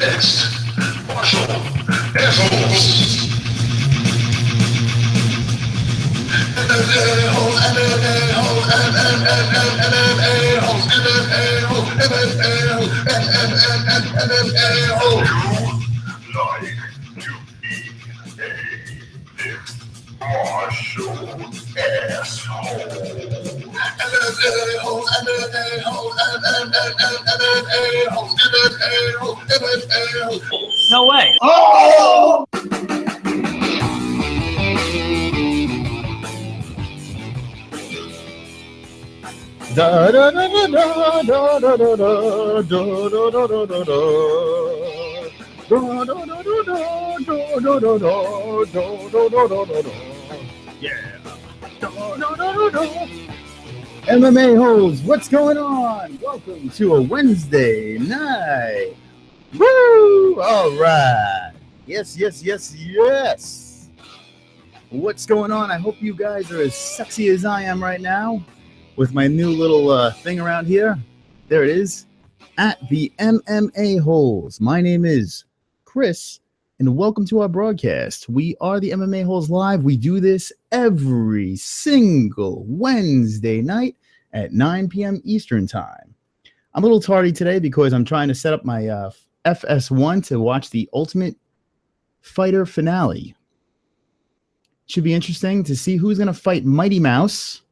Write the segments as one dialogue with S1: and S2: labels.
S1: Next, Marshall, assholes. MMA-holes, MMA-holes, MMA-holes, MMA-holes, MMA-holes, MMA-holes. You like to be a mixed martial asshole. MMA-holes, MMA-holes, MMA-holes, MMA-holes, MMA-holes.
S2: No way.
S1: Oh!
S3: Da da da da da da da da da da da da da. Yeah. MMA-holes, what's going on? Welcome to a Wednesday night. Woo! All right. Yes. What's going on? I hope you guys are as sexy as I am right now with my new little thing around here. There it is, at the MMA-holes. My name is Chris, and welcome to our broadcast. We are the MMA-holes Live. We do this every single Wednesday night at 9 p.m. Eastern Time. I'm a little tardy today because I'm trying to set up my FS1 to watch the Ultimate Fighter finale. Should be interesting to see who's going to fight Mighty Mouse.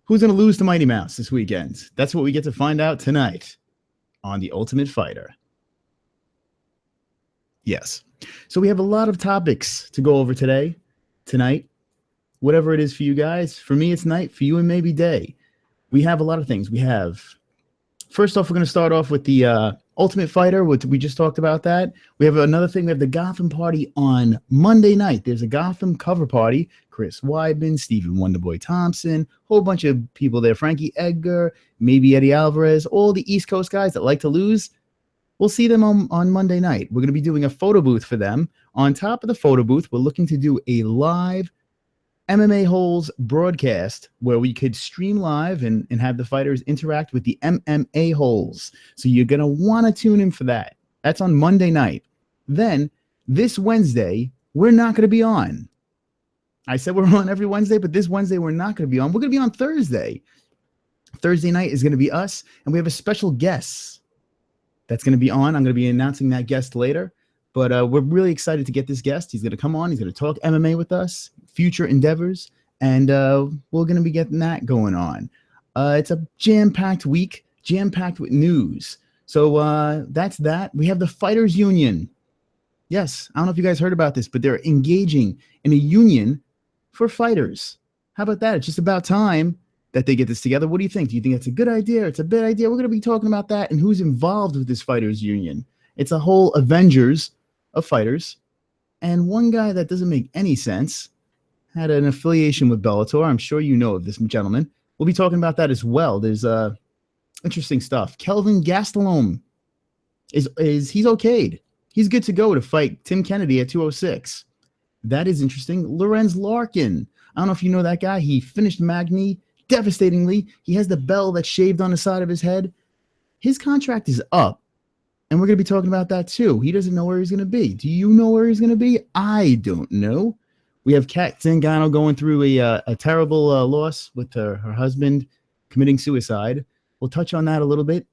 S3: Who's going to lose to Mighty Mouse this weekend? That's what we get to find out tonight on The Ultimate Fighter. Yes. So we have a lot of topics to go over tonight, whatever it is for you guys. For me, it's night. For you, it may be day. We have a lot of things. First off, we're going to start off with the Ultimate Fighter. We just talked about that. We have another thing. We have the Gotham party on Monday night. There's a Gotham cover party. Chris Weidman, Stephen Wonderboy Thompson, whole bunch of people there. Frankie Edgar, maybe Eddie Alvarez, all the East Coast guys that like to lose. We'll see them on Monday night. We're going to be doing a photo booth for them. On top of the photo booth, we're looking to do a live MMA-holes broadcast where we could stream live and have the fighters interact with the MMA-holes. So you're going to want to tune in for that. That's on Monday night. Then this Wednesday, we're not going to be on. I said we're on every Wednesday, but this Wednesday we're not going to be on. We're going to be on Thursday. Thursday night is going to be us, and we have a special guest that's going to be on. I'm going to be announcing that guest later. But we're really excited to get this guest. He's going to come on. He's going to talk MMA with us, future endeavors, and we're going to be getting that going on. It's a jam-packed week, jam-packed with news. So that's that. We have the Fighters Union. Yes, I don't know if you guys heard about this, but they're engaging in a union for fighters. How about that? It's just about time that they get this together. What do you think? Do you think it's a good idea? It's a bad idea? We're going to be talking about that and who's involved with this Fighters Union. It's a whole Avengers of fighters, and one guy that doesn't make any sense had an affiliation with Bellator. I'm sure you know of this gentleman. We'll be talking about that as well. There's interesting stuff. Kelvin Gastelum he's okayed. He's good to go to fight Tim Kennedy at 206. That is interesting. Lorenz Larkin. I don't know if you know that guy. He finished Magny devastatingly. He has the bell that's shaved on the side of his head. His contract is up. And we're going to be talking about that too. He doesn't know where he's going to be. Do you know where he's going to be? I don't know. We have Kat Zingano going through a terrible loss with her husband committing suicide. We'll touch on that a little bit.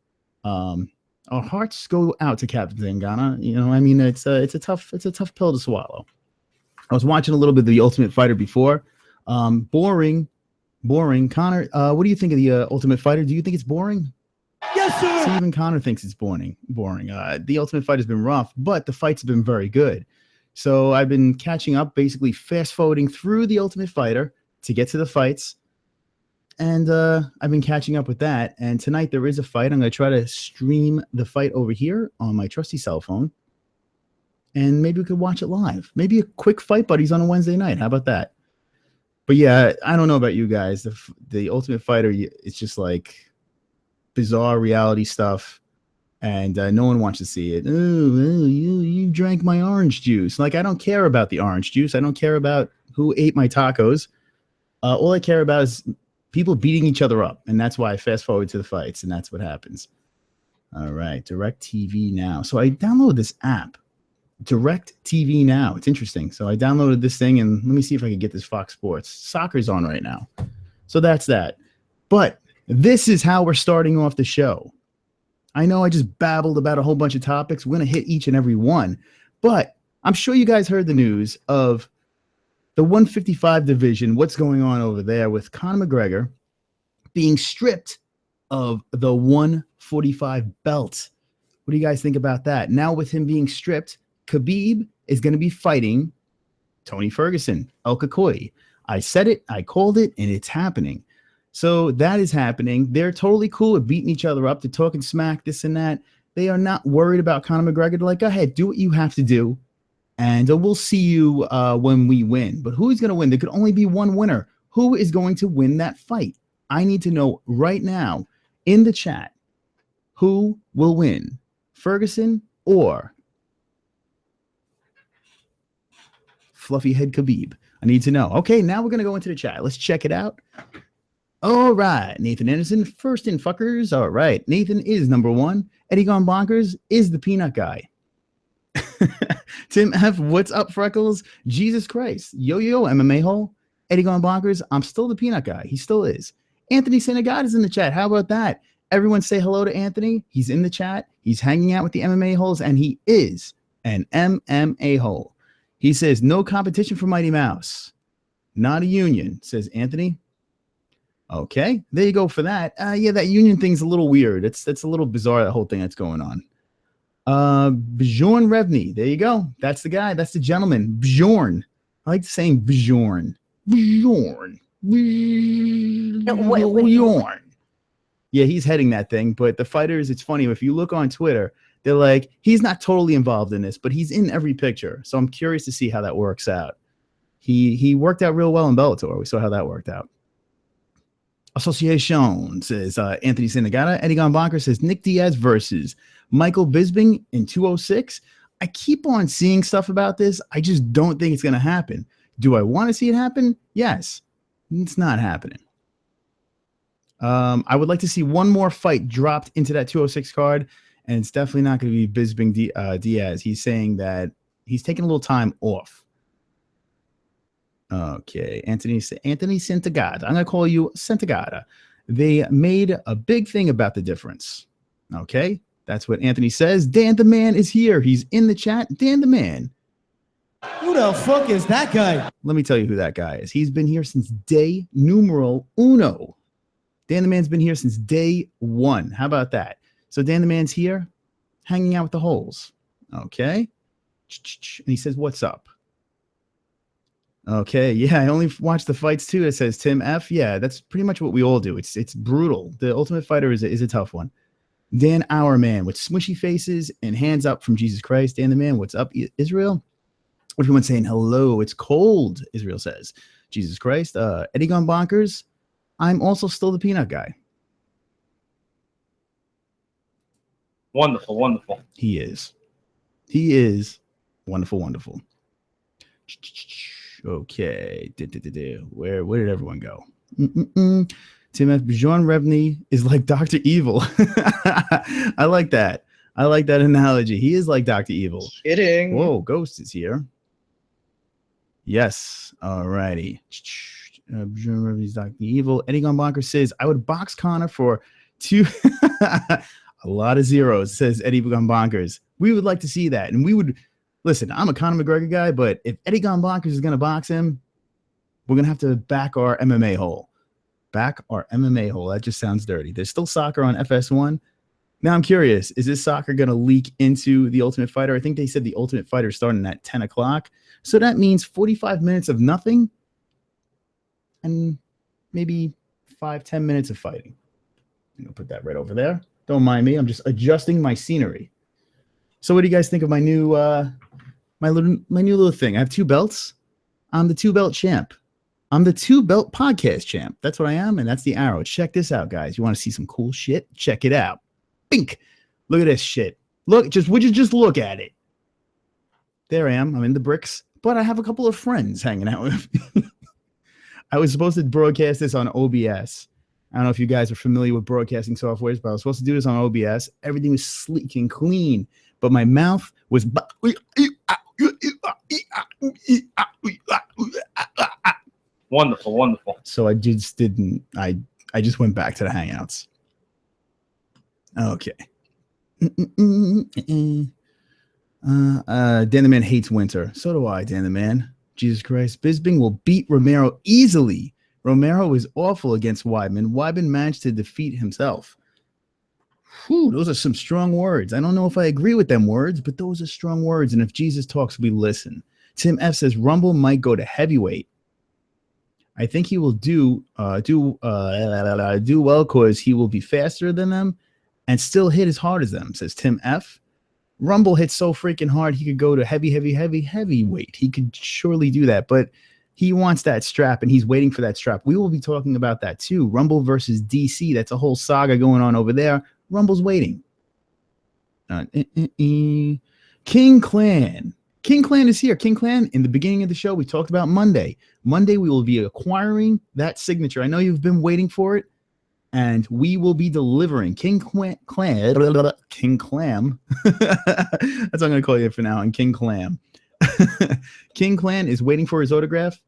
S3: Our hearts go out to Kat Zingano. You know, I mean, it's a tough pill to swallow. I was watching a little bit of The Ultimate Fighter before. Boring. Connor, what do you think of The Ultimate Fighter? Do you think it's boring?
S2: Yes, sir.
S3: See, even Connor thinks it's boring. The Ultimate Fighter has been rough, but the fights have been very good. So I've been catching up, basically fast-forwarding through The Ultimate Fighter to get to the fights. And I've been catching up with that. And tonight there is a fight. I'm going to try to stream the fight over here on my trusty cell phone. And maybe we could watch it live. Maybe a quick Fight Buddies on a Wednesday night. How about that? But yeah, I don't know about you guys. The Ultimate Fighter, it's just like bizarre reality stuff, and no one wants to see it. Oh, you drank my orange juice. Like, I don't care about the orange juice. I don't care about who ate my tacos. All I care about is people beating each other up, and that's why I fast forward to the fights, and that's what happens. All right, Direct TV Now. So I downloaded this app, Direct TV Now. It's interesting. So I downloaded this thing, and let me see if I can get this Fox Sports. Soccer's on right now. So that's that. But this is how we're starting off the show. I know I just babbled about a whole bunch of topics. We're going to hit each and every one. But I'm sure you guys heard the news of the 155 division, what's going on over there with Conor McGregor being stripped of the 145 belt. What do you guys think about that? Now with him being stripped, Khabib is going to be fighting Tony Ferguson, El Kakoi. I said it, I called it, and it's happening. So that is happening. They're totally cool with beating each other up. They're talking smack, this and that. They are not worried about Conor McGregor. They're like, go ahead, do what you have to do, and we'll see you when we win. But who's going to win? There could only be one winner. Who is going to win that fight? I need to know right now in the chat who will win, Ferguson or Fluffy Head Khabib. I need to know. Okay, now we're going to go into the chat. Let's check it out. All right, Nathan Anderson, first in fuckers. All right, Nathan is number one. Eddie Gone Bonkers is the peanut guy. Tim F, what's up, Freckles? Jesus Christ. Yo, MMA-hole. Eddie Gone Bonkers, I'm still the peanut guy. He still is. Anthony Senegad is in the chat. How about that? Everyone say hello to Anthony. He's in the chat. He's hanging out with the MMA-holes, and he is an MMA-hole. He says, no competition for Mighty Mouse. Not a union, says Anthony. Okay, there you go for that. Yeah, that union thing's a little weird. It's a little bizarre, that whole thing that's going on. Bjorn Revney, there you go. That's the guy. That's the gentleman. Bjorn. I like saying Bjorn. Bjorn. Bjorn. Yeah, he's heading that thing. But the fighters, it's funny. If you look on Twitter, they're like, he's not totally involved in this, but he's in every picture. So I'm curious to see how that works out. He worked out real well in Bellator. We saw how that worked out. Association says Anthony Senegata. Eddie Gone Bonker says Nick Diaz versus Michael Bisping in 206. I keep on seeing stuff about this. I just don't think it's going to happen. Do I want to see it happen? Yes. It's not happening. I would like to see one more fight dropped into that 206 card, and it's definitely not going to be Bisping Diaz. He's saying that he's taking a little time off. Okay, Anthony Santagata. I'm going to call you Santagata. They made a big thing about the difference. Okay, that's what Anthony says. Dan the Man is here. He's in the chat. Dan the Man.
S2: Who the fuck is that guy?
S3: Let me tell you who that guy is. He's been here since day numero uno. Dan the Man's been here since day one. How about that? So Dan the Man's here hanging out with the holes. Okay. And he says, what's up? Okay, yeah, I only watched the fights too. It says Tim F. Yeah, that's pretty much what we all do. It's brutal. The Ultimate Fighter is a tough one. Dan Our Man with smushy faces and hands up from Jesus Christ. Dan the Man, what's up, Israel? Everyone's saying hello. It's cold, Israel says. Jesus Christ. Eddie Gone Bonkers. I'm also still the peanut guy.
S4: Wonderful, wonderful.
S3: He is. He is wonderful, wonderful. Okay. Where did everyone go? Tim F. Bjorn Revney is like Dr. Evil. I like that. I like that analogy. He is like Dr. Evil.
S4: Kidding.
S3: Whoa, Ghost is here. Yes. All righty. Bjorn Revney's Dr. Evil. Eddie Gone Bonker says, I would box Conor for two. A lot of zeros, says Eddie Gone Bonkers. We would like to see that. And we would. Listen, I'm a Conor McGregor guy, but if Eddie Gone Bonkers is going to box him, we're going to have to back our MMA hole. Back our MMA hole. That just sounds dirty. There's still soccer on FS1. Now I'm curious, is this soccer going to leak into the Ultimate Fighter? I think they said the Ultimate Fighter is starting at 10 o'clock. So that means 45 minutes of nothing and maybe 5-10 minutes of fighting. I'm going to put that right over there. Don't mind me. I'm just adjusting my scenery. So what do you guys think of my new my new little thing? I have 2 belts. I'm the 2-belt champ. I'm the 2-belt podcast champ. That's what I am, and that's the arrow. Check this out, guys. You want to see some cool shit? Check it out. Bink. Look at this shit. Look, would you just look at it? There I am. I'm in the bricks, but I have a couple of friends hanging out with me. I was supposed to broadcast this on OBS, I don't know if you guys are familiar with broadcasting softwares, but I was supposed to do this on OBS. Everything was sleek and clean, but my mouth was
S4: Wonderful, wonderful.
S3: so I just didn't. I just went back to the Hangouts. Okay. Dan the Man hates winter. So do I, Dan the Man. Jesus Christ. Bisping will beat Romero easily. Romero is awful against Weidman. Weidman managed to defeat himself. Whew, those are some strong words. I don't know if I agree with them words, but those are strong words. And if Jesus talks, we listen. Tim F says Rumble might go to heavyweight. I think he will do well because he will be faster than them and still hit as hard as them, says Tim F. Rumble hits so freaking hard he could go to heavyweight. He could surely do that, but he wants that strap and he's waiting for that strap. We will be talking about that too. Rumble versus DC. That's a whole saga going on over there. Rumble's waiting. King Clan. King Clan is here. King Clan, in the beginning of the show, we talked about Monday. Monday, we will be acquiring that signature. I know you've been waiting for it, and we will be delivering. King Clam. King Clam. That's what I'm going to call you for now, and King Clam. King Clan is waiting for his autograph.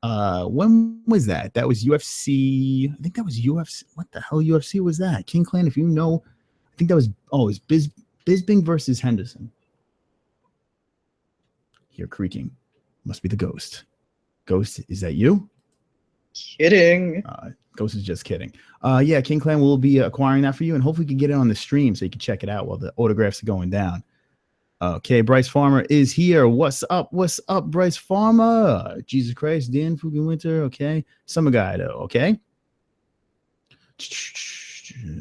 S3: When was that? That was UFC. I think that was UFC. What the hell UFC was that? King Clan, if you know, I think that was, it was Bisping versus Henderson. Here creaking. Must be the ghost. Ghost, is that you?
S4: Kidding.
S3: Ghost is just kidding. Yeah, King Clan will be acquiring that for you, and hopefully we can get it on the stream so you can check it out while the autographs are going down. Okay, Bryce Farmer is here. What's up? What's up, Bryce Farmer? Jesus Christ, Dan Fugu Winter. Okay, Summer Guy though. Okay.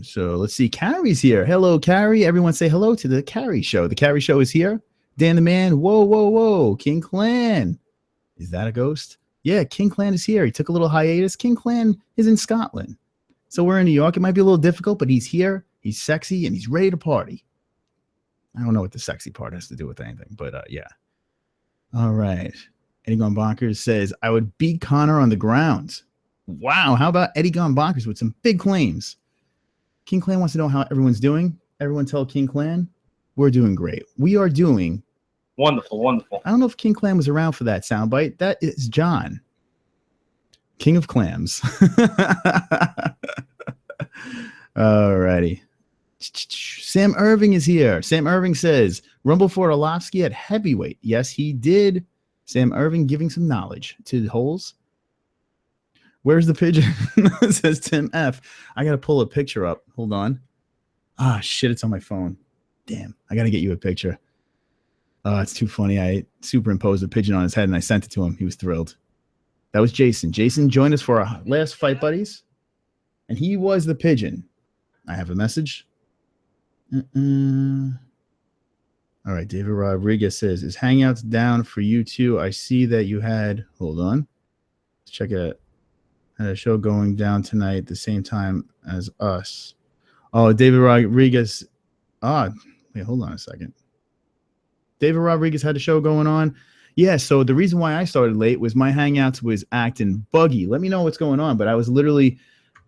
S3: So let's see. Carrie's here. Hello, Carrie. Everyone say hello to the Carrie Show. The Carrie Show is here. Dan the Man. Whoa, whoa, whoa. King Clan. Is that a ghost? Yeah, King Clan is here. He took a little hiatus. King Clan is in Scotland. So we're in New York. It might be a little difficult, but he's here. He's sexy, and he's ready to party. I don't know what the sexy part has to do with anything, but yeah. All right. Eddie Gone Bonkers says, I would beat Connor on the ground. Wow. How about Eddie Gone Bonkers with some big claims? King Clan wants to know how everyone's doing. Everyone tell King Clan we're doing great. We are doing
S4: wonderful, wonderful.
S3: I don't know if King Clan was around for that soundbite. That is John, King of Clams. All righty. Sam Irving is here. Sam Irving says, Rumble for Orlovsky at heavyweight. Yes, he did. Sam Irving giving some knowledge to the holes. Where's the pigeon? Says Tim F. I got to pull a picture up. Hold on. Ah, shit, it's on my phone. Damn, I got to get you a picture. It's too funny. I superimposed a pigeon on his head and I sent it to him. He was thrilled. That was Jason. Jason joined us for our last Fight Buddies, and he was the pigeon. I have a message. All right, David Rodriguez says, is Hangouts down for you too? I see that you had, hold on. Let's check it out. Had a show going down tonight at the same time as us. Oh, David Rodriguez. Wait, hold on a second. David Rodriguez had a show going on. Yeah, so the reason why I started late was my Hangouts was acting buggy. Let me know what's going on, but I was literally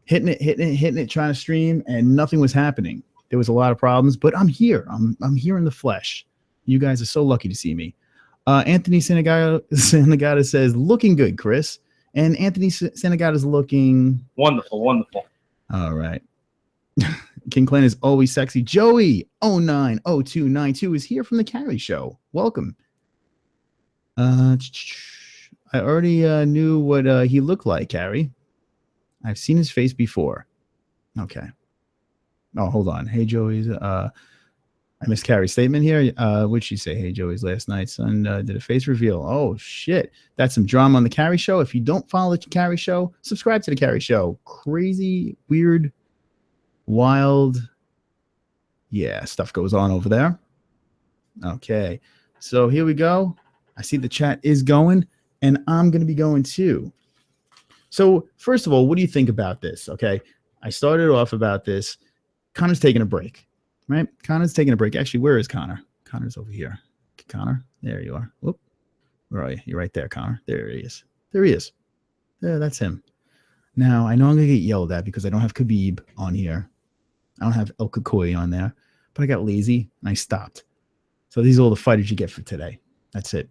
S3: hitting it, trying to stream, and nothing was happening. There was a lot of problems, but I'm here. I'm here in the flesh. You guys are so lucky to see me. Anthony Sanagata says, looking good, Chris. And Anthony Sanagata is looking
S4: wonderful, wonderful.
S3: All right. King Clan is always sexy. Joey 090292 is here from the Carrie Show. Welcome. I already knew what he looked like, Carrie. I've seen his face before. Okay. Oh, hold on. Hey, Joey's. I missed Carrie's statement here. What'd she say? Hey, Joey's last night son did a face reveal. Oh, shit. That's some drama on the Carrie Show. If you don't follow the Carrie Show, subscribe to the Carrie Show. Crazy, weird, wild. Yeah, stuff goes on over there. Okay. So here we go. I see the chat is going, and I'm going to be going too. So first of all, what do you think about this? Okay. I started off about this. Connor's taking a break, right? Connor's taking a break. Actually, where is Connor? Connor's over here. Connor, there you are. Whoop. Where are you? You're right there, Connor. There he is. There he is. There, that's him. Now, I know I'm going to get yelled at because I don't have Khabib on here. I don't have El Kakoi on there, but I got lazy and I stopped. So these are all the fighters you get for today. That's it.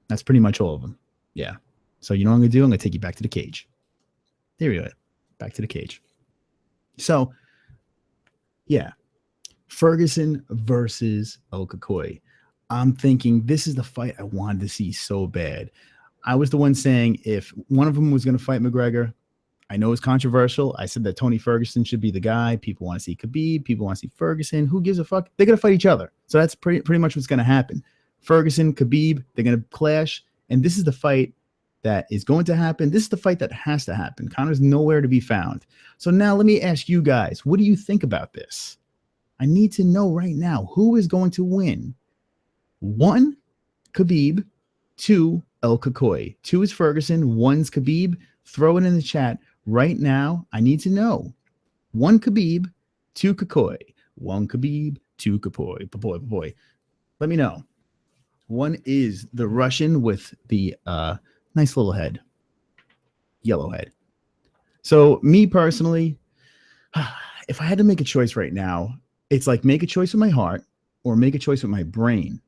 S3: That's pretty much all of them. Yeah. So you know what I'm going to do? I'm going to take you back to the cage. There you go. Back to the cage. So, yeah. Ferguson versus El Kakoi. I'm thinking this is the fight I wanted to see so bad. I was the one saying if one of them was going to fight McGregor, I know it's controversial. I said that Tony Ferguson should be the guy. People want to see Khabib. People want to see Ferguson. Who gives a fuck? They're going to fight each other. So that's pretty much what's going to happen. Ferguson, Khabib, they're going to clash. And this is the fight that is going to happen. This is the fight that has to happen. Conor's nowhere to be found. So now let me ask you guys, what do you think about this? I need to know right now who is going to win. 1, Khabib. 2, El Kakoi. 2 is Ferguson. 1's Khabib. Throw it in the chat right now. I need to know. 1 Khabib. 2 Kakoi. 1 Khabib. 2 Kakoi. Let me know. 1 is the Russian with the nice little head. Yellow head. So me personally, if I had to make a choice right now, it's like make a choice with my heart or make a choice with my brain.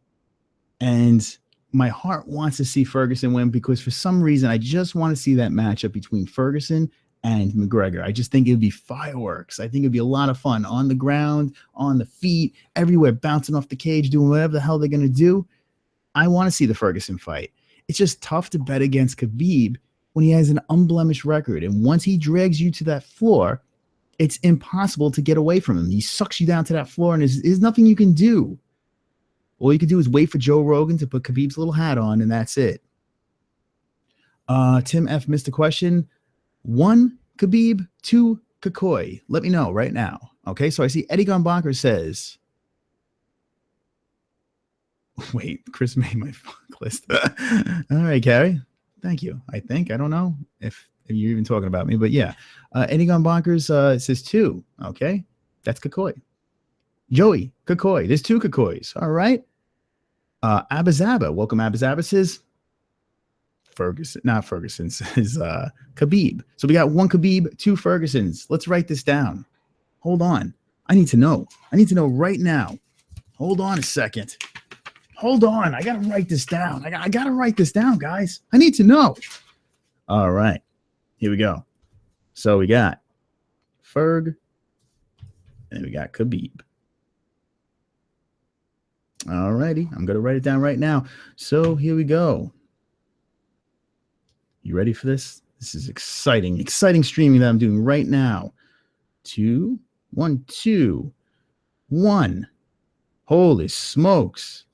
S3: And my heart wants to see Ferguson win because for some reason, I just want to see that matchup between Ferguson and McGregor. I just think it'd be fireworks. I think it'd be a lot of fun on the ground, on the feet, everywhere, bouncing off the cage, doing whatever the hell they're going to do. I want to see the Ferguson fight. It's just tough to bet against Khabib when he has an unblemished record. And once he drags you to that floor, it's impossible to get away from him. He sucks you down to that floor, and there's nothing you can do. All you can do is wait for Joe Rogan to put Khabib's little hat on, and that's it. Tim F. missed a question. 1, Khabib. 2, Kakoi. Let me know right now. Okay, so I see Eddie Gumbacher says... Wait, Chris made my list. All right, Carrie. Thank you. I don't know if you're even talking about me, but yeah. Eddie Gumbacher says 2. Okay, that's Kakoi. Joey, Kakoi. There's 2 Kakois. All right. Abazaba. Welcome, Abazaba says Ferguson says Khabib. So we got 1 Khabib, 2 Fergusons. Let's write this down. Hold on. I need to know. Right now. Hold on a second. Hold on. I got to write this down. I got to write this down, guys. I need to know. All right. Here we go. So we got Ferg, and then we got Khabib. All righty. I'm going to write it down right now. So here we go. You ready for this? This is exciting streaming that I'm doing right now. 2, 1, 2, 1. Holy smokes.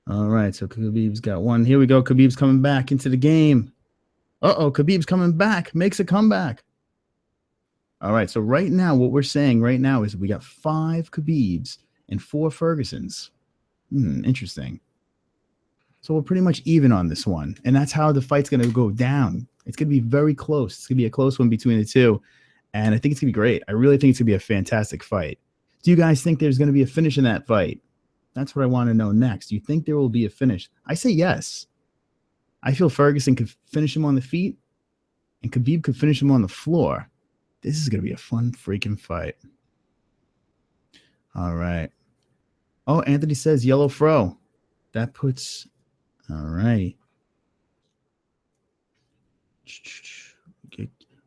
S3: All right, so Khabib's got 1. Here we go. Khabib's coming back into the game. Khabib's coming back. Makes a comeback. All right, so right now, what we're saying right now is we got 5 Khabibs and 4 Fergusons. Interesting. So we're pretty much even on this one, and that's how the fight's going to go down. It's going to be very close. It's going to be a close one between the two, and I think it's going to be great. I really think it's going to be a fantastic fight. Do you guys think there's going to be a finish in that fight? That's what I want to know next. Do you think there will be a finish? I say yes. I feel Ferguson could finish him on the feet, and Khabib could finish him on the floor. This is going to be a fun freaking fight. All right. Oh, Anthony says yellow fro. That puts... All right.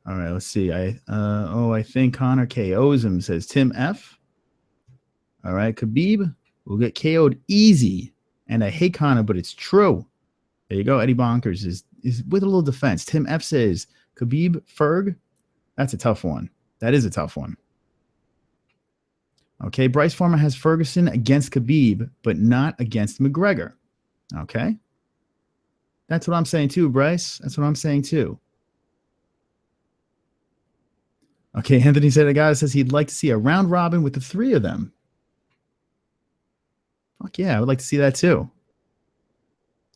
S3: All right, let's see. I think Connor KOs him, says Tim F. All right, Khabib will get KO'd easy. And I hate Connor, but it's true. There you go. Eddie Bonkers is with a little defense. Tim F says Khabib Ferg. That's a tough one. That is a tough one. Okay, Bryce Farmer has Ferguson against Khabib, but not against McGregor. Okay. That's what I'm saying too, Bryce. That's what I'm saying too. Okay, Anthony said a guy says he'd like to see a round robin with the 3 of them. Fuck yeah, I would like to see that too.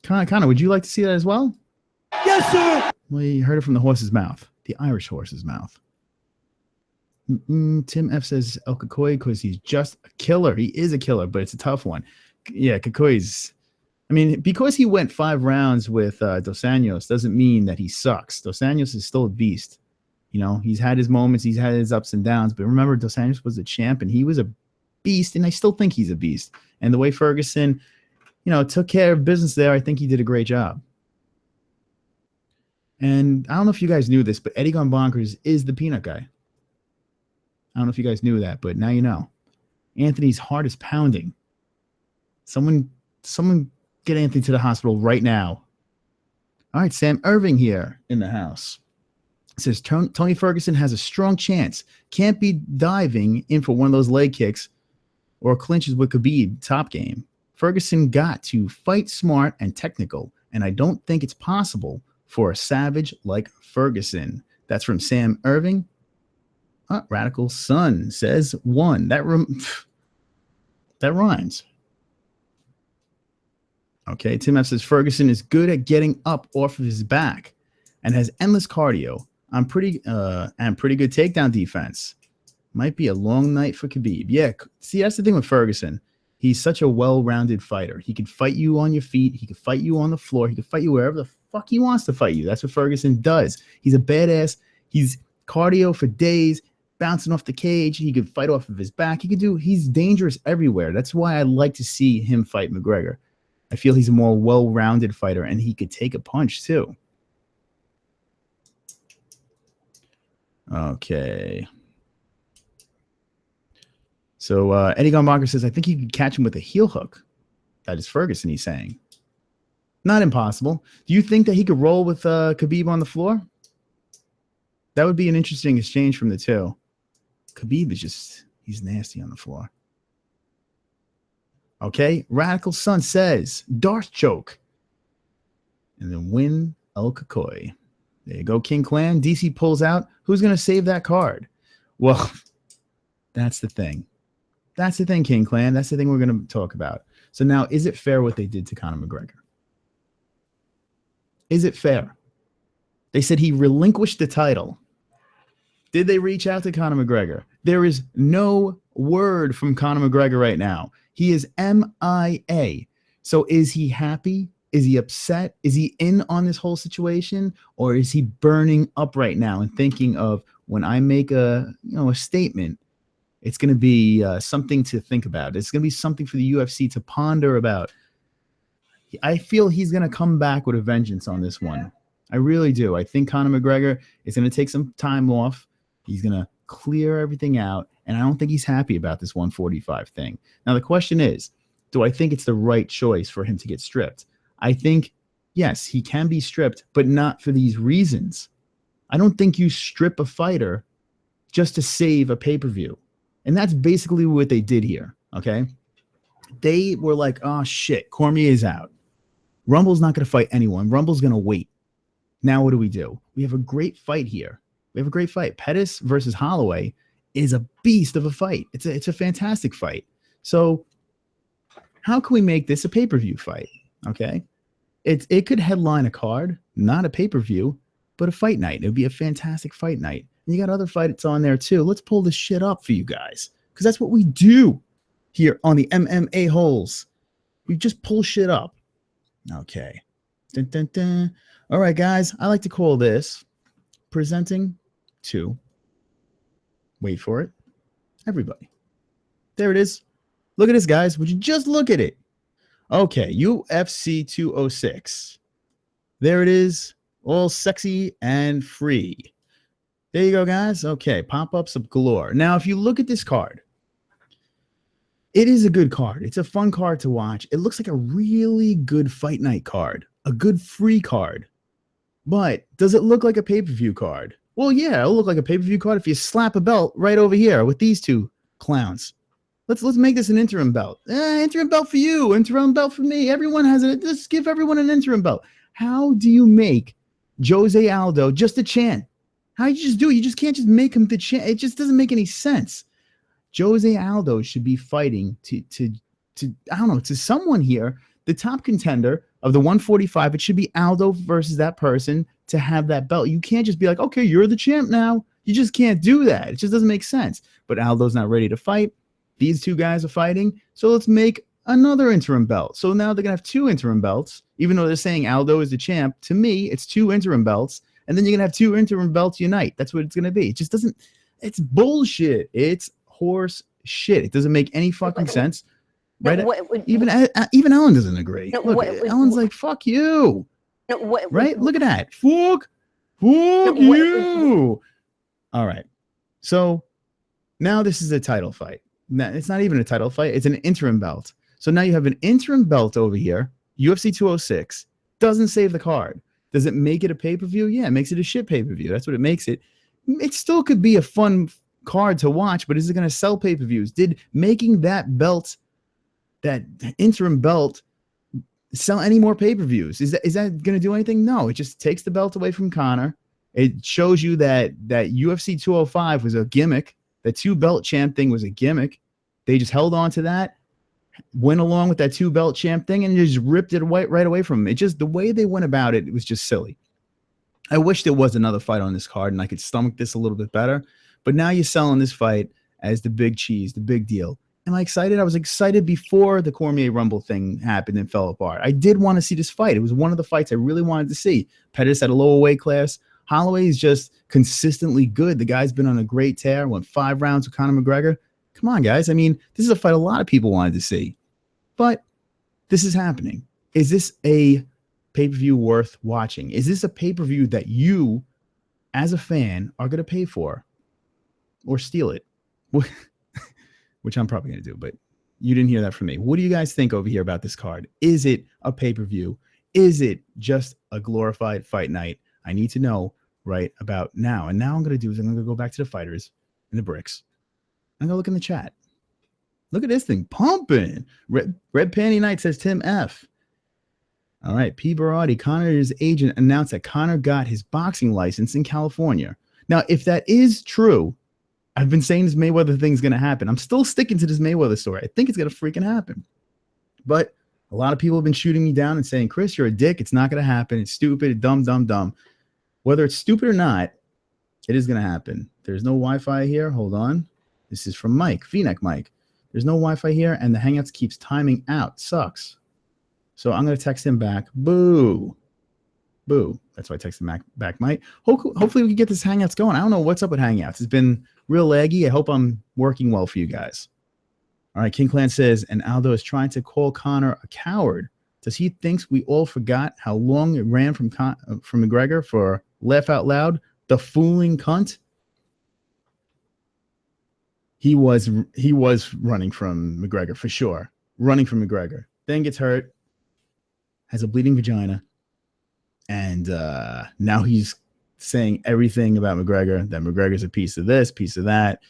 S3: Connor, would you like to see that as well?
S2: Yes, sir.
S3: Well, you heard it from the horse's mouth, the Irish horse's mouth. Tim F says El Kakoi because he's just a killer. He is a killer, but it's a tough one. Yeah, Kakoi's I mean, because he went 5 rounds with Dos Anjos doesn't mean that he sucks. Dos Anjos is still a beast. You know, he's had his moments, he's had his ups and downs. But remember, Dos Anjos was a champ, and he was a beast, and I still think he's a beast. And the way Ferguson, you know, took care of business there, I think he did a great job. And I don't know if you guys knew this, but Eddie Gun Bonkers is the peanut guy. I don't know if you guys knew that, but now you know. Anthony's heart is pounding. Someone get Anthony to the hospital right now. All right, Sam Irving here in the house. It says Tony Ferguson has a strong chance. Can't be diving in for one of those leg kicks or clinches with Khabib. Top game. Ferguson got to fight smart and technical, and I don't think it's possible for a savage like Ferguson. That's from Sam Irving. Radical Sun says 1. That rhymes. Okay, Tim F says Ferguson is good at getting up off of his back and has endless cardio. And pretty good takedown defense. Might be a long night for Khabib. Yeah, see, that's the thing with Ferguson. He's such a well-rounded fighter. He could fight you on your feet. He could fight you on the floor. He could fight you wherever the fuck he wants to fight you. That's what Ferguson does. He's a badass. He's cardio for days, bouncing off the cage. He could fight off of his back. He's dangerous everywhere. That's why I like to see him fight McGregor. I feel he's a more well-rounded fighter, and he could take a punch too. Okay. So Eddie Gumbacher says, I think you could catch him with a heel hook. That is Ferguson, he's saying. Not impossible. Do you think that he could roll with Khabib on the floor? That would be an interesting exchange from the two. Khabib is he's nasty on the floor. Okay, Radical Sun says, Darth choke. And then win El Kakoi. There you go, King Clan. DC pulls out. Who's going to save that card? Well, that's the thing. That's the thing, King Clan. That's the thing we're going to talk about. So now, is it fair what they did to Conor McGregor? Is it fair? They said he relinquished the title. Did they reach out to Conor McGregor? There is no word from Conor McGregor right now. He is MIA. So is he happy? Is he upset? Is he in on this whole situation? Or is he burning up right now and thinking of, when I make a statement, it's going to be something to think about. It's going to be something for the UFC to ponder about. I feel he's going to come back with a vengeance on this one. I really do. I think Conor McGregor is going to take some time off. He's going to clear everything out. And I don't think he's happy about this 145 thing. Now, the question is, do I think it's the right choice for him to get stripped? I think, yes, he can be stripped, but not for these reasons. I don't think you strip a fighter just to save a pay-per-view. And that's basically what they did here, okay? They were like, oh, shit, Cormier's out. Rumble's not going to fight anyone. Rumble's going to wait. Now what do? We have a great fight here. We have a great fight. Pettis versus Holloway is a beast of a fight. It's a fantastic fight. So how can we make this a pay-per-view fight? Okay. It could headline a card, not a pay-per-view, but a fight night. It would be a fantastic fight night. And you got other fights on there too. Let's pull this shit up for you guys, because that's what we do here on the MMA-Holes. We just pull shit up. Okay. Dun, dun, dun. All right, guys. I like to call this presenting to, wait for it, everybody. There it is. Look at this, guys. Would you just look at it? Okay, UFC 206. There it is, all sexy and free. There you go, guys. Okay, pop-ups of galore. Now, if you look at this card, it is a good card. It's a fun card to watch. It looks like a really good fight night card, a good free card. But does it look like a pay-per-view card? Well, yeah, it'll look like a pay-per-view card if you slap a belt right over here with these two clowns. Let's make this an interim belt. Interim belt for you, interim belt for me. Everyone has it. Just give everyone an interim belt. How do you make Jose Aldo just a champ? How do you just do it? You just can't just make him the champ. It just doesn't make any sense. Jose Aldo should be fighting to I don't know, to someone here, the top contender of the 145. It should be Aldo versus that person to have that belt. You can't just be like, okay, you're the champ now. You just can't do that. It just doesn't make sense. But Aldo's not ready to fight. These two guys are fighting. So let's make another interim belt. So now they're going to have 2 interim belts, even though they're saying Aldo is the champ. To me, it's 2 interim belts, and then you're going to have 2 interim belts unite. That's what it's going to be. It just doesn't, it's bullshit. It's horse shit. It doesn't make any fucking sense. Right? Even Ellen doesn't agree. Look, Ellen's like, fuck you. Right? Look at that. Fuck you. All right. So now this is a title fight. Now, it's not even a title fight. It's an interim belt. So now you have an interim belt over here. UFC 206 doesn't save the card. Does it make it a pay-per-view? Yeah, it makes it a shit pay-per-view. That's what it makes it. It still could be a fun card to watch, but is it going to sell pay-per-views? Did making that belt, that interim belt, sell any more pay-per-views? Is that going to do anything? No, it just takes the belt away from Conor. It shows you that UFC 205 was a gimmick. The 2-belt champ thing was a gimmick. They just held on to that, went along with that 2-belt champ thing, and just ripped it right away from them. It just, the way they went about it, it was just silly. I wish there was another fight on this card and I could stomach this a little bit better. But now you're selling this fight as the big cheese, the big deal. Am I excited? I was excited before the Cormier Rumble thing happened and fell apart. I did want to see this fight. It was one of the fights I really wanted to see. Pettis at a lower weight class. Holloway is just consistently good. The guy's been on a great tear. Went 5 rounds with Conor McGregor. Come on, guys. I mean, this is a fight a lot of people wanted to see. But this is happening. Is this a pay-per-view worth watching? Is this a pay-per-view that you, as a fan, are going to pay for? Or steal it? Which I'm probably going to do, but you didn't hear that from me. What do you guys think over here about this card? Is it a pay-per-view? Is it just a glorified fight night? I need to know right about now. And now I'm going to do is I'm going to go back to the fighters and the bricks. I'm going to look in the chat. Look at this thing pumping. Red Panty Night says Tim F. All right. P. Barati, Conor's agent announced that Conor got his boxing license in California. Now, if that is true, I've been saying this Mayweather thing's going to happen. I'm still sticking to this Mayweather story. I think it's going to freaking happen. But a lot of people have been shooting me down and saying, Chris, you're a dick. It's not going to happen. It's stupid. Dumb. Whether it's stupid or not, it is going to happen. There's no Wi-Fi here. Hold on. This is from Mike, V-neck Mike. There's no Wi-Fi here, and the Hangouts keeps timing out. Sucks. So I'm going to text him back. Boo. That's why I texted him back, Mike. Hopefully we can get this Hangouts going. I don't know what's up with Hangouts. It's been real laggy. I hope I'm working well for you guys. All right, King Clan says, and Aldo is trying to call Conor a coward. Does he thinks we all forgot how long it ran from McGregor for laugh out loud? The fooling cunt. He was running from McGregor for sure. Running from McGregor. Then gets hurt. Has a bleeding vagina. And now he's saying everything about McGregor, that McGregor's a piece of this, piece of that.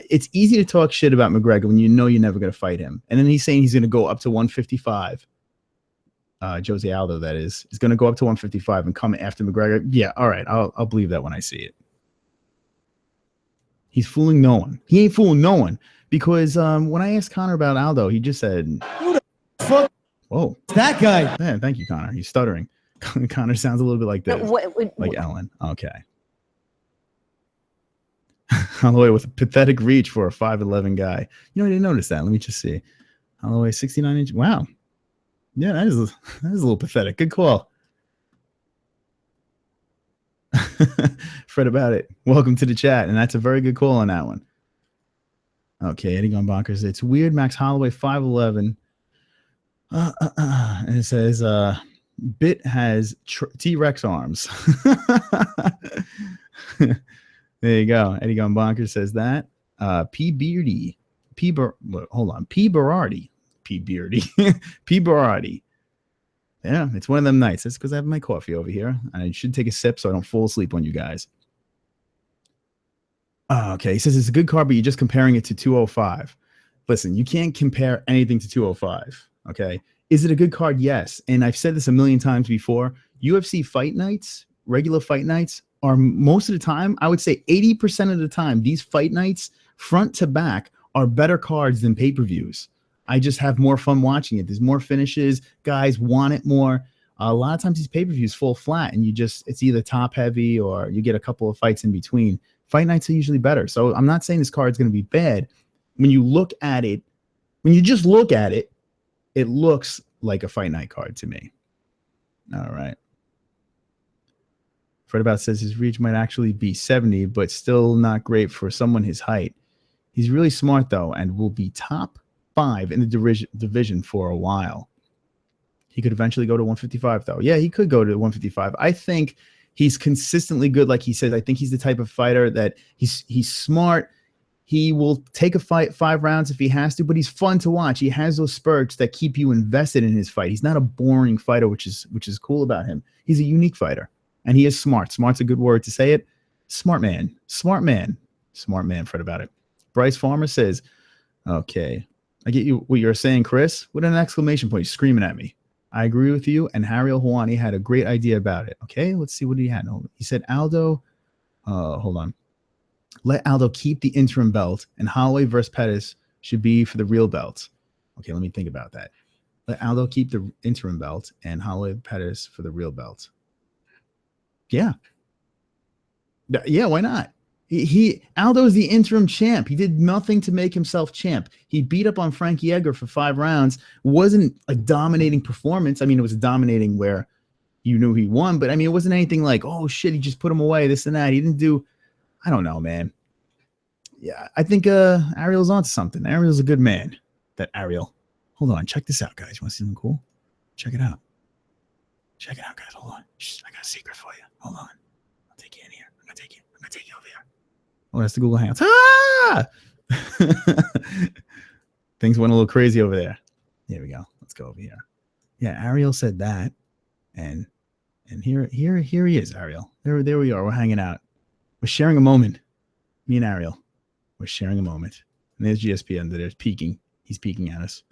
S3: It's easy to talk shit about McGregor when you know you're never going to fight him. And then he's saying he's going to go up to 155. Jose Aldo, that is going to go up to 155 and come after McGregor. Yeah, all right. I'll believe that when I see it. He's fooling no one. He ain't fooling no one. Because when I asked Conor about Aldo, he just said,
S2: Who the fuck?
S3: Whoa.
S2: That guy.
S3: Man, thank you, Conor. He's stuttering. Conor sounds a little bit like this. Like Ellen. Okay. Holloway with a pathetic reach for a 5'11" guy. You know, I didn't notice that. Let me just see. Holloway, 69 inch. Wow. Yeah, that is a little pathetic. Good call. Fred about it. Welcome to the chat. And that's a very good call on that one. Okay, Eddie Gone Bonkers. It's weird. Max Holloway, 5'11". And it says, Bit has T-Rex arms. There you go. Eddie Gone Bonkers says that. P. Beardy. Hold on. P. Berardi. P. Beardy. P. Berardi. Yeah, it's one of them nights. That's because I have my coffee over here. I should take a sip so I don't fall asleep on you guys. Okay, he says it's a good card, but you're just comparing it to 205. Listen, you can't compare anything to 205. Okay. Is it a good card? Yes. And I've said this a million times before. UFC fight nights, regular fight nights, are most of the time, I would say 80% of the time, these fight nights, front to back, are better cards than pay-per-views. I just have more fun watching it. There's more finishes. Guys want it more. A lot of times these pay-per-views fall flat, and it's either top heavy or you get a couple of fights in between. Fight nights are usually better. So I'm not saying this card's going to be bad. When you look at it, when you just look at it, it looks like a fight night card to me. All right. Fred About says his reach might actually be 70, but still not great for someone his height. He's really smart, though, and will be top 5 in the division for a while. He could eventually go to 155, though. Yeah, he could go to 155. I think he's consistently good, like he says. I think he's the type of fighter that he's smart. He will take a fight 5 rounds if he has to, but he's fun to watch. He has those spurts that keep you invested in his fight. He's not a boring fighter, which is cool about him. He's a unique fighter, and he is smart. Smart's a good word to say it. Smart man. Smart man. Smart man, Fred About it. Bryce Farmer says, okay, I get you what you're saying, Chris, with an exclamation point. You're screaming at me. I agree with you, and Harry Helwani had a great idea about it. Okay, let's see what he had. He said Aldo, hold on. Let Aldo keep the interim belt, and Holloway versus Pettis should be for the real belt. Okay, let me think about that. Let Aldo keep the interim belt, and Holloway Pettis for the real belt. Yeah. Yeah, why not? Aldo's the interim champ. He did nothing to make himself champ. He beat up on Frankie Edgar for 5 rounds. Wasn't a dominating performance. I mean, it was dominating where you knew he won, but I mean, it wasn't anything like, oh shit, he just put him away, this and that. He didn't do, I don't know, man. Yeah, I think Ariel's onto something. Ariel's a good man. That Ariel. Hold on, check this out, guys. You want to see something cool? Check it out. Check it out, guys. Hold on. Shh, I got a secret for you. Hold on. I'll take you in here. I'm gonna take you over here. Oh, that's the Google Hangouts. Ah! Things went a little crazy over there. Here we go. Let's go over here. Yeah, Ariel said that, and here he is, Ariel. There we are. We're hanging out. We're sharing a moment. Me and Ariel. We're sharing a moment. And there's GSP under there peeking. He's peeking at us.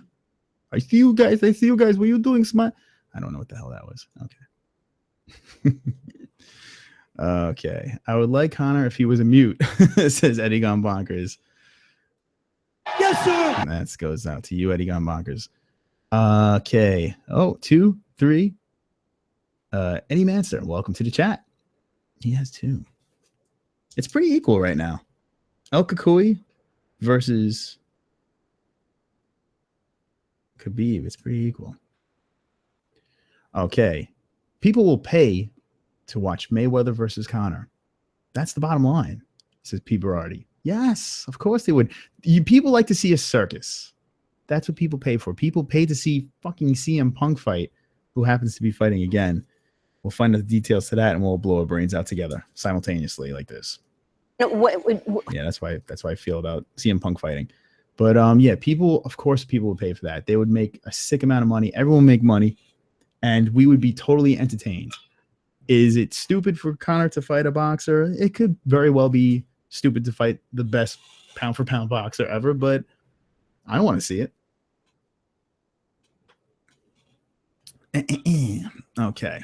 S3: I see you guys. What are you doing, smart? I don't know what the hell that was. Okay. Okay. I would like Connor if he was a mute, says Eddie Gone Bonkers.
S2: Yes, sir.
S3: And that goes out to you, Eddie Gone Bonkers. Okay. Oh, 2, 3. Eddie Manster, welcome to the chat. He has 2. It's pretty equal right now. El Kakui versus Khabib. It's pretty equal. Okay. People will pay to watch Mayweather versus Conor. That's the bottom line, says P. Berardi. Yes, of course they would. People like to see a circus. That's what people pay for. People pay to see fucking CM Punk fight, who happens to be fighting again. We'll find out the details to that, and we'll blow our brains out together simultaneously like this. Yeah, that's why I feel about CM Punk fighting. But yeah, of course people would pay for that. They would make a sick amount of money. Everyone would make money, and we would be totally entertained. Is it stupid for Conor to fight a boxer? It could very well be stupid to fight the best pound for pound boxer ever, but I don't want to see it. Okay.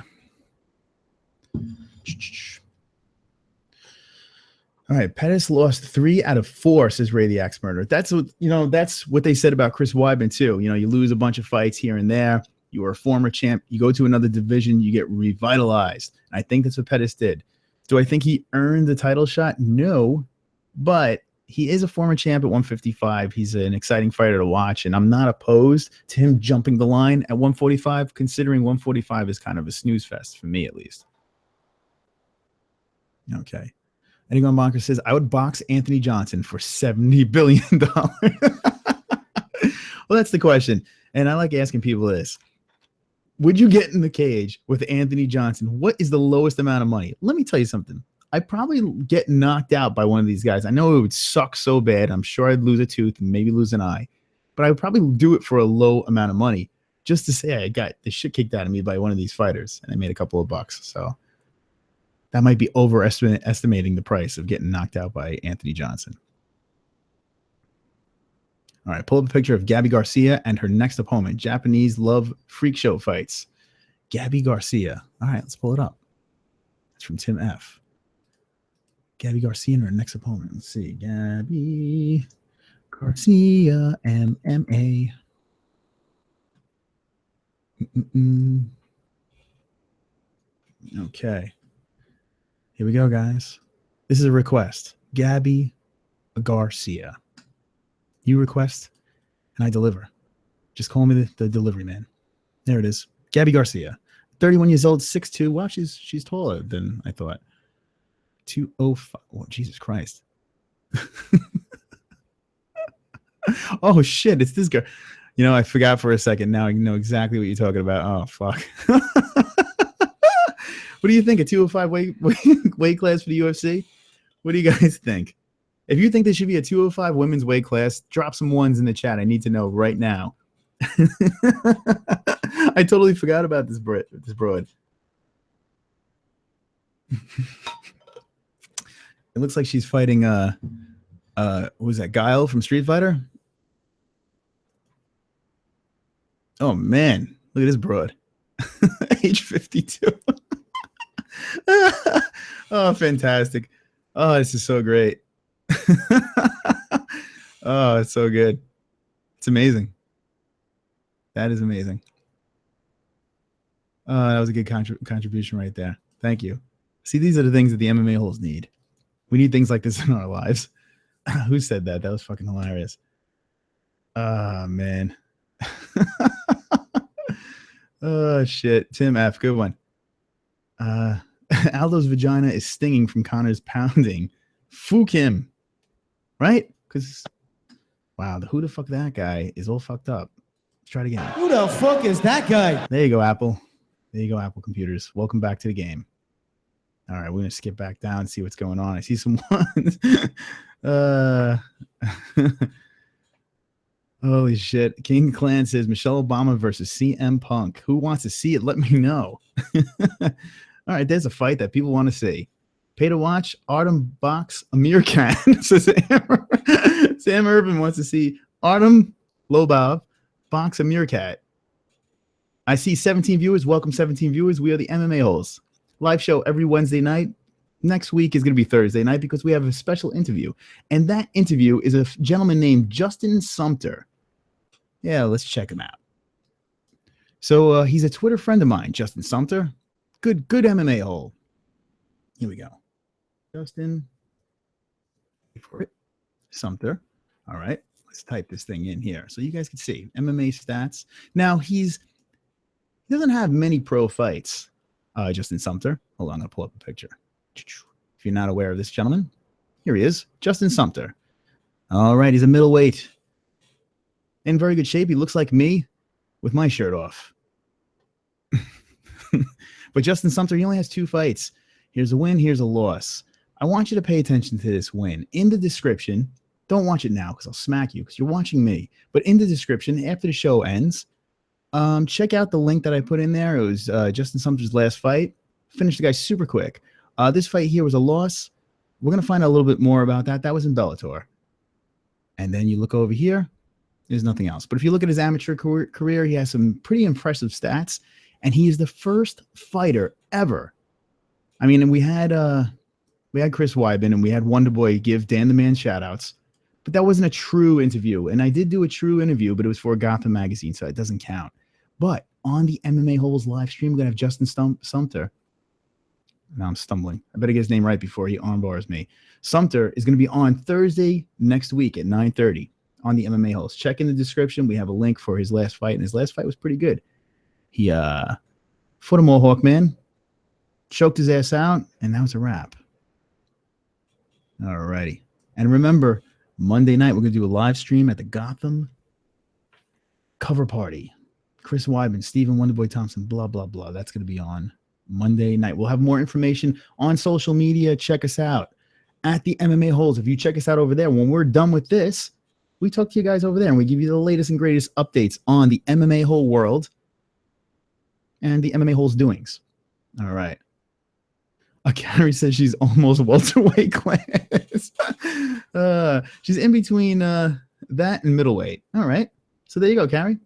S3: All right, Pettis lost 3 out of 4, says Ray the Axe Murder. That's what they said about Chris Weidman too. You lose a bunch of fights here and there. You were a former champ. You go to another division, you get revitalized. And I think that's what Pettis did. Do I think he earned the title shot? No, but he is a former champ at 155. He's an exciting fighter to watch, and I'm not opposed to him jumping the line at 145, considering 145 is kind of a snooze fest for me, at least. Okay. Eddie Gone Bonker says, I would box Anthony Johnson for $70 billion. Well, that's the question. And I like asking people this. Would you get in the cage with Anthony Johnson? What is the lowest amount of money? Let me tell you something. I'd probably get knocked out by one of these guys. I know it would suck so bad. I'm sure I'd lose a tooth and maybe lose an eye. But I would probably do it for a low amount of money just to say I got the shit kicked out of me by one of these fighters. And I made a couple of bucks. So that might be overestimating the price of getting knocked out by Anthony Johnson. All right, pull up a picture of Gabby Garcia and her next opponent. Japanese love freak show fights. Gabby Garcia. All right, let's pull it up. It's from Tim F. Gabby Garcia and her next opponent. Let's see. Gabby Garcia, MMA. Okay. Here we go, guys. This is a request. Gabby Garcia. You request, and I deliver. Just call me the delivery man. There it is. Gabby Garcia, 31 years old, 6'2". Wow, she's taller than I thought. 205. Oh, Jesus Christ. Oh, shit. It's this girl. You know, I forgot for a second. Now I know exactly what you're talking about. Oh, fuck. What do you think? A 205 weight class for the UFC? What do you guys think? If you think there should be a 205 women's weight class, drop some ones in the chat. I need to know right now. I totally forgot about this broad. It looks like she's fighting what was that, Guile from Street Fighter? Oh man, look at this broad. Age 52. Oh, fantastic. Oh, this is so great. Oh, it's so good. It's amazing. That is amazing. That was a good contribution right there. Thank you. See, these are the things that the MMA holes need. We need things like this in our lives. Who said that? That was fucking hilarious. Oh, man. Oh, shit. Tim F. Good one. Aldo's vagina is stinging from Connor's pounding. Fook him. Right? Because, wow, who the fuck that guy is all fucked up. Let's try it again.
S2: Who the fuck is that guy?
S3: There you go, Apple. There you go, Apple computers. Welcome back to the game. All right, we're going to skip back down and see what's going on. I see some ones. Holy shit. King Clan says Michelle Obama versus CM Punk. Who wants to see it? Let me know. All right, there's a fight that people want to see. Pay to watch. Artem box a meerkat. So Sam Urban wants to see Artem Lobov box a meerkat. I see 17 viewers. Welcome, 17 viewers. We are the MMA holes. Live show every Wednesday night. Next week is going to be Thursday night because we have a special interview. And that interview is a gentleman named Justin Sumter. Yeah, let's check him out. So he's a Twitter friend of mine, Justin Sumter. Good MMA hole. Here we go. Justin Sumter. All right. Let's type this thing in here so you guys can see MMA stats. Now, he doesn't have many pro fights, Justin Sumter. Hold on, I'm going to pull up a picture. If you're not aware of this gentleman, here he is, Justin Sumter. All right, he's a middleweight. In very good shape. He looks like me with my shirt off. But Justin Sumter, he only has 2 fights. Here's a win, here's a loss. I want you to pay attention to this win. In the description, don't watch it now because I'll smack you because you're watching me. But in the description, after the show ends, check out the link that I put in there. It was Justin Sumter's last fight. Finished the guy super quick. This fight here was a loss. We're going to find out a little bit more about that. That was in Bellator. And then you look over here, there's nothing else. But if you look at his amateur career, he has some pretty impressive stats. And he is the first fighter ever. I mean, we had Chris Weidman and we had Wonderboy give Dan the Man shout-outs. But that wasn't a true interview. And I did do a true interview, but it was for Gotham magazine, so it doesn't count. But on the MMA Holes live stream, we're going to have Justin Sumter. Now I'm stumbling. I better get his name right before he armbars me. Sumter is going to be on Thursday next week at 9:30 on the MMA Holes. Check in the description. We have a link for his last fight, and his last fight was pretty good. He fought a Mohawk man, choked his ass out, and that was a wrap. All righty. And remember, Monday night, we're going to do a live stream at the Gotham cover party. Chris Weidman, Stephen Wonderboy Thompson, blah, blah, blah. That's going to be on Monday night. We'll have more information on social media. Check us out at the MMA Holes. If you check us out over there, when we're done with this, we talk to you guys over there and we give you the latest and greatest updates on the MMA Hole world and the MMA Hole's doings. All right. Carrie says she's almost welterweight class. She's in between that and middleweight. All right. So there you go, Carrie.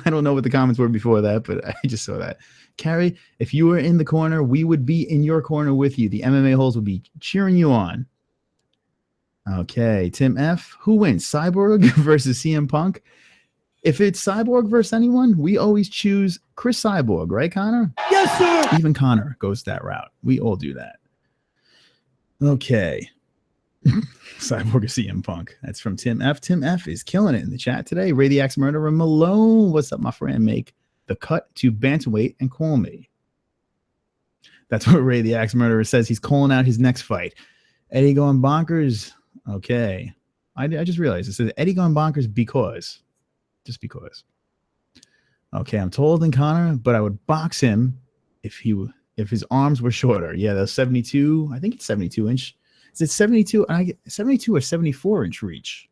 S3: I don't know what the comments were before that, but I just saw that. Carrie, if you were in the corner, we would be in your corner with you. The MMA Holes would be cheering you on. Okay. Tim F. Who wins? Cyborg versus CM Punk? If it's Cyborg versus anyone, we always choose Chris Cyborg, right, Connor?
S2: Yes, sir.
S3: Even Connor goes that route. We all do that. Okay. Cyborg or CM Punk. That's from Tim F. Tim F is killing it in the chat today. Ray the Axe Murderer Malone. What's up, my friend? Make the cut to bantamweight and call me. That's what Ray the Axe Murderer says. He's calling out his next fight. Eddie going bonkers. Okay. I just realized it says Eddie going bonkers because. Just because. Okay, I'm taller than Connor, but I would box him if his arms were shorter. Yeah, those 72. I think it's 72 inch. Is it 72? I get 72 or 74 inch reach.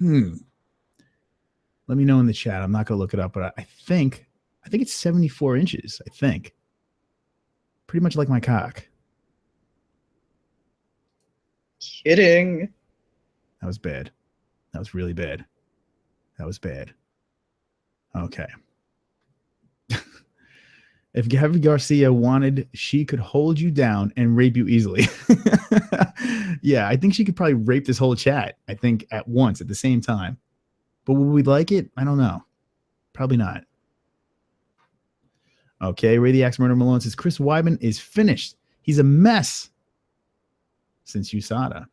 S3: Let me know in the chat. I'm not gonna look it up, but I think it's 74 inches. I think. Pretty much like my cock.
S4: Kidding.
S3: That was bad. That was really bad. That was bad. Okay. If Gabby Garcia wanted, she could hold you down and rape you easily. Yeah, I think she could probably rape this whole chat, I think, at once, at the same time. But would we like it? I don't know. Probably not. Okay, Ray the Axe Murder Malone says, Chris Weidman is finished. He's a mess since USADA.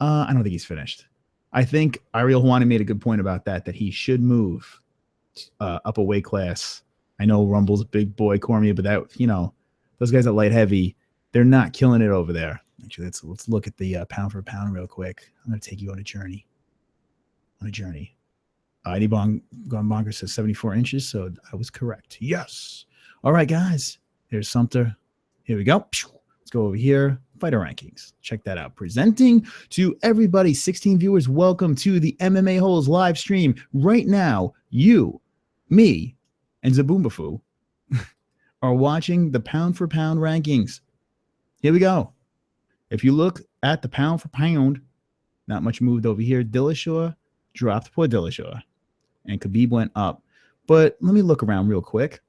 S3: I don't think he's finished. I think Ariel Hawani made a good point about that he should move up a weight class. I know Rumble's a big boy, Cormier, but that, those guys at light heavy, they're not killing it over there. Actually, let's look at the pound for pound real quick. I'm going to take you on a journey. Eddie Gone Bonker says 74 inches, so I was correct. Yes. All right, guys. Here's Sumter. Here we go. Let's go over here. Fighter rankings. Check that out. Presenting to everybody, 16 viewers. Welcome to the MMA-HOLES live stream. Right now, you, me, and Zaboombafoo are watching the pound for pound rankings. Here we go. If you look at the pound for pound, not much moved over here. Dillashaw dropped. Poor Dillashaw. And Khabib went up. But let me look around real quick.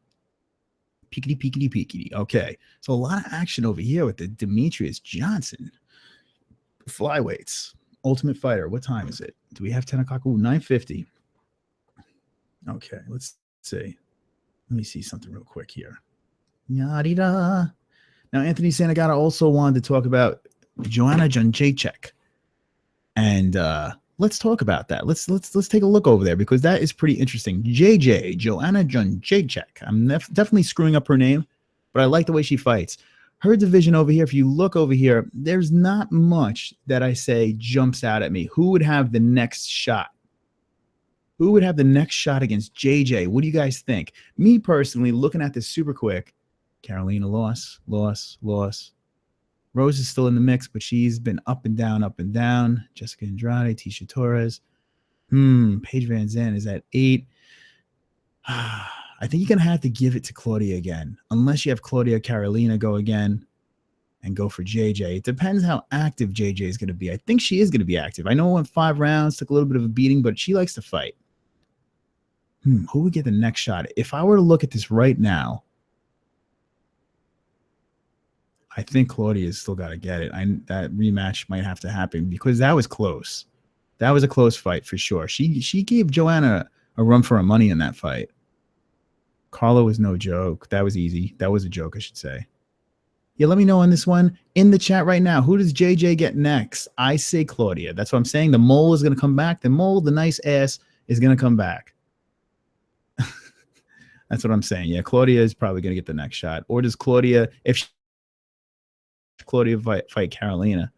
S3: Peekity. Okay. So a lot of action over here with the Demetrius Johnson. Flyweights. Ultimate Fighter. What time is it? Do we have 10 o'clock? Ooh, 9:50. Okay. Let's see. Let me see something real quick here. Yadida. Now, Anthony Santagata also wanted to talk about Joanna Jędrzejczyk. And let's talk about that. Let's take a look over there because that is pretty interesting. Joanna Jędrzejczyk. I'm definitely screwing up her name, but I like the way she fights. Her division over here, if you look over here, there's not much that I say jumps out at me. Who would have the next shot? Who would have the next shot against JJ? What do you guys think? Me personally, looking at this super quick, Carolina loss. Rose is still in the mix, but she's been up and down. Jessica Andrade, Tisha Torres. Paige Van Zandt is at 8. I think you're going to have to give it to Claudia again, unless you have Claudia Carolina go again and go for JJ. It depends how active JJ is going to be. I think she is going to be active. I know it went 5 rounds, took a little bit of a beating, but she likes to fight. Who would get the next shot? If I were to look at this right now, I think Claudia's still got to get it. That rematch might have to happen because that was close. That was a close fight for sure. She gave Joanna a run for her money in that fight. Carla was no joke. That was easy. That was a joke, I should say. Yeah, let me know on this one in the chat right now. Who does JJ get next? I say Claudia. That's what I'm saying. The mole is going to come back. The mole, the nice ass, is going to come back. That's what I'm saying. Yeah, Claudia is probably going to get the next shot. Or does Claudia, if Claudia fight Carolina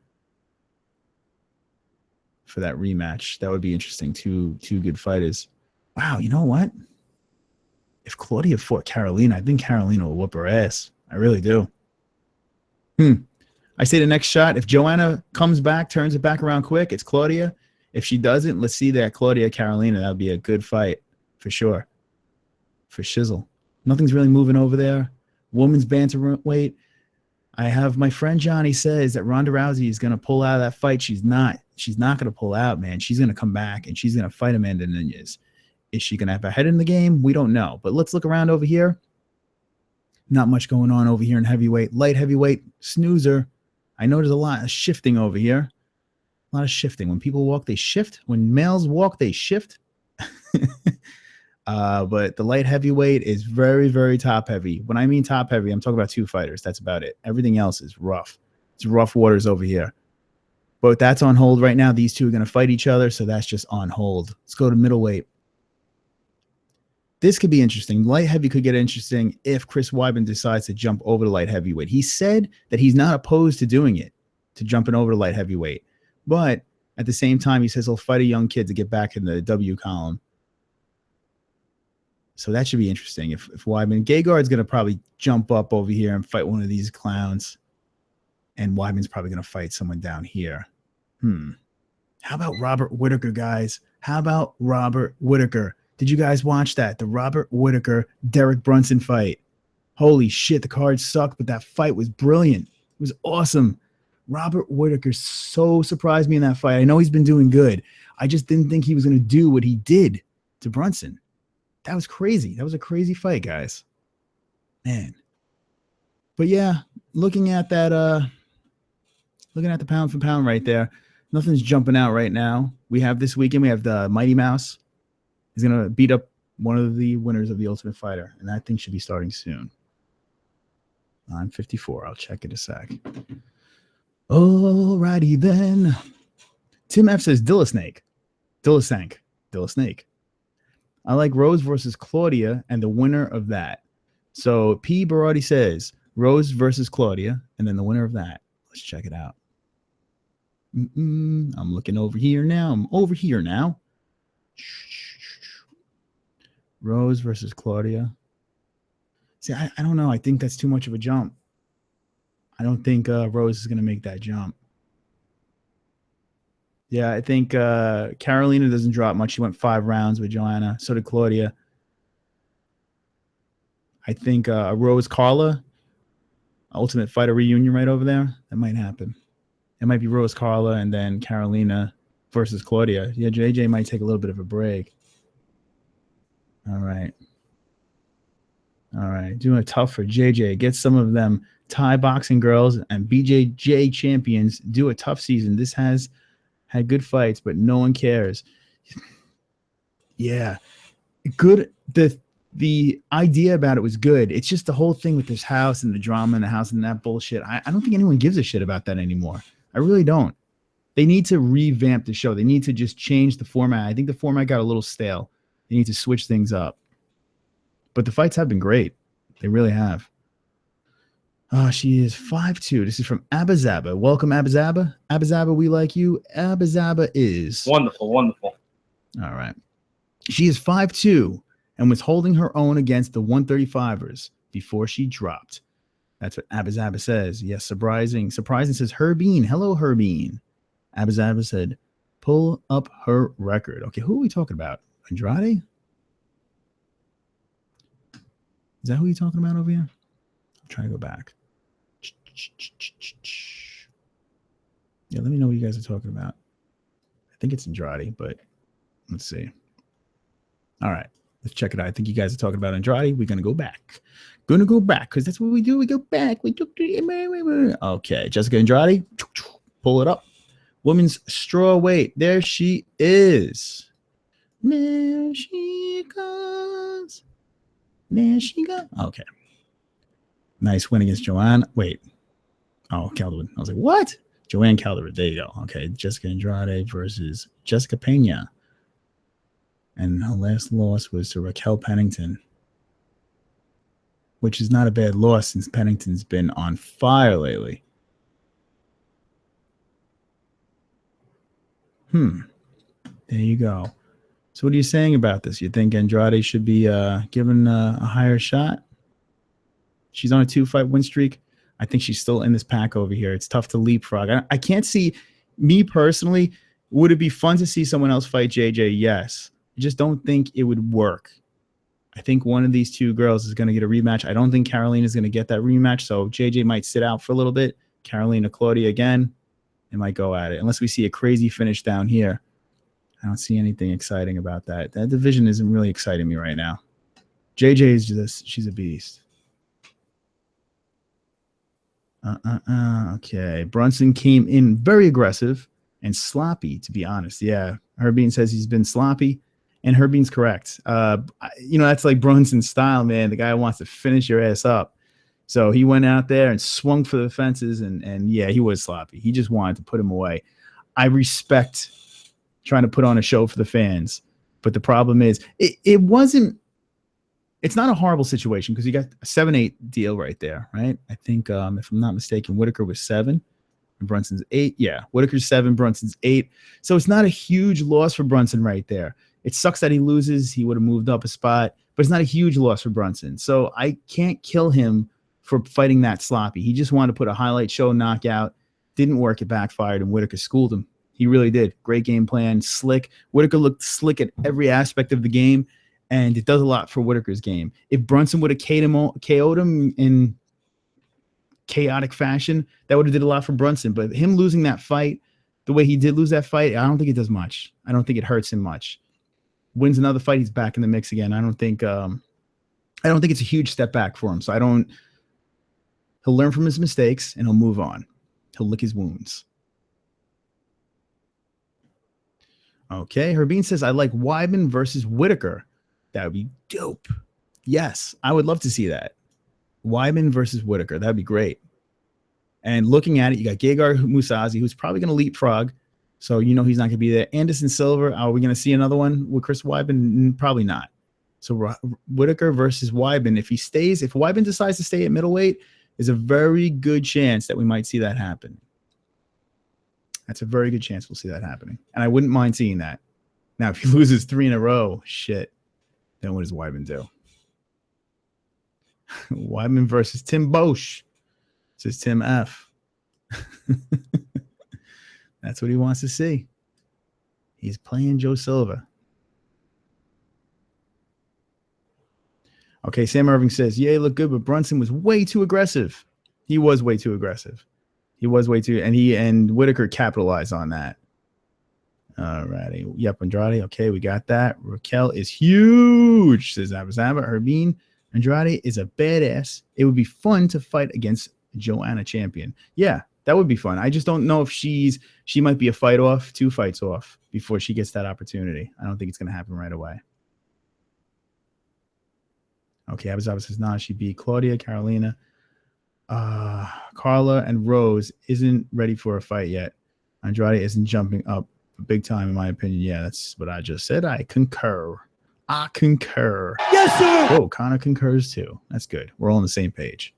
S3: for that rematch, that would be interesting. Two good fighters. Wow, you know what? If Claudia fought Carolina, I think Carolina will whoop her ass. I really do. I say the next shot. If Joanna comes back, turns it back around quick, it's Claudia. If she doesn't, let's see that Claudia Carolina. That would be a good fight for sure. For shizzle. Nothing's really moving over there. Women's bantamweight. I have my friend Johnny says that Ronda Rousey is going to pull out of that fight. She's not going to pull out, man. She's going to come back and she's going to fight Amanda Nunes. Is she going to have a head in the game? We don't know. But let's look around over here. Not much going on over here in heavyweight. Light heavyweight, snoozer. I know there's a lot of shifting over here. A lot of shifting. When people walk, they shift. When males walk, they shift. But the light heavyweight is very, very top heavy. When I mean top heavy, I'm talking about 2 fighters. That's about it. Everything else is rough. It's rough waters over here. But that's on hold right now. These two are going to fight each other, so that's just on hold. Let's go to middleweight. This could be interesting. Light heavy could get interesting if Chris Weidman decides to jump over to light heavyweight. He said that he's not opposed to doing it, to jumping over to light heavyweight. But at the same time, he says he'll fight a young kid to get back in the W column. So that should be interesting. If Weidman, Gegard's going to probably jump up over here and fight one of these clowns. And Weidman's probably going to fight someone down here. How about Robert Whittaker, guys? How about Robert Whittaker? Did you guys watch that? The Robert Whittaker, Derek Brunson fight. Holy shit, the card sucked, but that fight was brilliant. It was awesome. Robert Whittaker so surprised me in that fight. I know he's been doing good. I just didn't think he was going to do what he did to Brunson. That was crazy. That was a crazy fight, guys. Man. But yeah, looking at that, looking at the pound for pound right there, nothing's jumping out right now. We have this weekend, we have the Mighty Mouse. He's going to beat up one of the winners of the Ultimate Fighter, and that thing should be starting soon. 9:54. I'll check it a sec. Alrighty then. Tim F says Dillasnake. I like Rose versus Claudia and the winner of that. So P. Barati says Rose versus Claudia and then the winner of that. Let's check it out. I'm looking over here now. I'm over here now. Rose versus Claudia. See, I don't know. I think that's too much of a jump. I don't think Rose is going to make that jump. Yeah, I think Carolina doesn't drop much. She went 5 rounds with Joanna. So did Claudia. I think Rose Carla, Ultimate Fighter reunion right over there. That might happen. It might be Rose Carla and then Carolina versus Claudia. Yeah, JJ might take a little bit of a break. All right. Doing it tough for JJ. Get some of them Thai boxing girls and BJJ champions. Do a tough season. This has had good fights, but no one cares. Yeah. Good. The idea about it was good. It's just the whole thing with this house and the drama in the house and that bullshit. I don't think anyone gives a shit about that anymore. I really don't. They need to revamp the show. They need to just change the format. I think the format got a little stale. They need to switch things up. But the fights have been great. They really have. She is 5'2". This is from Abazaba. Welcome, Abazaba. Abazaba, we like you. Abazaba is...
S4: Wonderful.
S3: All right. She is 5'2" and was holding her own against the 135ers before she dropped. That's what Abazaba says. Yes, surprising says Herbine. Hello, Herbine. Abazaba said, pull up her record. Okay, who are we talking about? Andrade? Is that who you're talking about over here? I'm trying to go back. Yeah, let me know what you guys are talking about. I think it's Andrade, but let's see. All right, let's check it out. I think you guys are talking about Andrade. We're going to go back. Because that's what we do. We go back. Okay, Jessica Andrade. Pull it up. Women's straw weight. There she is. There she goes. Okay. Nice win against Joanne. Wait. Oh, Calderwood. I was like, what? Joanne Calderwood. There you go. Okay. Jessica Andrade versus Jessica Pena. And her last loss was to Raquel Pennington, which is not a bad loss since Pennington's been on fire lately. There you go. So what are you saying about this? You think Andrade should be given a higher shot? She's on a 2-fight win streak. I think she's still in this pack over here. It's tough to leapfrog. I can't see, me personally, would it be fun to see someone else fight JJ? Yes. I just don't think it would work. I think one of these two girls is going to get a rematch. I don't think Carolina is going to get that rematch, so JJ might sit out for a little bit. Carolina, Claudia again, it might go at it. Unless we see a crazy finish down here. I don't see anything exciting about that. That division isn't really exciting me right now. JJ is just, she's a beast. Okay. Brunson came in very aggressive and sloppy, to be honest. Yeah. Herbine says he's been sloppy, and Herbine's correct. That's like Brunson's style, man. The guy wants to finish your ass up. So he went out there and swung for the fences, and yeah, he was sloppy. He just wanted to put him away. I respect trying to put on a show for the fans. But the problem is it wasn't, it's not a horrible situation because you got a 7-8 deal right there, right? I think if I'm not mistaken, Whitaker was 7 and Brunson's 8. Yeah, Whitaker's 7, Brunson's 8. So it's not a huge loss for Brunson right there. It sucks that he loses. He would have moved up a spot, but it's not a huge loss for Brunson. So I can't kill him for fighting that sloppy. He just wanted to put a highlight show knockout. Didn't work. It backfired, and Whitaker schooled him. He really did. Great game plan. Slick. Whitaker looked slick at every aspect of the game, and it does a lot for Whitaker's game. If Brunson would have KO'd him in chaotic fashion, that would have did a lot for Brunson. But him losing that fight, the way he did lose that fight, I don't think it does much. I don't think it hurts him much. Wins another fight, he's back in the mix again. I don't think it's a huge step back for him. So he'll learn from his mistakes and he'll move on. He'll lick his wounds. Okay, Herbine says, I like Weidman versus Whitaker. That would be dope. Yes, I would love to see that. Weidman versus Whitaker. That would be great. And looking at it, you got Gegard Mousasi, who's probably going to leapfrog. So you know he's not going to be there. Anderson Silva, are we going to see another one with Chris Weidman? Probably not. So Whitaker versus Weidman. If Weidman decides to stay at middleweight, there's a very good chance that we might see that happen. That's a very good chance we'll see that happening. And I wouldn't mind seeing that. Now, if he loses 3 in a row, shit, then what does Weidman do? Weidman versus Tim Bosch. Says Tim F. That's what he wants to see. He's playing Joe Silva. Okay, Sam Irving says, yeah, he looked good, but Brunson was way too aggressive. He was way too aggressive. He was way too, and Whitaker capitalized on that. All righty. Yep, Andrade. Okay, we got that. Raquel is huge, says Abazaba. Herbine, Andrade is a badass. It would be fun to fight against Joanna Champion. Yeah, that would be fun. I just don't know if she might be a fight off, 2 fights off before she gets that opportunity. I don't think it's going to happen right away. Okay, Abazaba says, nah, she beat Claudia, Carolina. Carla and Rose isn't ready for a fight yet. Andrade isn't jumping up big time, in my opinion. Yeah, that's what I just said. I concur. Yes, sir. Oh, Connor concurs too. That's good. We're all on the same page.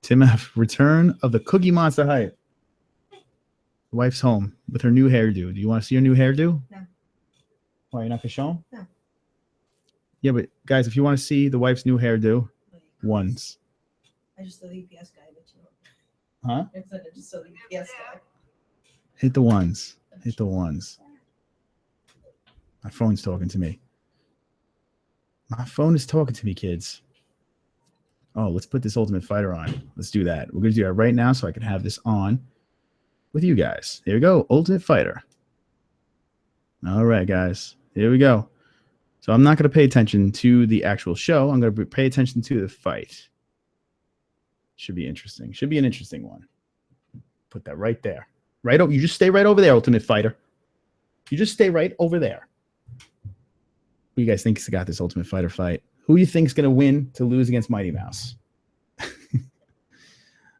S3: Tim F. Return of the Cookie Monster hype. The wife's home with her new hairdo. Do you want to see her new hairdo?
S5: No.
S3: Why, you're not going to show them?
S5: No.
S3: Yeah, but guys, if you want to see the wife's new hairdo, ones.
S5: I just saw the UPS guy, but you know.
S3: Huh?
S5: I said I just saw the UPS guy.
S3: Hit the ones. Hit the ones. My phone's talking to me. My phone is talking to me, kids. Oh, let's put this Ultimate Fighter on. Let's do that. We're going to do that right now so I can have this on with you guys. Here we go. Ultimate Fighter. All right, guys. Here we go. So I'm not going to pay attention to the actual show. I'm going to pay attention to the fight. Should be interesting. Should be an interesting one. Put that right there. Right over. You just stay right over there, Ultimate Fighter. You just stay right over there. Who you guys think has got this Ultimate Fighter fight? Who you think is going to win to lose against Mighty Mouse?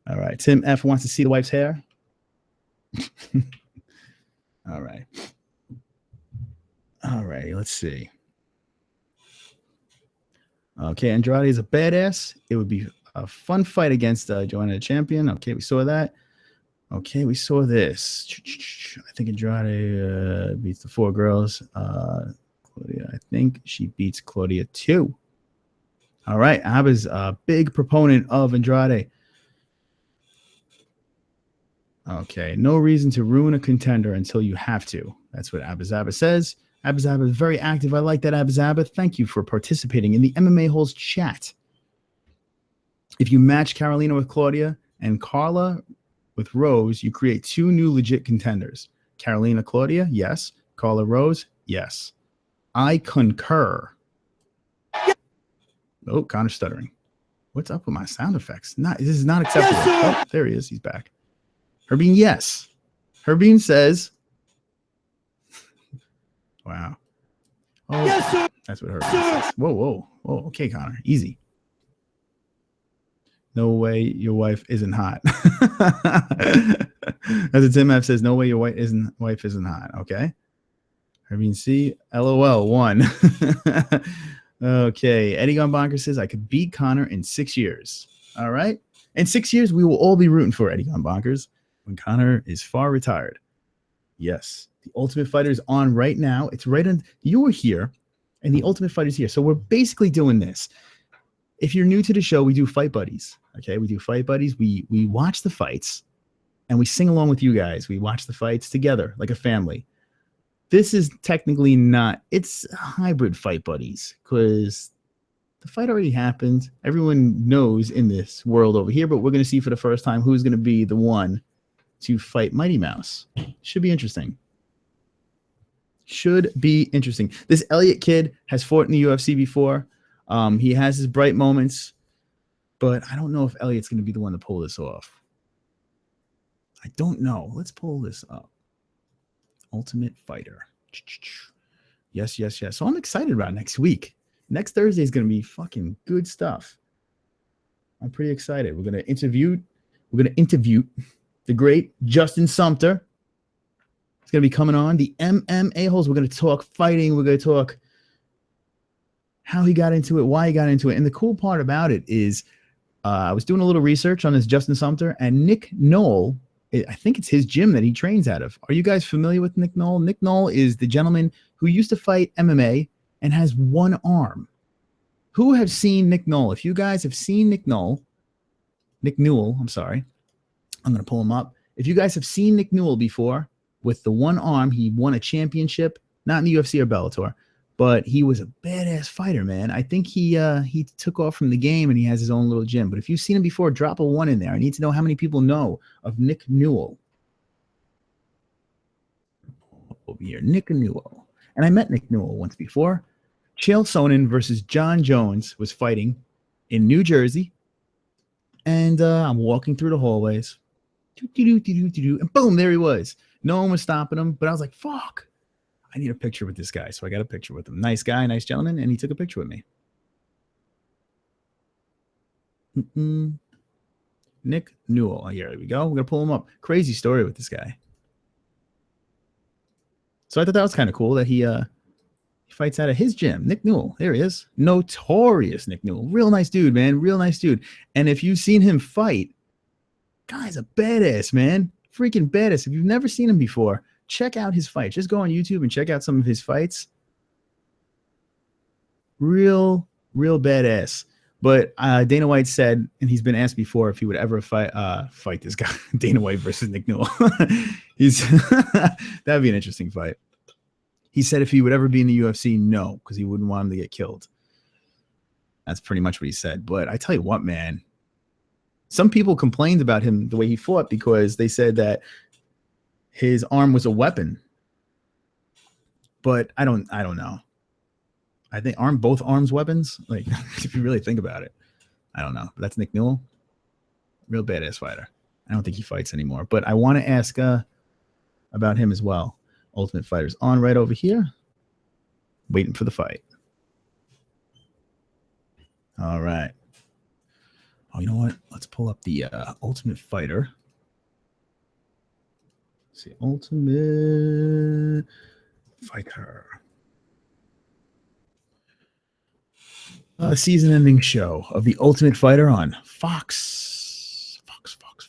S3: All right. Tim F wants to see the wife's hair. All right. All right. Let's see. Okay. Andrade is a badass. It would be a fun fight against Joanna the Champion. Okay. We saw that. Okay. We saw this. I think Andrade beats the 4 girls. Claudia, I think she beats Claudia too. All right. Abba's a big proponent of Andrade. Okay. No reason to ruin a contender until you have to. That's what Abazaba says. Abazaba is very active. I like that, Abazaba. Thank you for participating in the MMA-HOLES chat. If you match Carolina with Claudia and Carla with Rose, you create 2 new legit contenders. Carolina, Claudia, yes. Carla, Rose, yes. I concur. Oh, Connor stuttering. What's up with my sound effects? This is not acceptable. Yes, oh, there he is. He's back. Herbine, yes. Herbine says, wow. Oh, yes, sir. That's what Herbine says. Whoa. Okay, Connor. Easy. No way your wife isn't hot. As a Tim F says, no way your wife isn't hot. Okay. I mean, see, LOL 1. Okay. Eddie Gun Bonker says I could beat Connor in 6 years. All right. In 6 years, we will all be rooting for Eddie Gun Bonkers when Connor is far retired. Yes. The Ultimate Fighter is on right now. It's right on. You were here, and the Ultimate Fighter is here. So we're basically doing this. If you're new to the show, we do fight buddies. Okay, we do fight buddies. We watch the fights, and we sing along with you guys. We watch the fights together like a family. This is technically not. It's hybrid fight buddies because the fight already happened. Everyone knows in this world over here, but we're going to see for the first time who's going to be the one to fight Mighty Mouse. Should be interesting. Should be interesting. This Elliott kid has fought in the UFC before. He has his bright moments, but I don't know if Elliott's going to be the one to pull this off. I don't know. Let's pull this up. Ultimate Fighter. Yes, yes, yes. So I'm excited about next week. Next Thursday is going to be fucking good stuff. I'm pretty excited. We're going to interview the great Justin Sumter. It's going to be coming on. The MMA-holes. We're going to talk fighting. We're going to talk how he got into it, why he got into it. And the cool part about it is I was doing a little research on this Justin Sumter, and Nick Knoll, I think it's his gym that he trains out of. Are you guys familiar with Nick Knoll? Nick Knoll is the gentleman who used to fight MMA and has one arm. Who have seen Nick Knoll? If you guys have seen Nick Newell, I'm sorry. I'm going to pull him up. If you guys have seen Nick Newell before with the one arm, he won a championship, not in the UFC or Bellator, but he was a badass fighter, man. I think he took off from the game and he has his own little gym. But if you've seen him before, drop a 1 in there. I need to know how many people know of Nick Newell. Over here, Nick Newell. And I met Nick Newell once before. Chael Sonnen versus John Jones was fighting in New Jersey. And I'm walking through the hallways. And boom, there he was. No one was stopping him, but I was like, fuck. I need a picture with this guy. So I got a picture with him. Nice guy, nice gentleman, and he took a picture with me. Nick Newell. Oh, here we go. We're going to pull him up. Crazy story with this guy. So I thought that was kind of cool that he fights out of his gym. Nick Newell. There he is. Notorious Nick Newell. Real nice dude, man. Real nice dude. And if you've seen him fight, guy's a badass, man. Freaking badass. If you've never seen him before, check out his fights. Just go on YouTube and check out some of his fights. Real badass. But Dana White said, and he's been asked before if he would ever fight this guy, Dana White versus Nick Newell. That'd be an interesting fight. He said if he would ever be in the UFC, no, because he wouldn't want him to get killed. That's pretty much what he said. But I tell you what, man, some people complained about him the way he fought because they said that his arm was a weapon. But I don't know. I think aren't both arms weapons? Like, if you really think about it. I don't know. But that's Nick Newell. Real badass fighter. I don't think he fights anymore. But I want to ask about him as well. Ultimate Fighter's on right over here. Waiting for the fight. All right. Oh, you know what? Let's pull up the Ultimate Fighter. Let's see. Ultimate Fighter. Season-ending show of The Ultimate Fighter on Fox. Fox.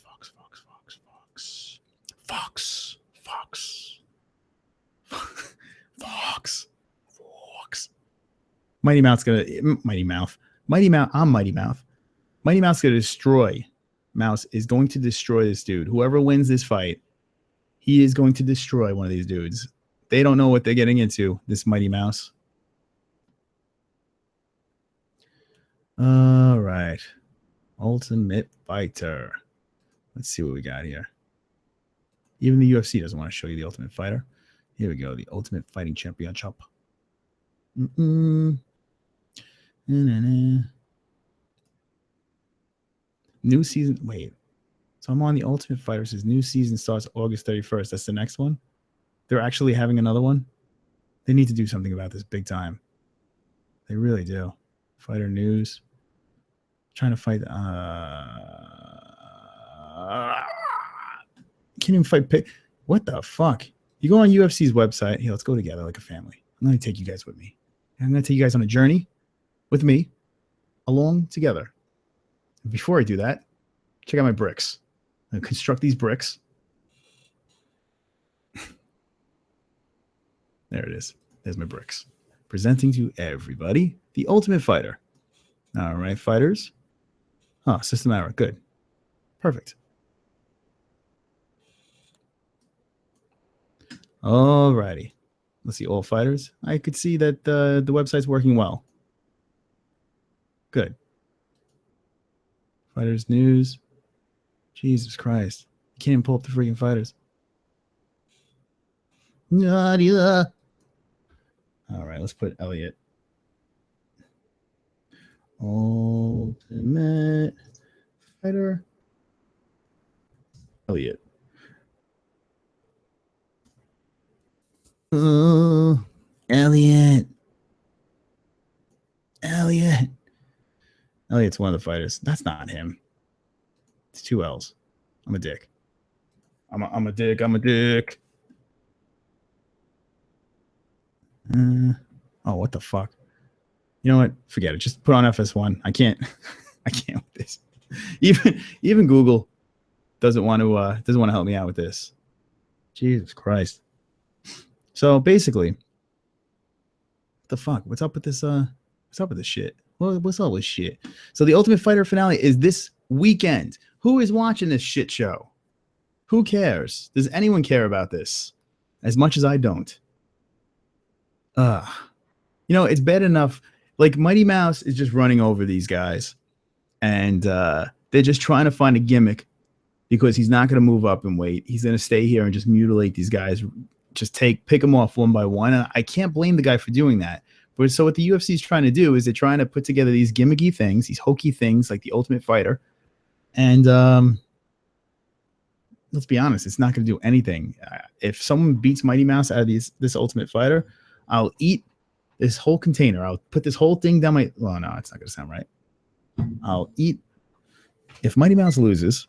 S3: Mighty Mouth's gonna Mighty Mouth. I'm Mighty Mouth. Mighty Mouth's gonna destroy. Mouse is going to destroy this dude. Whoever wins this fight, he is going to destroy one of these dudes. They don't know what they're getting into, this Mighty Mouse. All right. Ultimate Fighter. Let's see what we got here. Even the UFC doesn't want to show you the Ultimate Fighter. Here we go. The Ultimate Fighting Championship. New season. Wait. So I'm on the Ultimate Fighter. Says new season starts August 31st. That's the next one. They're actually having another one. They need to do something about this big time. They really do. Fighter news. Trying to fight. Can't even fight. What the fuck? You go on UFC's website. Here, let's go together like a family. I'm going to take you guys with me. I'm going to take you guys on a journey with me along together. And before I do that, check out my bricks. I'm going to construct these bricks. There it is. There's my bricks. Presenting to everybody the Ultimate Fighter. All right, fighters. Oh, system error. Good. Perfect. All righty. Let's see, all fighters. I could see that the website's working well. Good. Fighters news. Jesus Christ. You can't even pull up the freaking fighters. Nadia. All right, let's put Elliot. Ultimate Fighter. Elliot. Oh, Elliot. Elliot. Elliot's one of the fighters. That's not him. It's 2 L's. I'm a dick. I'm a dick. I'm a dick. Oh, what the fuck? You know what? Forget it. Just put on FS1. I can't. I can't with this. Even Google doesn't want to help me out with this. Jesus Christ. So basically, what the fuck? What's up with this? What's up with this shit? What's all this shit? So the Ultimate Fighter finale is this weekend. Who is watching this shit show? Who cares? Does anyone care about this? As much as I don't. You know, it's bad enough. Like Mighty Mouse is just running over these guys, and they're just trying to find a gimmick because he's not going to move up in weight. He's going to stay here and just mutilate these guys. Just pick them off one by one. And I can't blame the guy for doing that. But so what the UFC is trying to do is they're trying to put together these gimmicky things, these hokey things like the Ultimate Fighter. And let's be honest, it's not going to do anything. If someone beats Mighty Mouse out of this Ultimate Fighter, I'll eat this whole container. I'll put this whole thing down my... Well, no, it's not going to sound right. I'll eat... If Mighty Mouse loses,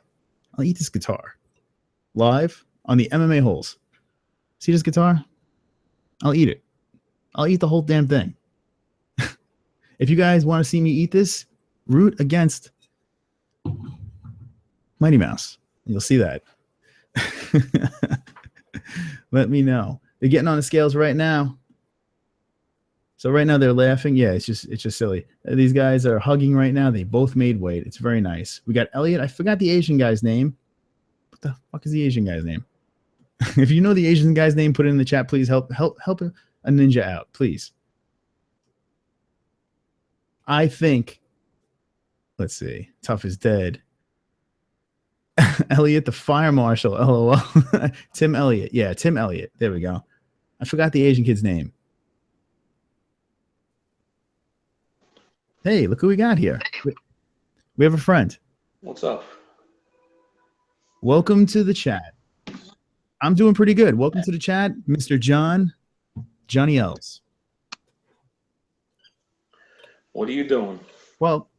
S3: I'll eat this guitar. Live on the MMA-HOLES. See this guitar? I'll eat it. I'll eat the whole damn thing. If you guys want to see me eat this, root against Mighty Mouse. You'll see that. Let me know. They're getting on the scales right now. So right now they're laughing. Yeah, it's just silly. These guys are hugging right now. They both made weight. It's very nice. We got Elliot. I forgot the Asian guy's name. What the fuck is the Asian guy's name? If you know the Asian guy's name, put it in the chat. Please help a ninja out, please. I think. Let's see. Tough is dead. Elliot, the fire marshal. LOL. Tim Elliott. Yeah, Tim Elliott. There we go. I forgot the Asian kid's name. Hey, look who we got here. We have a friend.
S6: What's up?
S3: Welcome to the chat. I'm doing pretty good. Welcome to the chat, Mr. Johnny Ells.
S6: What are you doing?
S3: Well,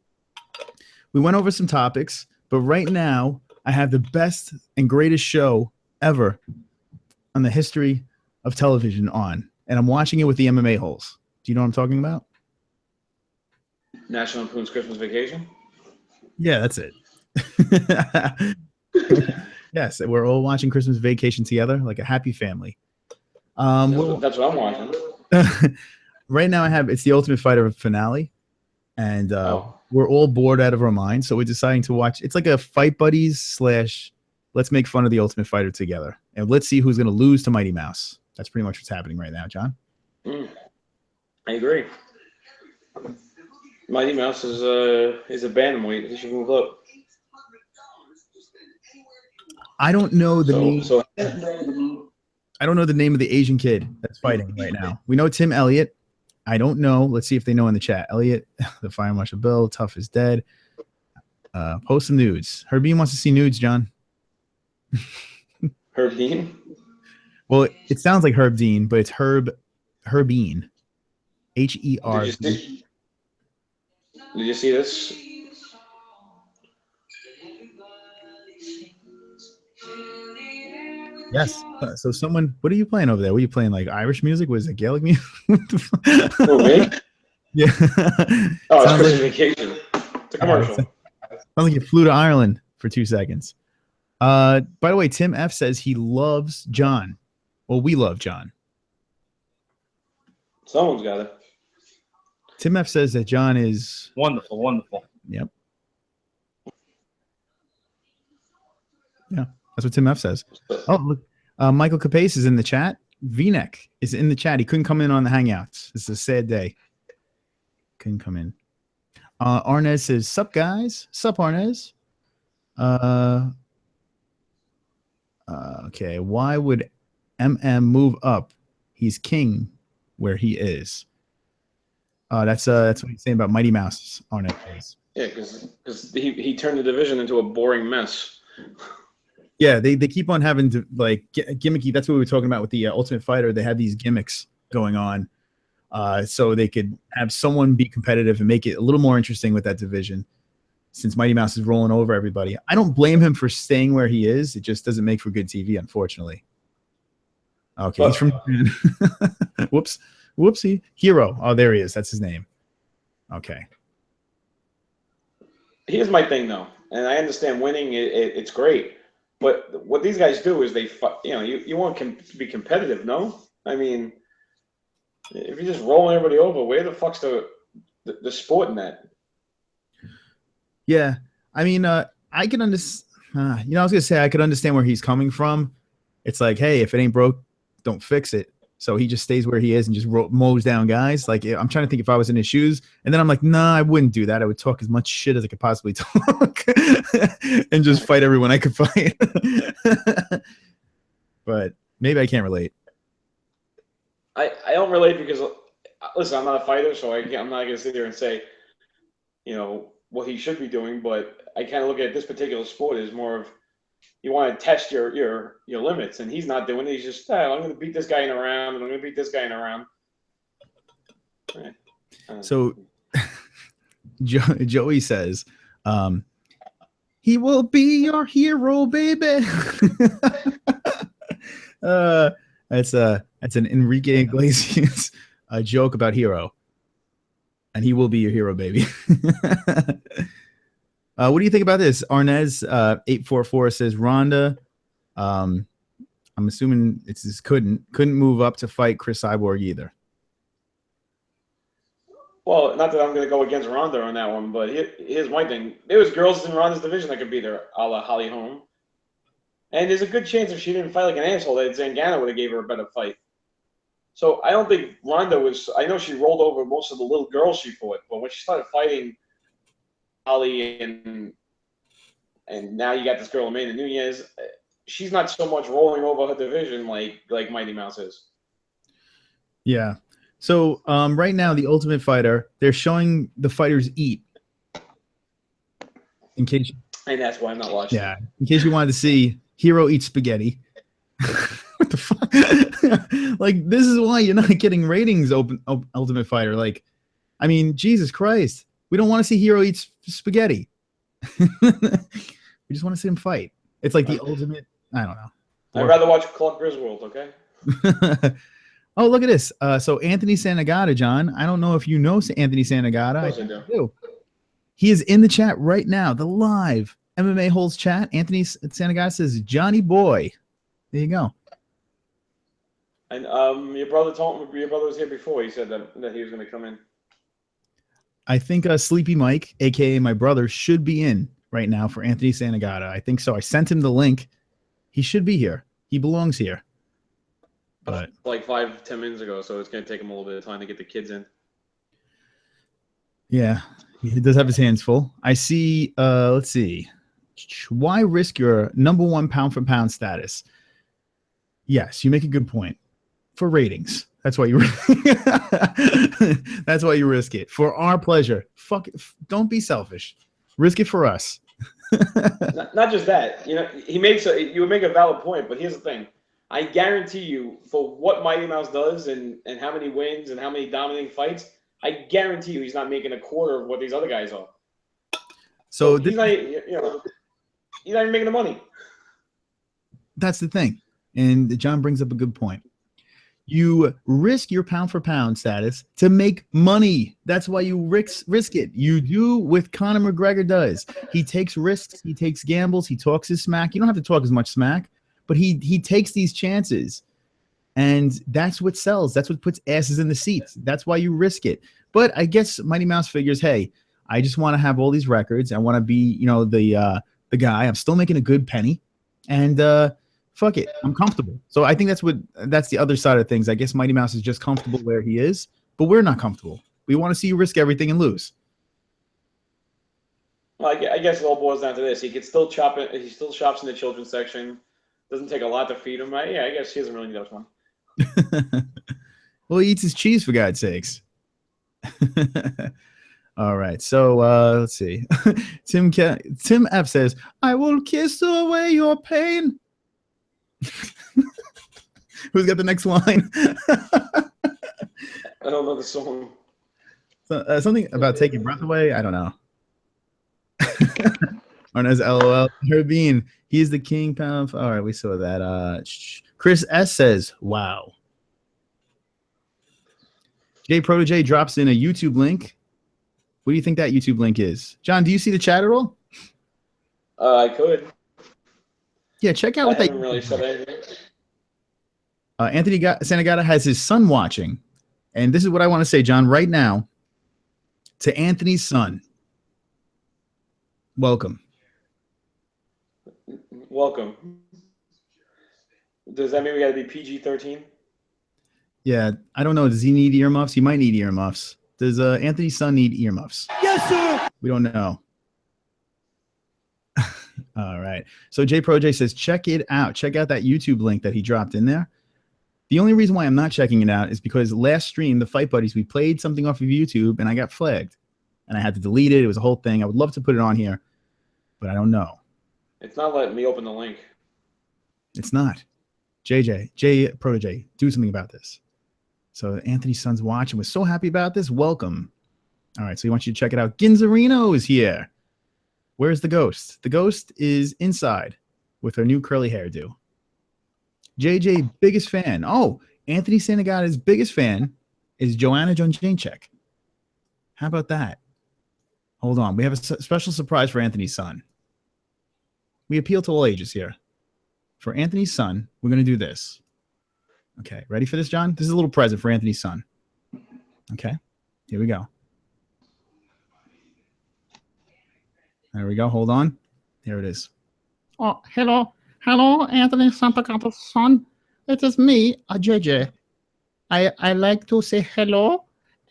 S3: we went over some topics, but right now I have the best and greatest show ever on the history of television on, and I'm watching it with the MMA-HOLES. Do you know what I'm talking about?
S6: National Lampoon's Christmas Vacation?
S3: Yeah, that's it. Yes, we're all watching Christmas Vacation together, like a happy family.
S6: That's what I'm watching.
S3: Right now it's the Ultimate Fighter finale, and we're all bored out of our minds, so we're deciding to watch. It's like a fight buddies / let's make fun of the Ultimate Fighter together, and let's see who's going to lose to Mighty Mouse. That's pretty much what's happening right now, John.
S6: I agree. Mighty Mouse is a bantamweight. He should move up.
S3: I don't know the name. I don't know the name of the Asian kid that's fighting right now. We know Tim Elliott. I don't know. Let's see if they know in the chat. Elliott, the Fire Marshal Bill, Tough is dead. Post some nudes. Herbine wants to see nudes, John.
S6: Herbine?
S3: Well, it sounds like Herb Dean, but it's Herbine. H-E-R.
S6: Did you see this?
S3: Yes. So someone, what are you playing over there? What are you playing? Like Irish music? Was it Gaelic music?
S6: Oh, me?
S3: Yeah.
S6: Oh, it's
S3: Sounds
S6: Christmas
S3: like,
S6: vacation. It's a commercial.
S3: sounds like you flew to Ireland for 2 seconds. By the way, Tim F says he loves John. Well, we love John.
S6: Someone's got it.
S3: Tim F says that John is
S4: Wonderful, wonderful.
S3: Yep. Yeah, that's what Tim F says. Oh, look, Michael Capace is in the chat. V-neck is in the chat. He couldn't come in on the Hangouts. It's a sad day. Couldn't come in. Arnez says, "Sup, guys? Sup, Arnez?" Okay. Why would MM move up? He's king where he is. That's what he's saying about Mighty Mouse. Arnez.
S6: Yeah, because he turned the division into a boring mess.
S3: Yeah, they keep on having to like gimmicky. That's what we were talking about with the Ultimate Fighter. They have these gimmicks going on, so they could have someone be competitive and make it a little more interesting with that division. Since Mighty Mouse is rolling over everybody, I don't blame him for staying where he is. It just doesn't make for good TV, unfortunately. Okay, he's from whoops, whoopsie. Hero. Oh, there he is. That's his name. Okay.
S6: Here's my thing, though, and I understand winning. It's great. But what these guys do is you want to be competitive, no? I mean, if you're just rolling everybody over, where the fuck's the sport in that?
S3: Yeah, I mean, I can understand. I was gonna say I could understand where he's coming from. It's like, hey, if it ain't broke, don't fix it. So he just stays where he is and just mows down guys. Like, I'm trying to think if I was in his shoes, and then I'm like, nah, I wouldn't do that. I would talk as much shit as I could possibly talk and just fight everyone I could fight. But maybe I can't relate.
S6: I don't relate because, listen, I'm not a fighter, so I'm not going to sit there and say, what he should be doing. But I kind of look at this particular sport as more of, you want to test your limits, and he's not doing it. He's just, I'm going to beat this guy in a round, and I'm going to beat this guy in a round. Right.
S3: So Joey says, he will be your hero, baby. That's an Enrique Iglesias joke about hero, and he will be your hero, baby. What do you think about this? Arnez 844 says Ronda. I'm assuming it's just couldn't move up to fight Chris Cyborg either.
S6: Well, not that I'm going to go against Ronda on that one, but here's my thing. There was girls in Ronda's division that could beat her, a la Holly Holm. And there's a good chance if she didn't fight like an asshole that Zangana would have gave her a better fight. So I don't think Ronda was – I know she rolled over most of the little girls she fought, but when she started fighting – Holly and now you got this girl Amanda Nunes. She's not so much rolling over her division like Mighty Mouse is.
S3: Yeah. So right now, the Ultimate Fighter, they're showing the fighters eat. In case,
S6: and that's why I'm not watching.
S3: Yeah. In case you wanted to see Hero eat spaghetti. What the fuck? Like, this is why you're not getting ratings. Ultimate Fighter. Like, I mean, Jesus Christ. We don't want to see Hero eat spaghetti. We just want to see him fight. It's like the ultimate. I don't know.
S6: I'd rather watch Clark Griswold, okay?
S3: Oh, look at this. So Anthony Santagata, John. I don't know if you know Anthony Santagata.
S6: Of course I do.
S3: He is in the chat right now, the live MMA-HOLES chat. Anthony Santagata says, Johnny boy. There you go.
S6: And your brother was here before. He said that he was going to come in.
S3: I think Sleepy Mike, a.k.a. my brother, should be in right now for Anthony Santagata. I think so. I sent him the link. He should be here. He belongs here. But
S6: like 5-10 minutes ago, so it's going to take him a little bit of time to get the kids in.
S3: Yeah, he does have his hands full. I see, let's see. Why risk your #1 pound-for-pound status? Yes, you make a good point. For ratings. That's why you that's why you risk it. For our pleasure. Fuck it. Don't be selfish. Risk it for us.
S6: Not just that. You would make a valid point, but here's the thing. I guarantee you, for what Mighty Mouse does and how many wins and how many dominating fights, I guarantee you he's not making a quarter of what these other guys are. So he's not even making the money.
S3: That's the thing. And John brings up a good point. You risk your pound for pound status to make money. That's why you risk it. You do what Conor McGregor does. He takes risks. He takes gambles. He talks his smack. You don't have to talk as much smack, but he takes these chances. And that's what sells. That's what puts asses in the seats. That's why you risk it. But I guess Mighty Mouse figures, hey, I just want to have all these records. I want to be, the guy. I'm still making a good penny. And fuck it. I'm comfortable. So I think that's the other side of things. I guess Mighty Mouse is just comfortable where he is, but we're not comfortable. We want to see you risk everything and lose.
S6: Well, I guess it all boils down to this. He could still chop it. He still shops in the children's section. Doesn't take a lot to feed him. Yeah, I guess he doesn't really need that much.
S3: Well, he eats his cheese, for God's sakes. All right. So let's see. Tim F says, I will kiss away your pain. Who's got the next line?
S6: I don't know the song.
S3: Something about taking breath away. I don't know. Arnez LOL. Herbine, he's the king pound. All right, we saw that. Chris S says, wow. Jay Protege drops in a YouTube link. What do you think that YouTube link is? John, do you see the chat at all?
S6: I could.
S3: Yeah, check out what
S6: I haven't really said anything.
S3: Anthony Santagata has his son watching. And this is what I want to say, John, right now to Anthony's son. Welcome.
S6: Welcome. Does that mean we got to be PG-13?
S3: Yeah, I don't know. Does he need earmuffs? He might need earmuffs. Does Anthony's son need earmuffs?
S2: Yes, sir.
S3: We don't know. All right. So Jay Proj says, check it out. Check out that YouTube link that he dropped in there. The only reason why I'm not checking it out is because last stream, the Fight Buddies, we played something off of YouTube and I got flagged. And I had to delete it. It was a whole thing. I would love to put it on here, but I don't know.
S6: It's not letting me open the link.
S3: It's not. Jay Protege, do something about this. So Anthony's son's watching. Was so happy about this. Welcome. All right, so he wants you to check it out. Ginzarino is here. Where's the ghost? The ghost is inside with her new curly hairdo. JJ, biggest fan. Oh, Anthony Santagata's biggest fan is Joanna Jonjanchek. How about that? Hold on. We have a special surprise for Anthony's son. We appeal to all ages here. For Anthony's son, we're going to do this. Okay, ready for this, John? This is a little present for Anthony's son. Okay, here we go. There we go. Hold on. Here it is.
S7: Oh, hello. Hello, Anthony Santagata's son. It is me, JJ. I like to say hello,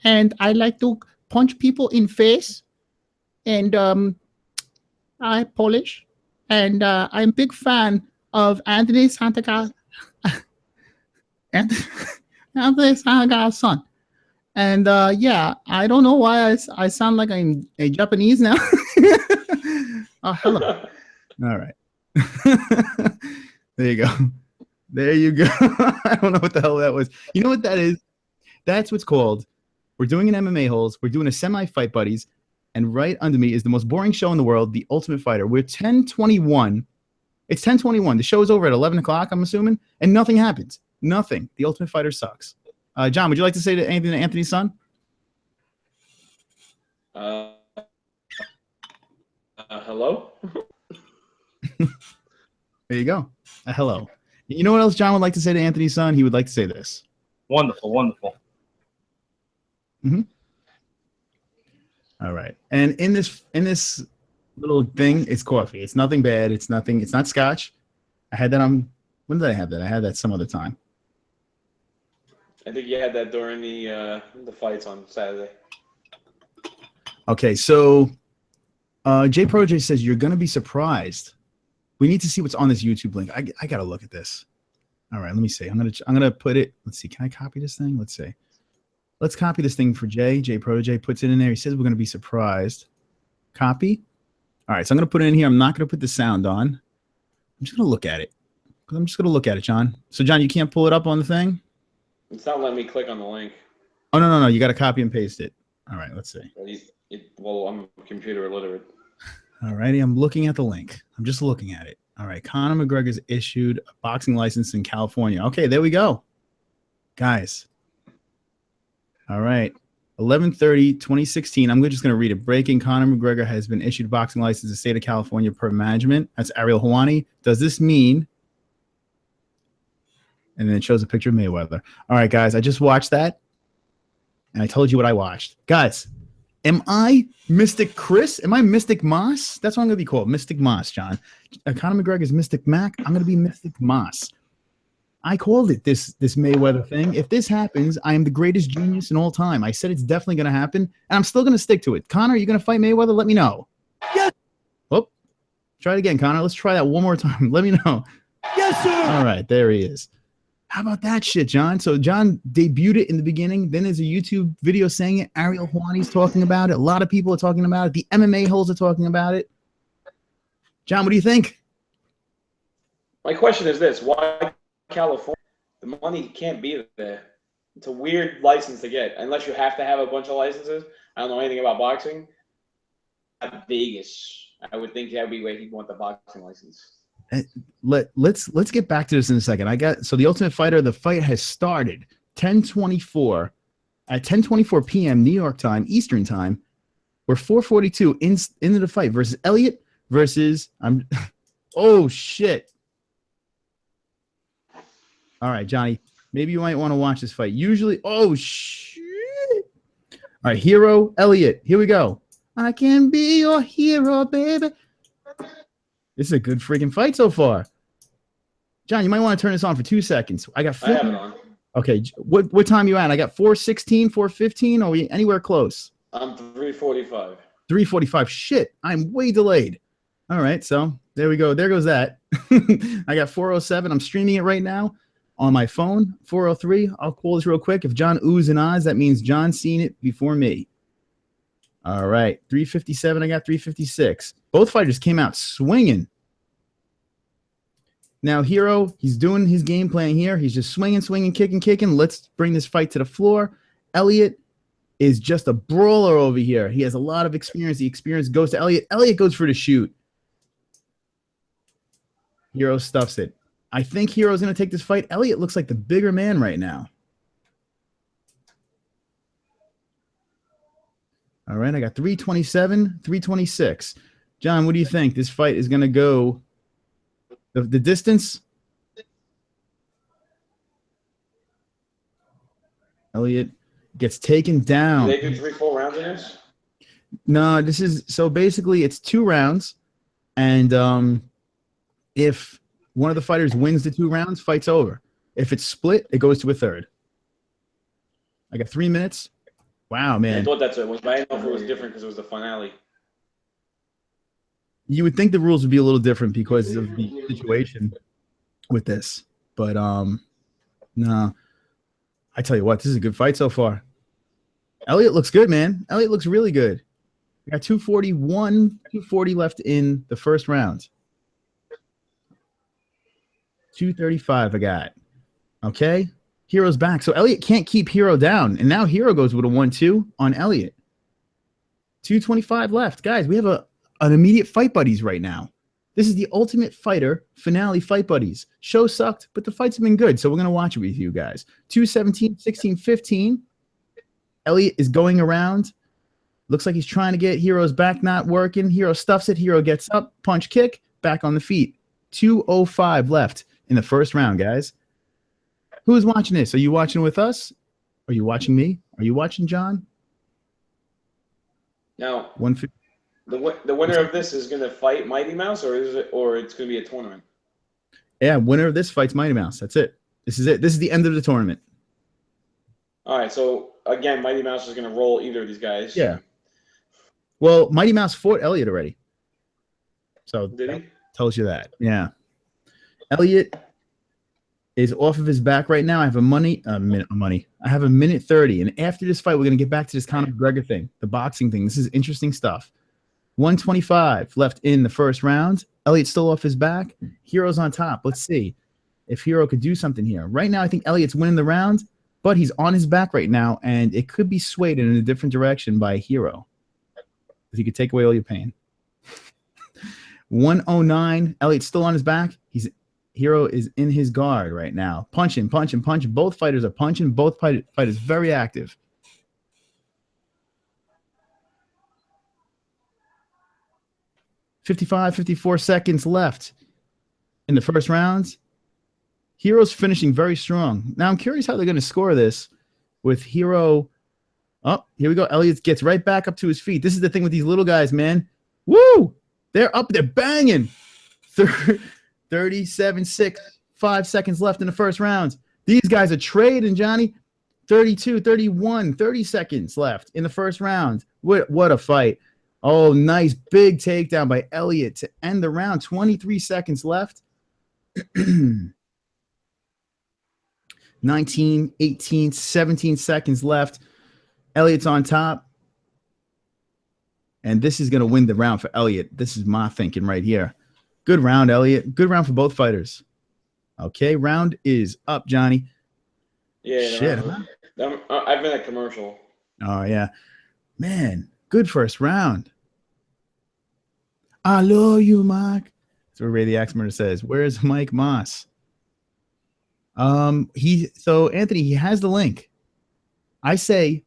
S7: and I like to punch people in face. And I'm Polish, and I'm a big fan of Anthony Santagata. Anthony Santagata's son. And yeah, I don't know why I sound like I'm a Japanese now. Hello.
S3: All right. There you go. There you go. I don't know what the hell that was. You know what that is? That's what's called. We're doing an MMA-holes. We're doing a semi-fight buddies. And right under me is the most boring show in the world, The Ultimate Fighter. We're 10:21. It's 10:21. The show is over at 11 o'clock, I'm assuming. And nothing happens. Nothing. The Ultimate Fighter sucks. John, would you like to say to anything to Anthony's son?
S6: Hello?
S3: There you go. Hello. You know what else John would like to say to Anthony's son? He would like to say this.
S8: Wonderful, wonderful.
S3: Mm-hmm. All right. And in this little thing, it's coffee. It's nothing bad. It's nothing. It's not scotch. I had that on. When did I have that? I had that some other time.
S6: I think you had that during the fights on Saturday.
S3: Okay, so Jay Proj says you're gonna be surprised. We need to see what's on this YouTube link. I gotta look at this. All right, let me see. I'm gonna put it. Let's see. Can I copy this thing? Let's see. Let's copy this thing for Jay. Jay Proj puts it in there. He says we're gonna be surprised. Copy. All right, so I'm gonna put it in here. I'm not gonna put the sound on. I'm just gonna look at it. I'm just gonna look at it, John. So John, you can't pull it up on the thing?
S6: It's not letting me click on the link.
S3: Oh no. You gotta copy and paste it. All right, let's see.
S6: Well, I'm computer illiterate.
S3: All righty, I'm looking at the link. I'm just looking at it. All right, Conor McGregor's issued a boxing license in California. Okay, there we go. Guys. All right. 11/30/2016. I'm just going to read it. Breaking: Conor McGregor has been issued a boxing license in the state of California per management. That's Ariel Helwani. Does this mean? And then it shows a picture of Mayweather. All right, guys, I just watched that, and I told you what I watched. Guys, am I Mystic Chris? Am I Mystic Moss? That's what I'm going to be called, Mystic Moss, John. Conor McGregor is Mystic Mac. I'm going to be Mystic Moss. I called it this Mayweather thing. If this happens, I am the greatest genius in all time. I said it's definitely going to happen, and I'm still going to stick to it. Conor, are you going to fight Mayweather? Let me know.
S2: Yes.
S3: Whoop. Try it again, Conor. Let's try that one more time. Let me know.
S2: Yes, sir.
S3: All right, there he is. How about that shit, John? So John debuted it in the beginning. Then there's a YouTube video saying it. Ariel Helwani's talking about it. A lot of people are talking about it. The MMA-holes are talking about it. John, what do you think?
S6: My question is this: why California? The money can't be there. It's a weird license to get, unless you have to have a bunch of licenses. I don't know anything about boxing. At Vegas, I would think that would be where he'd want the boxing license.
S3: Let's get back to this in a second. So the Ultimate Fighter, the fight has started 10:24 at 10:24 p.m. New York time, Eastern time. We're 4:42 into the fight versus Elliott versus oh shit. All right, Johnny, maybe you might want to watch this fight. Usually, oh shit. All right, Hero Elliott. Here we go. I can be your hero, baby. This is a good freaking fight so far. John, you might want to turn this on for 2 seconds. I have it on. Okay, what time you at? I got 4:16, 4:15. Are we anywhere close?
S6: I'm 3:45.
S3: 3:45. Shit, I'm way delayed. All right, so there we go. There goes that. I got 4:07. I'm streaming it right now on my phone. 4:03. I'll call this real quick. If John oohs and ahs, that means John's seen it before me. All right, 3:57. I got 3:56. Both fighters came out swinging. Now, Hero, he's doing his game plan here. He's just swinging, kicking. Let's bring this fight to the floor. Elliott is just a brawler over here. He has a lot of experience. The experience goes to Elliott. Elliott goes for the shoot. Hero stuffs it. I think Hero's going to take this fight. Elliott looks like the bigger man right now. All right, I got 3:27, 3:26. John, what do you think? This fight is going to go the distance? Elliott gets taken down.
S6: Do they do 3-4 rounds in this?
S3: No, this is so basically it's 2 rounds, and if one of the fighters wins the 2 rounds, fight's over. If it's split, it goes to a third. I got 3 minutes. Wow, man.
S6: I thought that's it. But I didn't know if it was different because it was the finale.
S3: You would think the rules would be a little different because of the situation with this. But no. I tell you what, this is a good fight so far. Elliott looks good, man. Elliott looks really good. I got 240 left in the first round. 235 I got. Okay. Hero's back. So Elliott can't keep Hero down. And now Hero goes with a 1-2 on Elliott. 225 left. Guys, we have an immediate fight buddies right now. This is the Ultimate Fighter finale fight buddies. Show sucked, but the fights have been good. So we're going to watch it with you guys. 217, 16, 15. Elliott is going around. Looks like he's trying to get Hero's back, not working. Hero stuffs it. Hero gets up, punch, kick, back on the feet. 2:05 left in the first round, guys. Who is watching this? Are you watching with us? Are you watching me? Are you watching John?
S6: Now,
S3: 150.
S6: the winner of this is going to fight Mighty Mouse, or it's going to be a tournament?
S3: Yeah, winner of this fights Mighty Mouse. That's it. This is it. This is the end of the tournament.
S6: All right, so again, Mighty Mouse is going to roll either of these guys.
S3: Yeah. Well, Mighty Mouse fought Elliott already. So
S6: did he?
S3: Tells you that. Yeah. Elliott is off of his back right now. I have a minute. I have a minute 30. And after this fight, we're going to get back to this Conor McGregor thing, the boxing thing. This is interesting stuff. 125 left in the first round. Elliott's still off his back. Hero's on top. Let's see if Hero could do something here. Right now, I think Elliott's winning the round, but he's on his back right now, and it could be swayed in a different direction by Hero. If he could take away all your pain. 109. Elliot's still on his back. Hero is in his guard right now. Punching. Both fighters are punching. Both fighters very active. $55-54 seconds left in the first rounds. Hero's finishing very strong. Now I'm curious how they're going to score this with Hero. Oh, here we go. Elliot gets right back up to his feet. This is the thing with these little guys, man. Woo! They're up. They're banging. 37-6. 5 seconds left in the first round. These guys are trading, Johnny. 32, 31, 30 seconds left in the first round. What a fight. Oh, nice big takedown by Elliot to end the round. 23 seconds left. 19, 18, 17 seconds left. Elliot's on top. And this is going to win the round for Elliot. This is my thinking right here. Good round, Elliot. Good round for both fighters. Okay, round is up, Johnny.
S6: Yeah.
S3: Shit.
S6: I've been at commercial.
S3: Oh, yeah. Man, good first round. I love you, Mike. That's what Ray the Axe Murder says. Where's Mike Moss? So Anthony, he has the link. I say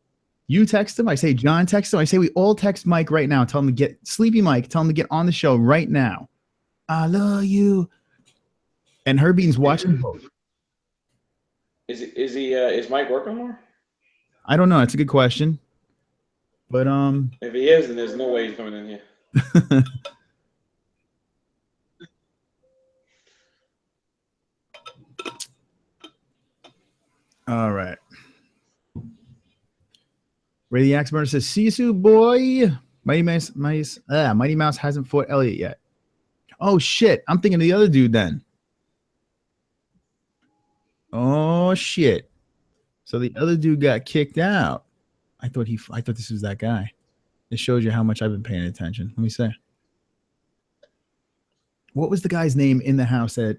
S3: you text him. I say John text him. I say we all text Mike right now. Tell him to get Sleepy Mike. Tell him to get on the show right now. I love you. And Herbean's watching both.
S6: Is Mike working more?
S3: I don't know. That's a good question. But
S6: if he is, then there's no way he's coming in here.
S3: All right. Ray the Axe Murder says, Sisu boy. Mighty Mouse hasn't fought Elliot yet. Oh shit. I'm thinking of the other dude then. Oh shit. So the other dude got kicked out. I thought this was that guy. It shows you how much I've been paying attention. Let me say. What was the guy's name in the house that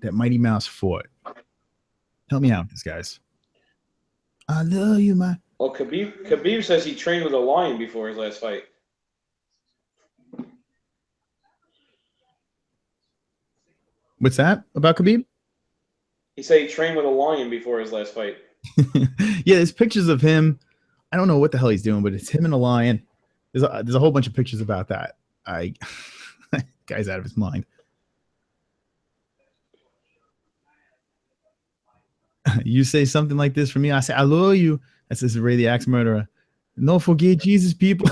S3: Mighty Mouse fought? Help me out with this, guys. I love you, man.
S6: Well, Khabib says he trained with a lion before his last fight.
S3: What's that about Khabib?
S6: He said he trained with a lion before his last fight.
S3: Yeah, there's pictures of him. I don't know what the hell he's doing, but it's him and a lion. There's a whole bunch of pictures about that. Guy's out of his mind. You say something like this for me, I say, I love you. That says Ray the Axe Murderer. No forget Jesus, people.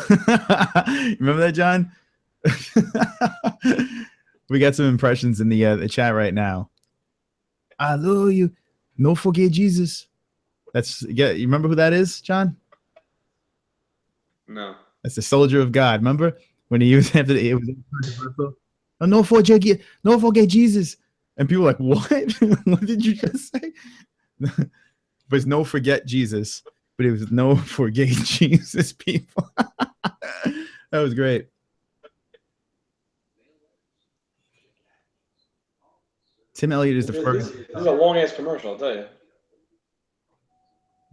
S3: Remember that, John? We got some impressions in the chat right now. I love you. No forget Jesus. You remember who that is, John?
S6: No.
S3: That's the soldier of God. Remember when he was after it was oh, no forget Jesus. And people were like, what? What did you just say? But it's no forget Jesus. But it was no forget Jesus, people. That was great. Tim Elliott is the first.
S6: This is a long ass commercial, I'll tell you.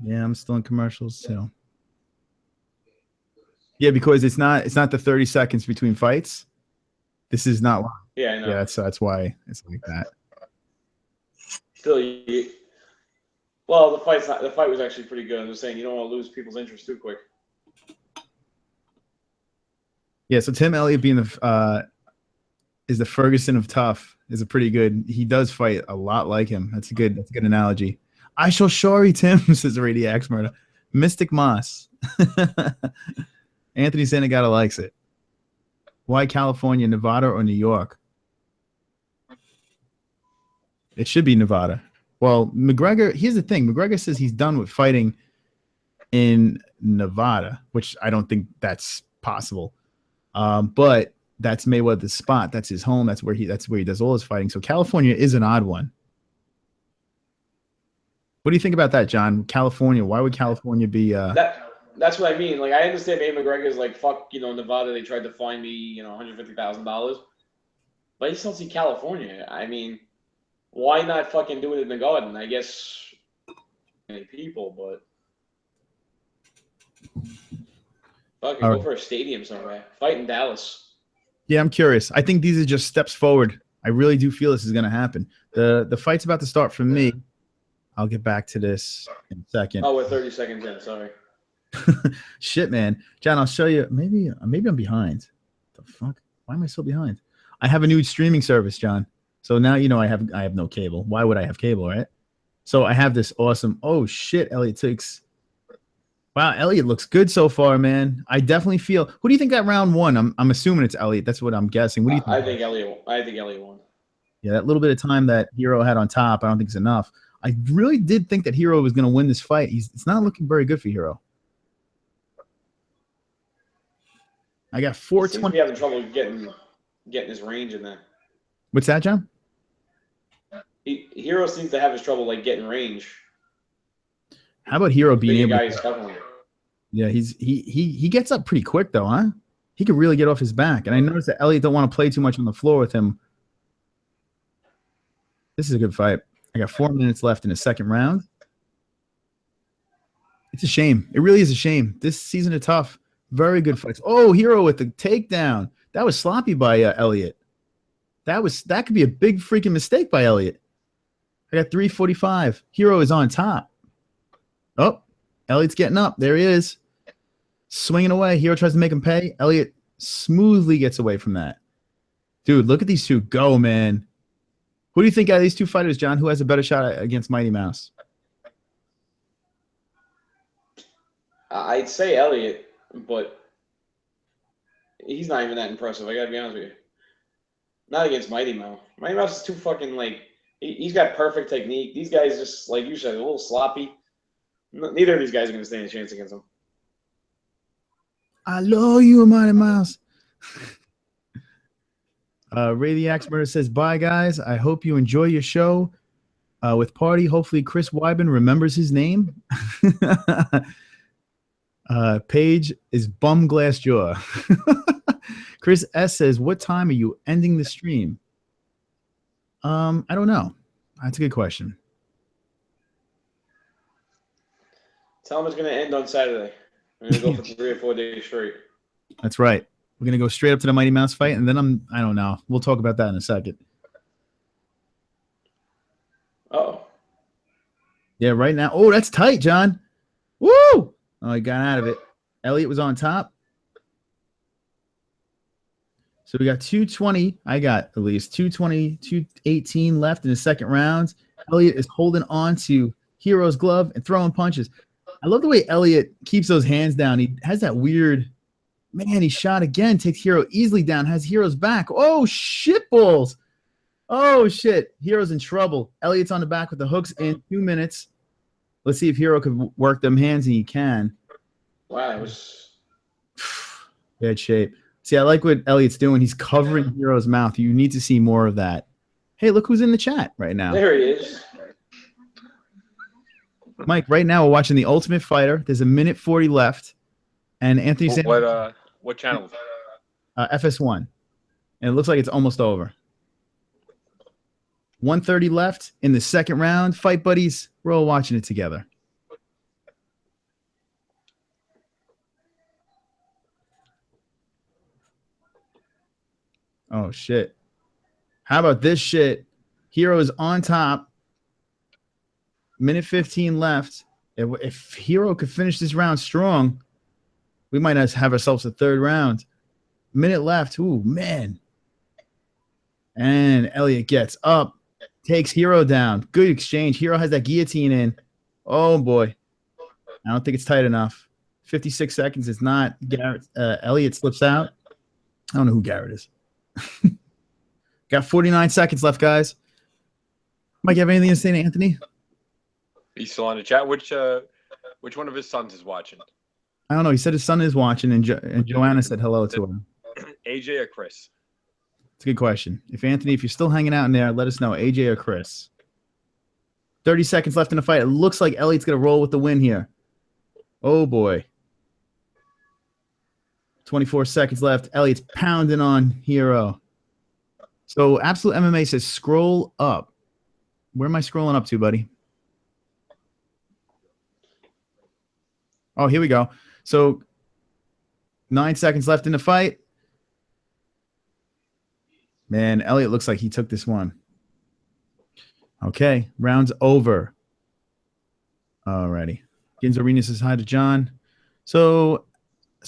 S3: Yeah, I'm still in commercials too. Yeah, because it's not the 30 seconds between fights. This is not long.
S6: Yeah, I know.
S3: Yeah, that's why it's like that.
S6: Still, well, the fight was actually pretty good. I'm just saying you don't want to lose people's interest too quick.
S3: Yeah, so Tim Elliott being is the Ferguson of tough is a pretty good. He does fight a lot like him. That's a good analogy. I shall show you, Tim, says Rady Axe Murder. Mystic Moss. Anthony Sanagata likes it. Why California, Nevada, or New York? It should be Nevada. Well, McGregor, here's the thing. McGregor says he's done with fighting in Nevada, which I don't think that's possible. But that's Mayweather's spot. That's his home. That's where he does all his fighting. So California is an odd one. What do you think about that, John? California. Why would California be
S6: That's what I mean. Like, I understand maybe McGregor's like, fuck, Nevada, they tried to find me, $150,000. But I just don't see California. I mean, why not fucking do it in the Garden? I guess many people, but fucking go for a stadium somewhere. Fight in Dallas.
S3: Yeah, I'm curious. I think these are just steps forward. I really do feel this is going to happen. The fight's about to start for me. I'll get back to this in a second.
S6: Oh, we're 30 seconds in. Sorry.
S3: Shit, man. John, I'll show you. Maybe I'm behind. The fuck? Why am I so behind? I have a new streaming service, John. So now you know I have no cable. Why would I have cable, right? So I have this awesome. Oh shit, Elliot takes. Wow, Elliot looks good so far, man. I definitely feel. Who do you think got round one? I'm assuming it's Elliot. That's what I'm guessing. What do you think?
S6: I think Elliot won.
S3: Yeah, that little bit of time that Hero had on top, I don't think it's enough. I really did think that Hero was going to win this fight. It's not looking very good for Hero. I got 420.
S6: He's having trouble getting his range in there.
S3: What's that, John?
S6: Hero seems to have his trouble like getting range.
S3: How about Hero being able?
S6: Guy to,
S3: yeah, he gets up pretty quick though, huh? He could really get off his back. And I noticed that Elliot don't want to play too much on the floor with him. This is a good fight. I got 4 minutes left in the second round. It's a shame. It really is a shame. This season is tough. Very good fights. Oh, Hero with the takedown. That was sloppy by Elliot. That could be a big freaking mistake by Elliot. I got 3:45. Hero is on top. Oh, Elliot's getting up. There he is. Swinging away. Hero tries to make him pay. Elliot smoothly gets away from that. Dude, look at these two go, man. Who do you think out of these two fighters, John, who has a better shot against Mighty Mouse?
S6: I'd say Elliot, but he's not even that impressive. I gotta be honest with you. Not against Mighty Mouse. Mighty Mouse is too fucking like. He's got perfect technique. These guys just like you said, a little sloppy. Neither of these guys are gonna stand a chance against him.
S3: I love you, Mighty Mouse. Ray the Axe Murder says, bye, guys. I hope you enjoy your show with Party. Hopefully, Chris Wyben remembers his name. Paige is bum glass jaw. Chris S says, what time are you ending the stream? I don't know. That's a good question.
S6: Tell him it's going to end on Saturday. I'm going to go for 3 or 4 days straight.
S3: That's right. We're going to go straight up to the Mighty Mouse fight, and then I don't know. We'll talk about that in a second.
S6: Uh-oh.
S3: Yeah, right now. Oh, that's tight, John. Woo! Oh, he got out of it. Elliot was on top. So we got 220. I got at least 220, 218 left in the second round. Elliot is holding on to Hero's glove and throwing punches. I love the way Elliot keeps those hands down. He has that weird, man, he shot again, takes Hero easily down, has Hero's back. Oh, shit balls. Oh, shit. Hero's in trouble. Elliot's on the back with the hooks in 2 minutes. Let's see if Hero could work them hands, and he can.
S6: Wow, it was
S3: bad shape. See, I like what Elliot's doing. He's covering Hero's mouth. You need to see more of that. Hey, look who's in the chat right now.
S6: There he is.
S3: Mike, right now we're watching The Ultimate Fighter. There's a minute 40 left. And Anthony Sanders.
S8: What channel?
S3: FS1. And it looks like it's almost over. 1:30 left in the second round. Fight buddies, we're all watching it together. Oh, shit. How about this shit? Hero is on top. Minute 15 left. If Hero could finish this round strong, we might have ourselves a third round. Minute left. Ooh, man. And Elliot gets up, takes Hero down. Good exchange. Hero has that guillotine in. Oh, boy. I don't think it's tight enough. 56 seconds is not. Garrett. Elliot slips out. I don't know who Garrett is. Got 49 seconds left, guys. Mike, you have anything to say to Anthony?
S8: He's still on the chat. Which one of his sons is watching?
S3: I don't know. He said his son is watching, and Joanna said hello to him.
S8: AJ or Chris?
S3: It's a good question. If you're still hanging out in there, let us know. AJ or Chris. 30 seconds left in the fight. It looks like Elliot's going to roll with the win here. Oh, boy. 24 seconds left. Elliot's pounding on Hero. So Absolute MMA says scroll up. Where am I scrolling up to, buddy? Oh, here we go. So 9 seconds left in the fight. Man, Elliot looks like he took this one. Okay, round's over. Alrighty. Gins Arena says hi to John. So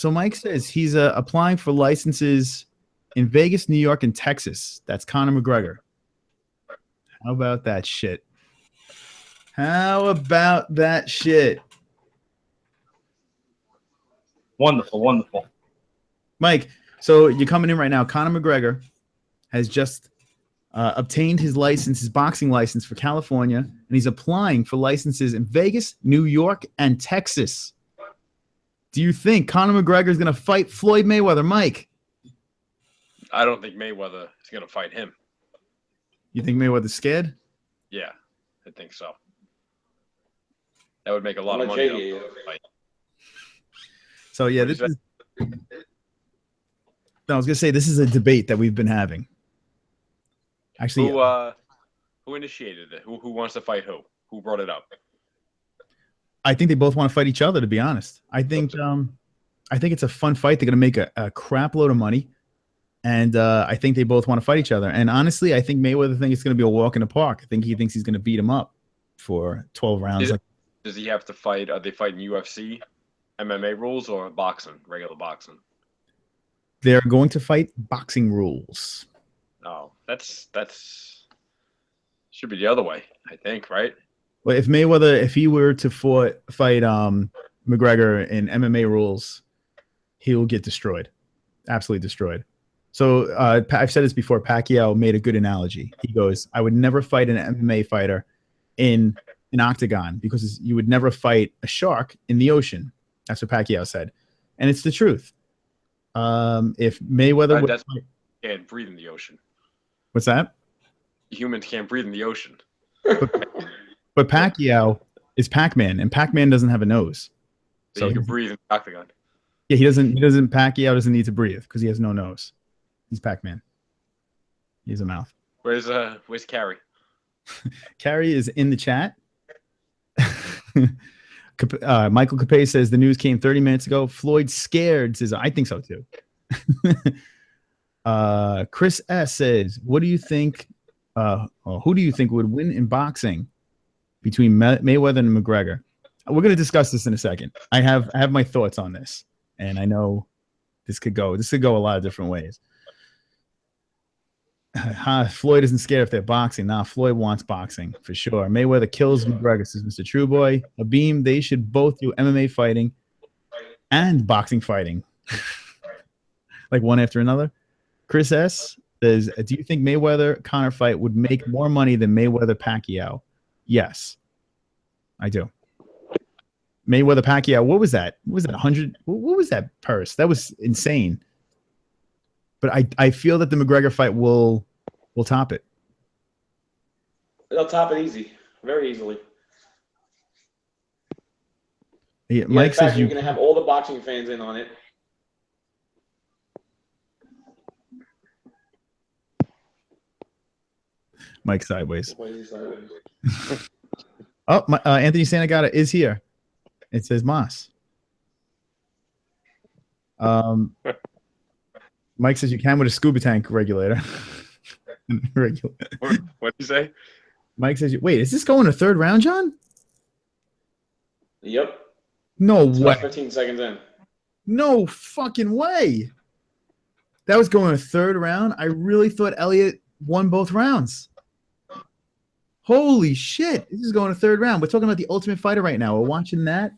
S3: Mike says he's applying for licenses in Vegas, New York, and Texas. That's Conor McGregor. How about that shit? How about that shit?
S4: Wonderful, wonderful.
S3: Mike, so you're coming in right now. Conor McGregor has just obtained his license, his boxing license for California, and he's applying for licenses in Vegas, New York, and Texas. Do you think Conor McGregor is going to fight Floyd Mayweather, Mike?
S8: I don't think Mayweather is going to fight him.
S3: You think Mayweather's scared?
S8: Yeah, I think so. That would make a lot of money.
S3: So yeah, this is. No, I was gonna say this is a debate that we've been having. Actually,
S8: who initiated it? Who wants to fight who? Who brought it up?
S3: I think they both want to fight each other. To be honest, I think it's a fun fight. They're gonna make a crap load of money, and I think they both want to fight each other. And honestly, I think Mayweather thinks it's gonna be a walk in the park. I think he thinks he's gonna beat him up for 12 rounds.
S8: Does he have to fight? Are they fighting UFC, MMA rules, or boxing, regular boxing?
S3: They're going to fight boxing rules.
S8: Oh, that's should be the other way, I think, right?
S3: Well, if he were to fight McGregor in MMA rules, he will get destroyed, absolutely destroyed. So I've said this before. Pacquiao made a good analogy. He goes, "I would never fight an MMA fighter in an octagon because you would never fight a shark in the ocean." That's what Pacquiao said, and it's the truth. If Mayweather
S8: can't breathe in the ocean.
S3: What's that?
S8: Humans can't breathe in the ocean.
S3: But Pacquiao is Pac-Man, and Pac-Man doesn't have a nose.
S8: So he can breathe in the octagon.
S3: Yeah, he doesn't. Pacquiao doesn't need to breathe because he has no nose. He's Pac-Man. He has a mouth.
S8: Where's Carrie?
S3: Carrie is in the chat. Michael Capet says the news came 30 minutes ago. Floyd scared says I think so too. Chris S says, "What do you think? Who do you think would win in boxing between Mayweather and McGregor?" We're going to discuss this in a second. I have my thoughts on this, and I know this could go a lot of different ways. Floyd isn't scared if they're boxing. Nah, Floyd wants boxing for sure. Mayweather kills McGregor, says Mr. Trueboy. Abim, they should both do MMA fighting and boxing fighting. Like one after another. Chris S says, do you think Mayweather-Conor fight would make more money than Mayweather-Pacquiao? Yes, I do. Mayweather-Pacquiao, what was that? What was that, 100? What was that purse? That was insane. But I feel that the McGregor fight will top it.
S6: They'll top it easy, very easily.
S3: Yeah, Mike says
S6: you're going to have all the boxing fans in on it.
S3: Mike sideways. Oh, Anthony Santagata is here. It says Moss. Mike says you can with a scuba tank regulator.
S8: What did you say?
S3: Mike says, wait, is this going to third round, John?
S6: Yep.
S3: No
S6: it's
S3: way.
S6: 15 seconds in.
S3: No fucking way. That was going to third round. I really thought Elliot won both rounds. Holy shit. This is going to third round. We're talking about the Ultimate Fighter right now. We're watching that.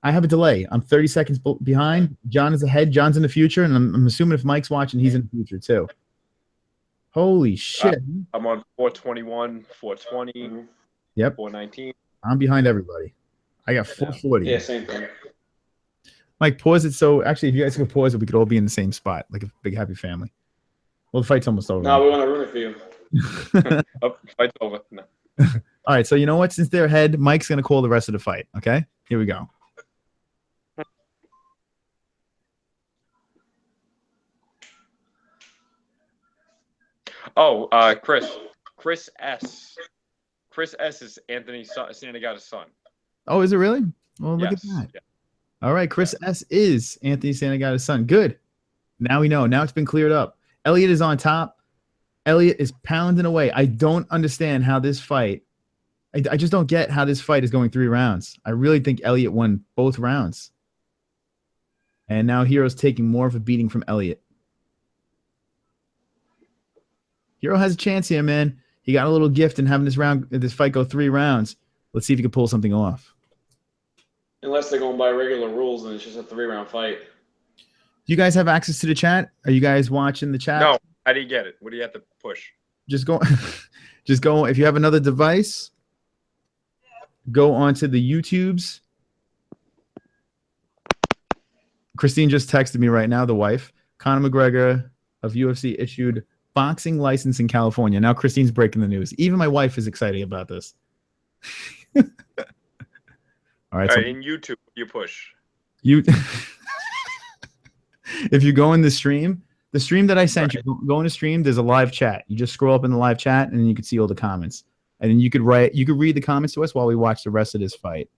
S3: I have a delay. I'm 30 seconds behind. John is ahead. John's in the future. And I'm assuming if Mike's watching, he's in the future too. Holy shit.
S8: I'm on 421, 420.
S3: Yep.
S8: 419.
S3: I'm behind everybody. I got 440.
S6: Yeah, same thing.
S3: Mike, pause it. So actually, if you guys could pause it, we could all be in the same spot, like a big happy family. Well, the fight's almost over.
S6: No, we want to ruin it for you.
S8: Oh, fight's over. No.
S3: All right. So you know what? Since they're ahead, Mike's going to call the rest of the fight. Okay? Here we go.
S8: Oh, Chris S. Chris S is Anthony Santagata's son.
S3: Oh, is it really? Well, look
S8: Yes.
S3: at that.
S8: Yeah.
S3: All right. Chris S is Anthony Santagata's son. Good. Now we know. Now it's been cleared up. Elliot is on top. Elliott is pounding away. I don't understand how this fight. I just don't get how this fight is going 3 rounds. I really think Elliott won both rounds. And now Hero's taking more of a beating from Elliott. Hero has a chance here, man. He got a little gift in having this fight go 3 rounds. Let's see if he can pull something off.
S6: Unless they're going by regular rules and it's just a 3-round fight.
S3: Do you guys have access to the chat? Are you guys watching the chat?
S8: No. How do you get it? What do you have to push?
S3: Just go. Just go. If you have another device, go onto the YouTubes. Christine just texted me right now, the wife. Conor McGregor of UFC issued boxing license in California. Now Christine's breaking the news. Even my wife is excited about this. All right.
S8: All
S3: So
S8: right, in YouTube, you push.
S3: If you go in the stream that I sent you, go in the stream, there's a live chat. You just scroll up in the live chat and then you can see all the comments. And then you could read the comments to us while we watch the rest of this fight.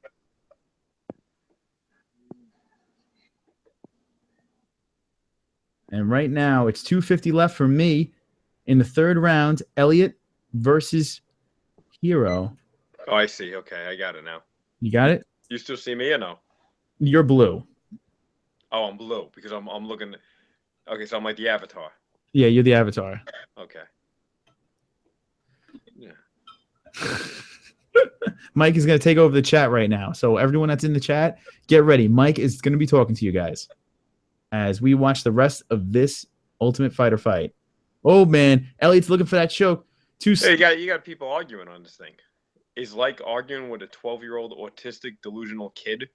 S3: And right now, it's 2:50 left for me in the 3rd round. Elliott versus Hero.
S8: Oh, I see. Okay, I got it now.
S3: You got it?
S8: You still see me or no?
S3: You're blue.
S8: Oh, I'm blue because I'm looking. Okay, so I'm like the avatar.
S3: Yeah, you're the avatar.
S8: Okay. Yeah.
S3: Mike is going to take over the chat right now. So everyone that's in the chat, get ready. Mike is going to be talking to you guys as we watch the rest of this Ultimate Fighter fight. Oh, man. Elliott's looking for that choke.
S8: Hey, you got people arguing on this thing. Is like arguing with a 12-year-old autistic delusional kid.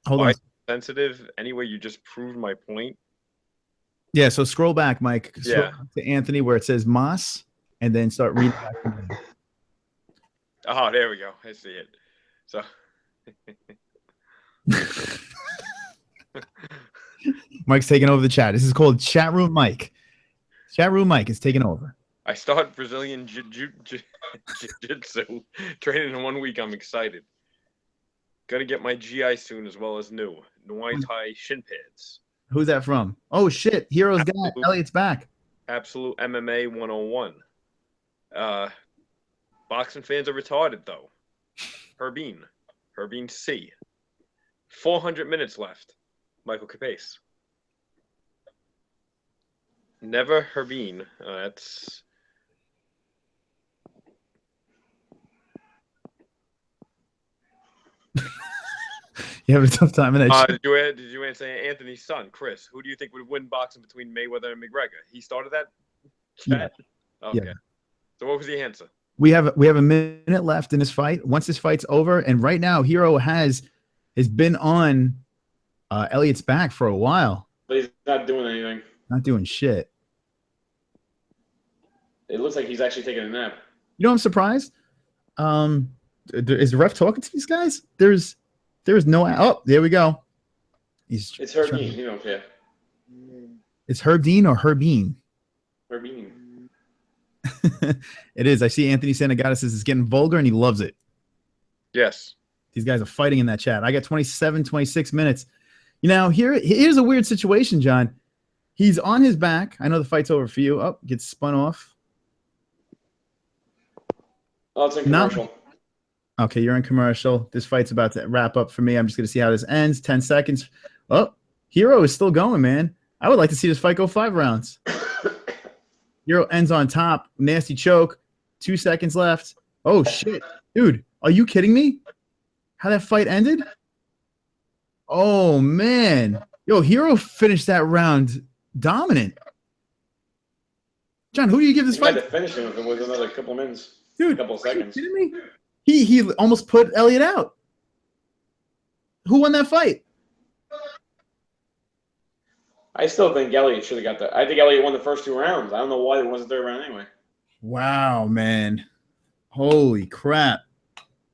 S3: Hold on.
S8: Sensitive. Anyway, you just proved my point.
S3: Yeah, so scroll back, Mike. Scroll
S8: Yeah.
S3: back to Anthony where it says Moss, and then start reading back from there.
S8: Oh, there we go. I see it. So
S3: Mike's taking over the chat. This is called Chat Room Mike. Chat Room Mike is taking over.
S8: I start Brazilian jiu-jitsu training in 1 week. I'm excited. Gonna get my GI soon as well as new Muay Thai shin pads.
S3: Who's that from? Oh, shit. Hero's got Elliott's back.
S8: Absolute MMA 101. Boxing fans are retarded, though. Herbine C. 400 minutes left. Michael Capace. Never Herbine. That's...
S3: You have a tough time in that.
S8: Did you answer Anthony's son, Chris? Who do you think would win boxing between Mayweather and McGregor? He started that chat?
S3: Yeah.
S8: Okay.
S3: Yeah.
S8: So what was the answer?
S3: We have a minute left in this fight. Once this fight's over, and right now Hero has been on Elliott's back for a while.
S6: But he's not doing anything.
S3: Not doing shit.
S6: It looks like he's actually taking a nap.
S3: You know, I'm surprised. Is the ref talking to these guys? There's no. Oh, there we go.
S6: It's Herbine. You don't care.
S3: It's Herbine or Herbine?
S6: Herbine.
S3: It is. I see Anthony Santagata says it's getting vulgar and he loves it.
S8: Yes.
S3: These guys are fighting in that chat. I got 26 minutes. You know, here's a weird situation, John. He's on his back. I know the fight's over for you. Oh, gets spun off.
S6: Oh, it's in commercial.
S3: Okay, you're in commercial. This fight's about to wrap up for me. I'm just going to see how this ends. 10 seconds. Oh, Hero is still going, man. I would like to see this fight go 5 rounds. Hero ends on top. Nasty choke. 2 seconds left. Oh, shit. Dude, are you kidding me? How that fight ended? Oh, man. Yo, Hero finished that round dominant. John, who do you give this fight?
S6: He had to finish him if it was another couple minutes.
S3: Dude,
S6: a couple seconds.
S3: Are you kidding me? He almost put Elliott out. Who won that fight?
S6: I still think Elliott should have got that. I think Elliott won the first 2 rounds. I don't know why it wasn't 3rd round anyway.
S3: Wow, man. Holy crap.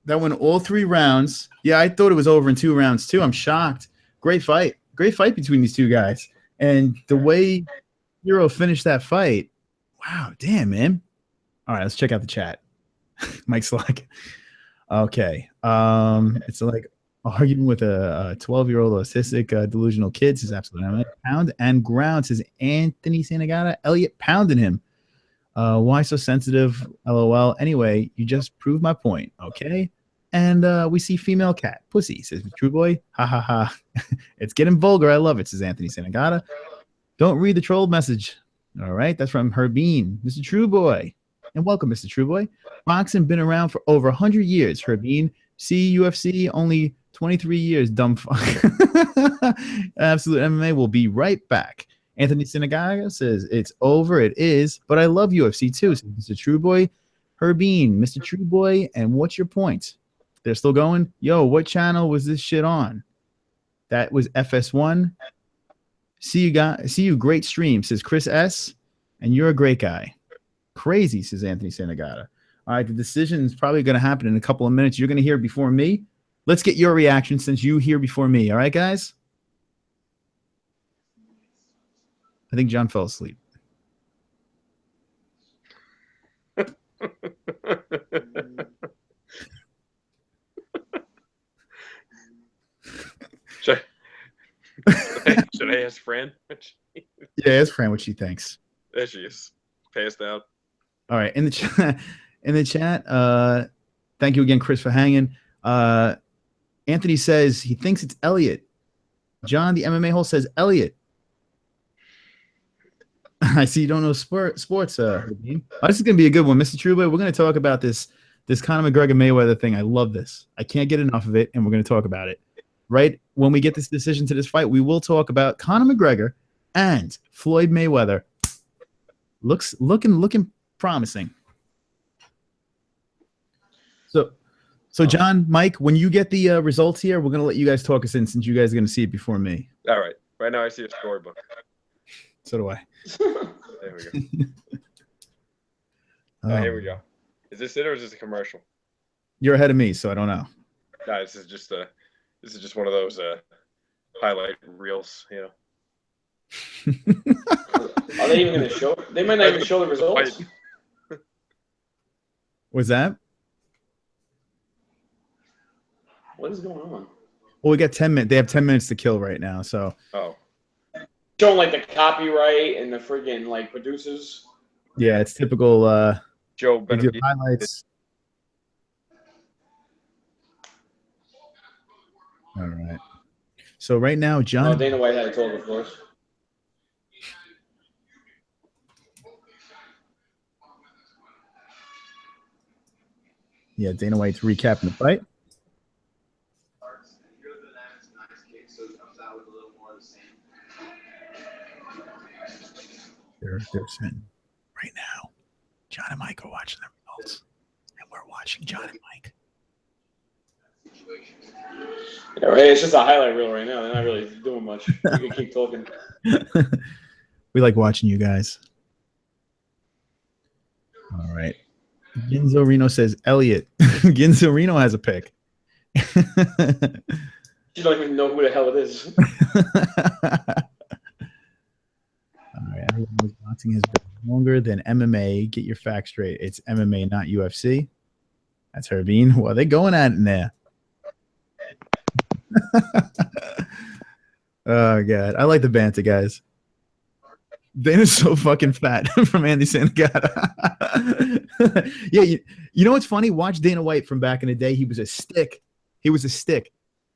S3: That went all 3 rounds. Yeah, I thought it was over in 2 rounds too. I'm shocked. Great fight. Great fight between these 2 guys. And the way Hero finished that fight, wow, damn, man. All right, let's check out the chat. Mike Slack. Okay. It's like arguing with a 12-year-old autistic delusional kid. Says absolutely. Pound and ground, says Anthony Santagata. Elliott pounding him. Why so sensitive? LOL. Anyway, you just proved my point. Okay. And we see female cat. Pussy, says True Boy. Ha ha ha. It's getting vulgar. I love it, says Anthony Sanagata. Don't read the troll message. All right. That's from Herbine. Mr. True Boy. And welcome, Mr. True Boy. Boxing been around for over 100 years, Herbine. See UFC only 23 years, dumb fuck. Absolute MMA will be right back. Anthony Sinaga says, it's over. It is. But I love UFC too, says Mr. True Boy. Herbine, Mr. True Boy. And what's your point? They're still going? Yo, what channel was this shit on? That was FS1. See you. Great stream, says Chris S. And you're a great guy. Crazy, says Anthony Sanagata. All right, the decision is probably going to happen in a couple of minutes. You're going to hear it before me. Let's get your reaction since you hear before me. All right, guys? I think John fell asleep.
S8: Should I ask Fran?
S3: Yeah, ask Fran what she thinks.
S8: There she is. Passed out.
S3: All right, in the chat, thank you again, Chris, for hanging. Anthony says he thinks it's Elliot. John, the MMA-hole, says Elliot. I see you don't know sports. This is gonna be a good one, Mr. Truba. We're gonna talk about this Conor McGregor Mayweather thing. I love this. I can't get enough of it, and we're gonna talk about it. Right when we get this decision to this fight, we will talk about Conor McGregor and Floyd Mayweather. Looking promising. So John, Mike, when you get the results here, we're gonna let you guys talk us in since you guys are gonna see it before me.
S8: All right. Right now I see a storybook.
S3: So do I.
S8: There we go. Here we go. Is this it or is this a commercial?
S3: You're ahead of me, so I don't know.
S8: No, this is just one of those highlight reels, you know.
S6: Are they even going to show? They might not even show the results.
S3: What's that?
S6: What is going on?
S3: Well, we got 10 minutes. They have 10 minutes to kill right now, so.
S8: Oh.
S6: Showing like the copyright and the friggin' like producers.
S3: Yeah, it's typical.
S8: Joe
S3: they do highlights. All right. So right now, John.
S6: Oh, Dana White had a total before us.
S3: Yeah, Dana White's recapping the fight. They're sitting right now. John and Mike are watching the results, and we're watching John and Mike.
S6: Yeah, right. It's just a highlight reel right now. They're not really doing much. We can keep talking.
S3: We like watching you guys. All right. Ginzo Reno says Elliot. Ginzo Reno has a pick.
S6: You don't even know who the hell it is.
S3: All right. Everyone knows boxing has been longer than MMA. Get your facts straight. It's MMA, not UFC. That's Herbine. Well, they're going at it in there. Oh, God. I like the banter, guys. Dana's so fucking fat from Andy Santagata. Yeah, you know what's funny? Watch Dana White from back in the day. He was a stick.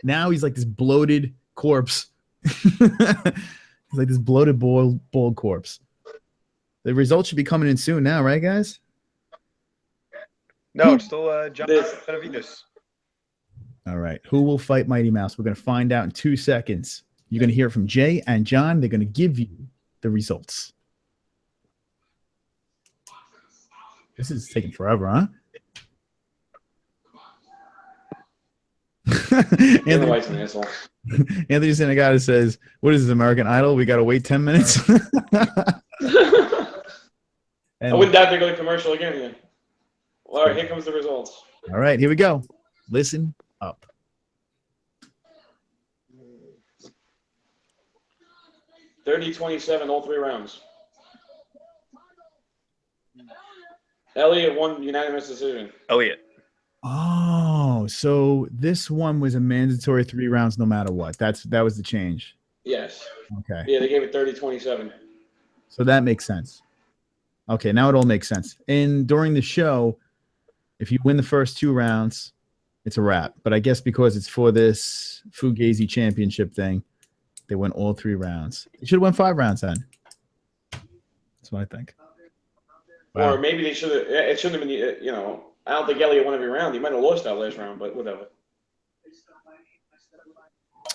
S3: Now he's like this bloated corpse. He's like this bloated bald corpse. The results should be coming in soon now, right, guys?
S8: No, it's still John Benavides.
S3: All right. Who will fight Mighty Mouse? We're going to find out in 2 seconds. You're going to hear from Jay and John. They're going to give you the results. This is taking forever, huh?
S6: Dana White's an asshole.
S3: Anthony Sanagata says, what is this, American Idol? We got to wait 10 minutes?
S6: I wouldn't doubt they're going to commercial again. Then. All right, here comes the results.
S3: All right, here we go. Listen up.
S6: (30-27) all 3 rounds. Elliot won unanimous decision.
S8: Elliot.
S3: Oh, so this one was a mandatory 3 rounds no matter what. That was the change.
S6: Yes.
S3: Okay.
S6: Yeah, they gave it 30-27.
S3: So that makes sense. Okay, now it all makes sense. And during the show, if you win the first 2 rounds, it's a wrap. But I guess because it's for this Fugazi championship thing, they went all 3 rounds. They should have won 5 rounds then. That's what I think. Wow.
S6: Or maybe they should have. It shouldn't have been. I don't think Elliott won every round. He might have lost that last round, but whatever.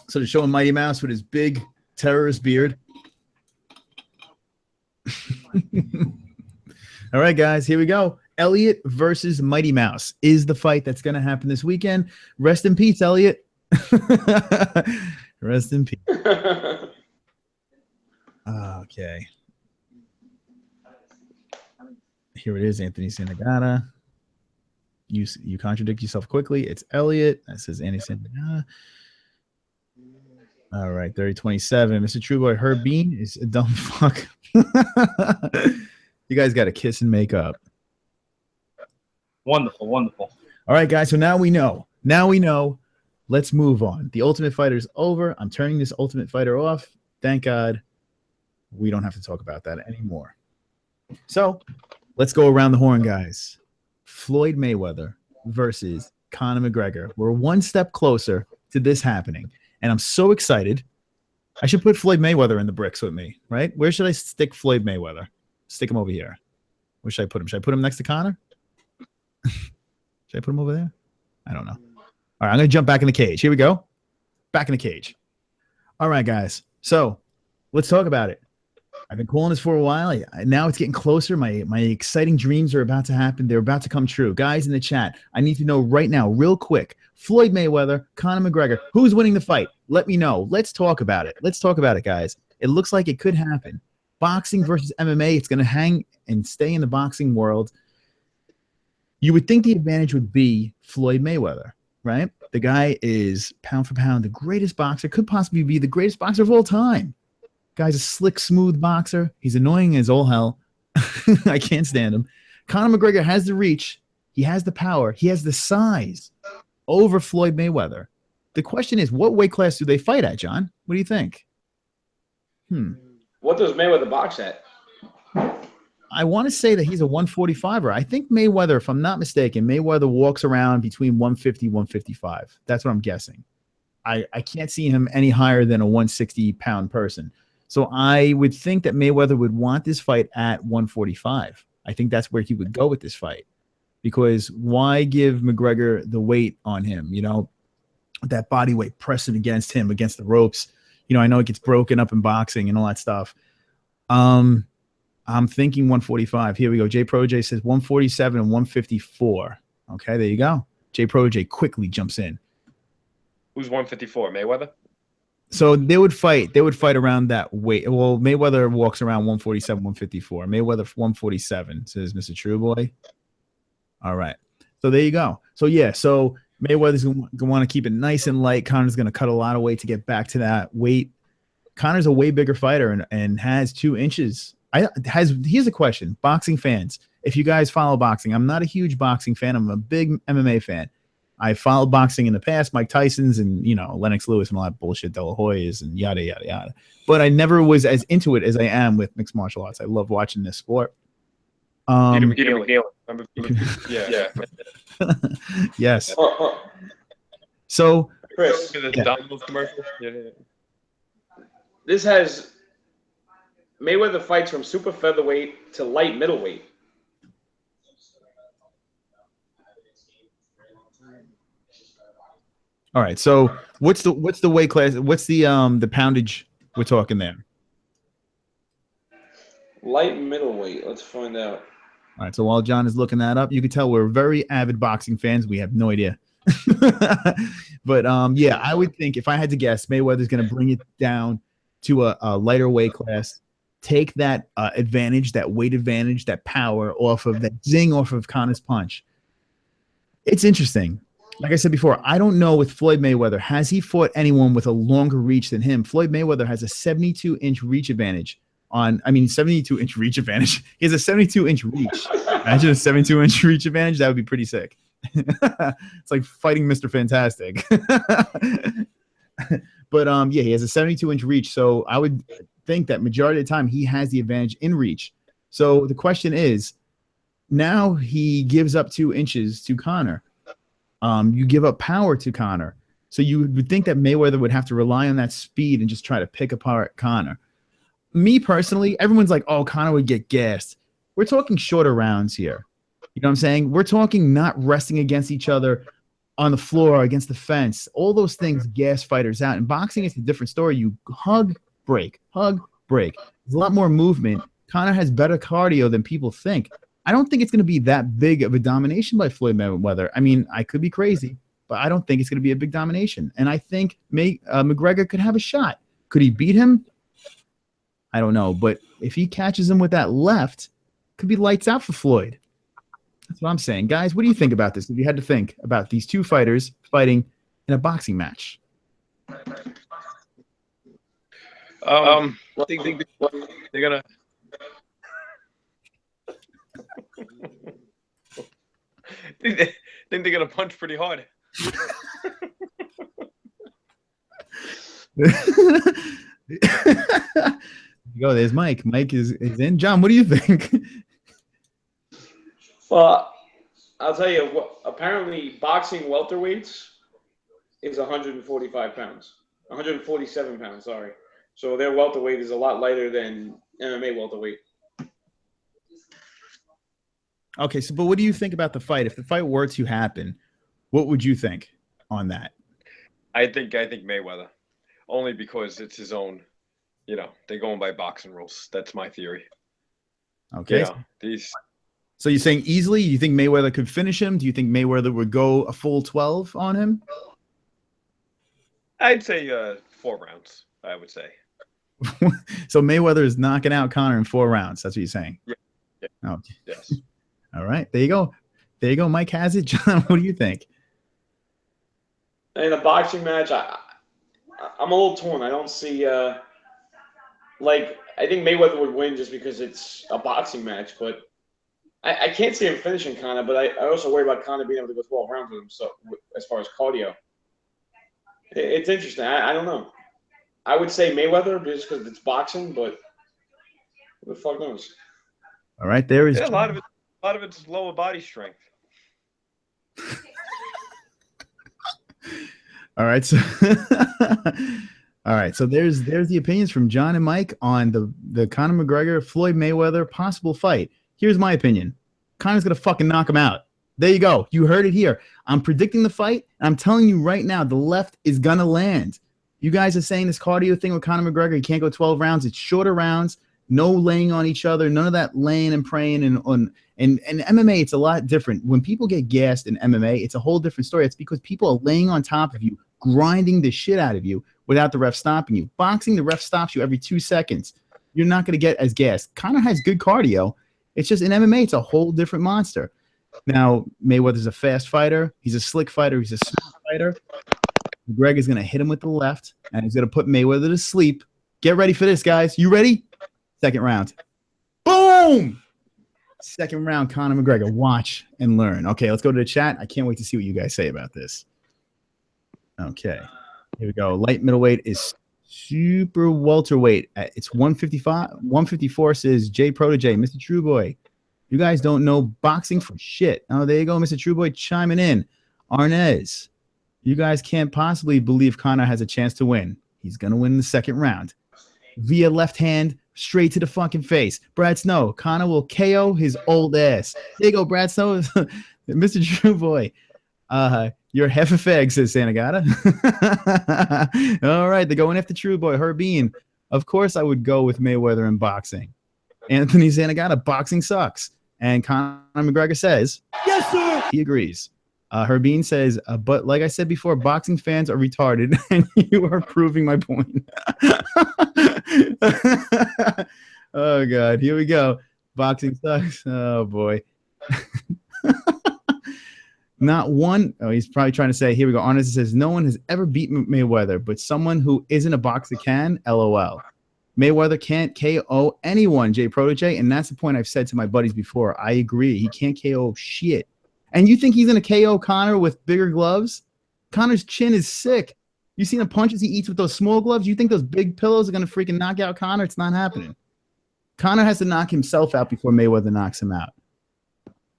S3: So they're showing Mighty Mouse with his big terrorist beard. All right, guys, here we go. Elliott versus Mighty Mouse is the fight that's going to happen this weekend. Rest in peace, Elliott. Rest in peace. Okay. Here it is, Anthony Santagata. You contradict yourself quickly. It's Elliott. That says Anthony Santagata. All right, 30-27. Mr. Trueboy, Herb Bean is a dumb fuck. You guys got to kiss and make up.
S4: Wonderful, wonderful.
S3: All right, guys. So now we know. Now we know. Let's move on. The Ultimate Fighter is over. I'm turning this Ultimate Fighter off. Thank God we don't have to talk about that anymore. So let's go around the horn, guys. Floyd Mayweather versus Conor McGregor. We're one step closer to this happening. And I'm so excited. I should put Floyd Mayweather in the bricks with me, right? Where should I stick Floyd Mayweather? Stick him over here. Where should I put him? Should I put him next to Conor? Should I put him over there? I don't know. All right, I'm going to jump back in the cage. Here we go. Back in the cage. All right, guys. So let's talk about it. I've been calling this for a while. Now it's getting closer. My exciting dreams are about to happen. They're about to come true. Guys in the chat, I need to know right now, real quick, Floyd Mayweather, Conor McGregor, who's winning the fight? Let me know. Let's talk about it. Let's talk about it, guys. It looks like it could happen. Boxing versus MMA, it's going to hang and stay in the boxing world. You would think the advantage would be Floyd Mayweather, right? The guy is pound for pound the greatest boxer, could possibly be the greatest boxer of all time. Guy's a slick, smooth boxer. He's annoying as all hell. I can't stand him. Conor McGregor has the reach. He has the power. He has the size over Floyd Mayweather. The question is, what weight class do they fight at, John? What do you think?
S6: What does Mayweather box at?
S3: I want to say that he's a 145er. I think Mayweather, if I'm not mistaken, Mayweather walks around between 150, 155. That's what I'm guessing. I can't see him any higher than a 160-pound person. So I would think that Mayweather would want this fight at 145. I think that's where he would go with this fight. Because why give McGregor the weight on him? You know, that body weight pressing against him, against the ropes. You know, I know it gets broken up in boxing and all that stuff. I'm thinking 145. Here we go. J Pro J says 147 and 154. Okay, there you go. J Pro J quickly jumps in.
S8: Who's 154? Mayweather?
S3: So they would fight around that weight. Well, Mayweather walks around 147, 154. Mayweather 147, says Mr. Trueboy. All right. So there you go. So yeah, so Mayweather's going to want to keep it nice and light. Conor's going to cut a lot of weight to get back to that weight. Conor's a way bigger fighter and has 2 inches. Here's a question. Boxing fans, if you guys follow boxing, I'm not a huge boxing fan. I'm a big MMA fan. I followed boxing in the past, Mike Tyson's and, you know, Lennox Lewis and all that bullshit, De La Hoya's and yada, yada, yada. But I never was as into it as I am with mixed martial arts. I love watching this sport.
S8: Peter McNeely. Yeah.
S3: Yes. So,
S6: Chris,
S8: Domino's commercial? Yeah.
S6: this has Mayweather fights from super featherweight to light middleweight.
S3: all right. So what's the weight class? What's the poundage we're talking there?
S6: Light middleweight. Let's find out.
S3: All right. So while John is looking that up, you can tell we're very avid boxing fans. We have no idea. But yeah, I would think if I had to guess, Mayweather's going to bring it down to a lighter weight class, take that advantage, that weight advantage, that power off of that zing off of Conor's punch. It's interesting. Like I said before, I don't know with Floyd Mayweather, has he fought anyone with a longer reach than him? Floyd Mayweather has a 72-inch reach advantage on, 72-inch reach advantage. He has a 72-inch reach. Imagine a 72-inch reach advantage. That would be pretty sick. It's like fighting Mr. Fantastic. But yeah, he has a 72-inch reach. So I would think that majority of the time he has the advantage in reach. So the question is, now he gives up 2 inches to Conor. You give up power to Conor. So you would think that Mayweather would have to rely on that speed and just try to pick apart Conor. Me personally, everyone's like, oh, Conor would get gassed. We're talking shorter rounds here. You know what I'm saying? We're talking not resting against each other on the floor, against the fence. All those things gas fighters out. In boxing, it's a different story. You hug, break, hug, break. There's a lot more movement. Conor has better cardio than people think. I don't think it's going to be that big of a domination by Floyd Mayweather. I mean, I could be crazy, but I don't think it's going to be a big domination. And I think McGregor could have a shot. Could he beat him? I don't know. But if he catches him with that left, could be lights out for Floyd. That's what I'm saying. Guys, what do you think about this? If you had to think about these 2 fighters fighting in a boxing match.
S8: I think they're gonna. think they're gonna punch pretty hard.
S3: Go, there's Mike. Mike is in. John, what do you think?
S6: Well, I'll tell you what. Apparently, boxing welterweights is 145 pounds, 147 pounds. Sorry. So their welterweight is a lot lighter than MMA welterweight.
S3: Okay, so but what do you think about the fight? If the fight were to happen, what would you think on that?
S8: I think Mayweather, only because it's his own. You know, they're going by boxing rules. That's my theory.
S3: Okay. So you're saying easily? You think Mayweather could finish him? Do you think Mayweather would go a full 12 on him?
S8: I'd say 4 rounds. I would say.
S3: So Mayweather is knocking out Conor in 4 rounds. That's what you're saying.
S8: Yeah.
S3: Oh,
S8: yes.
S3: All right. There you go. There you go. Mike has it. John, what do you think?
S6: In a boxing match, I'm a little torn. I don't see I think Mayweather would win just because it's a boxing match, but I can't see him finishing Conor, but I also worry about Conor being able to go 12 rounds with him. So as far as cardio, it's interesting. I don't know. I would say Mayweather just because it's boxing, but who the fuck knows?
S3: All right, there is
S8: a lot of it's lower body strength.
S3: All right, so there's the opinions from John and Mike on the Conor McGregor Floyd Mayweather possible fight. Here's my opinion. Conor's gonna fucking knock him out. There you go. You heard it here. I'm predicting the fight, and I'm telling you right now, the left is gonna land. You guys are saying this cardio thing with Conor McGregor, he can't go 12 rounds. It's shorter rounds, no laying on each other, none of that laying and praying. And MMA, it's a lot different. When people get gassed in MMA, it's a whole different story. It's because people are laying on top of you, grinding the shit out of you without the ref stopping you. Boxing, the ref stops you every 2 seconds. You're not going to get as gassed. Conor has good cardio. It's just in MMA, it's a whole different monster. Now, Mayweather's a fast fighter. He's a slick fighter. He's a smart fighter. McGregor's going to hit him with the left, and he's going to put Mayweather to sleep. Get ready for this, guys. You ready? Second round. Boom! Second round, Conor McGregor. Watch and learn. Okay, let's go to the chat. I can't wait to see what you guys say about this. Okay, here we go. Light middleweight is super welterweight. It's 155. 154 says Jay Protege, Mr. True Boy. You guys don't know boxing for shit. Oh, there you go, Mr. True Boy chiming in. Arnez, you guys can't possibly believe Conor has a chance to win. He's going to win the second round. Via left hand, straight to the fucking face. Brad Snow, Conor will KO his old ass. There you go, Brad Snow. Mr. True Boy. You're half a fag, says Santagata. All right, they're going after True Boy. Herbine, of course I would go with Mayweather in boxing. Anthony Santagata, boxing sucks. And Conor McGregor says, yes, sir. He agrees. Herbine says, but like I said before, boxing fans are retarded, and you are proving my point. Oh, God. Here we go. Boxing sucks. Oh, boy. Not one. Oh, he's probably trying to say, here we go. Honest says, no one has ever beat Mayweather, but someone who isn't a boxer can. LOL. Mayweather can't KO anyone, Jay Protege, and that's the point I've said to my buddies before. I agree. He can't KO shit. And you think he's going to KO Conor with bigger gloves? Conor's chin is sick. You seen the punches he eats with those small gloves? You think those big pillows are going to freaking knock out Conor? It's not happening. Conor has to knock himself out before Mayweather knocks him out.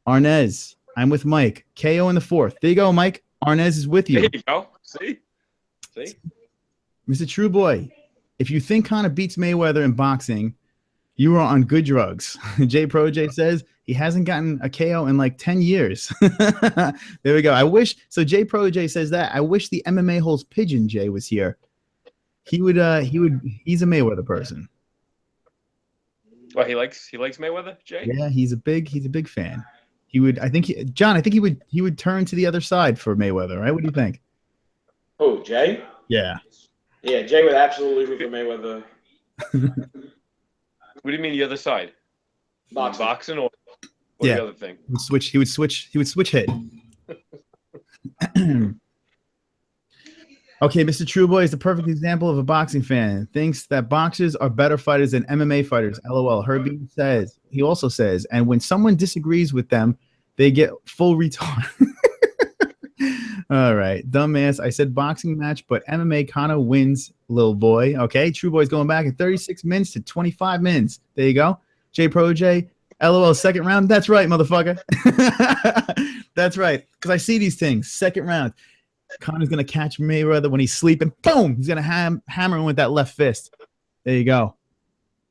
S3: Arnez, I'm with Mike. KO in the 4th. There you go, Mike. Arnez is with you.
S8: There you go. See?
S3: Mr. True Boy, if you think Conor beats Mayweather in boxing, you are on good drugs. J Pro J says he hasn't gotten a KO in like 10 years. There we go. I wish. So J Pro J says that. I wish the MMA holes pigeon Jay was here. He's a Mayweather person.
S8: Well, he likes Mayweather, Jay?
S3: Yeah, he's a big fan. He would turn to the other side for Mayweather, right? What do you think?
S6: Oh, Jay?
S3: Yeah.
S6: Yeah, Jay would absolutely root for Mayweather.
S8: What do you mean the other side? Boxing or
S3: yeah.
S8: The other thing?
S3: He would switch hit. Okay, Mr. Trueboy is the perfect example of a boxing fan. Thinks that boxers are better fighters than MMA fighters. LOL. Herbie says, he also says, and when someone disagrees with them, they get full retard. All right, dumbass. I said boxing match, but MMA Conor wins, little boy. Okay, True Boy's going back at 36 minutes to 25 minutes. There you go. J Pro J, LOL, 2nd round. That's right, motherfucker. That's right, because I see these things. 2nd round. Conor's going to catch Mayweather when he's sleeping. Boom! He's going to hammer him with that left fist. There you go.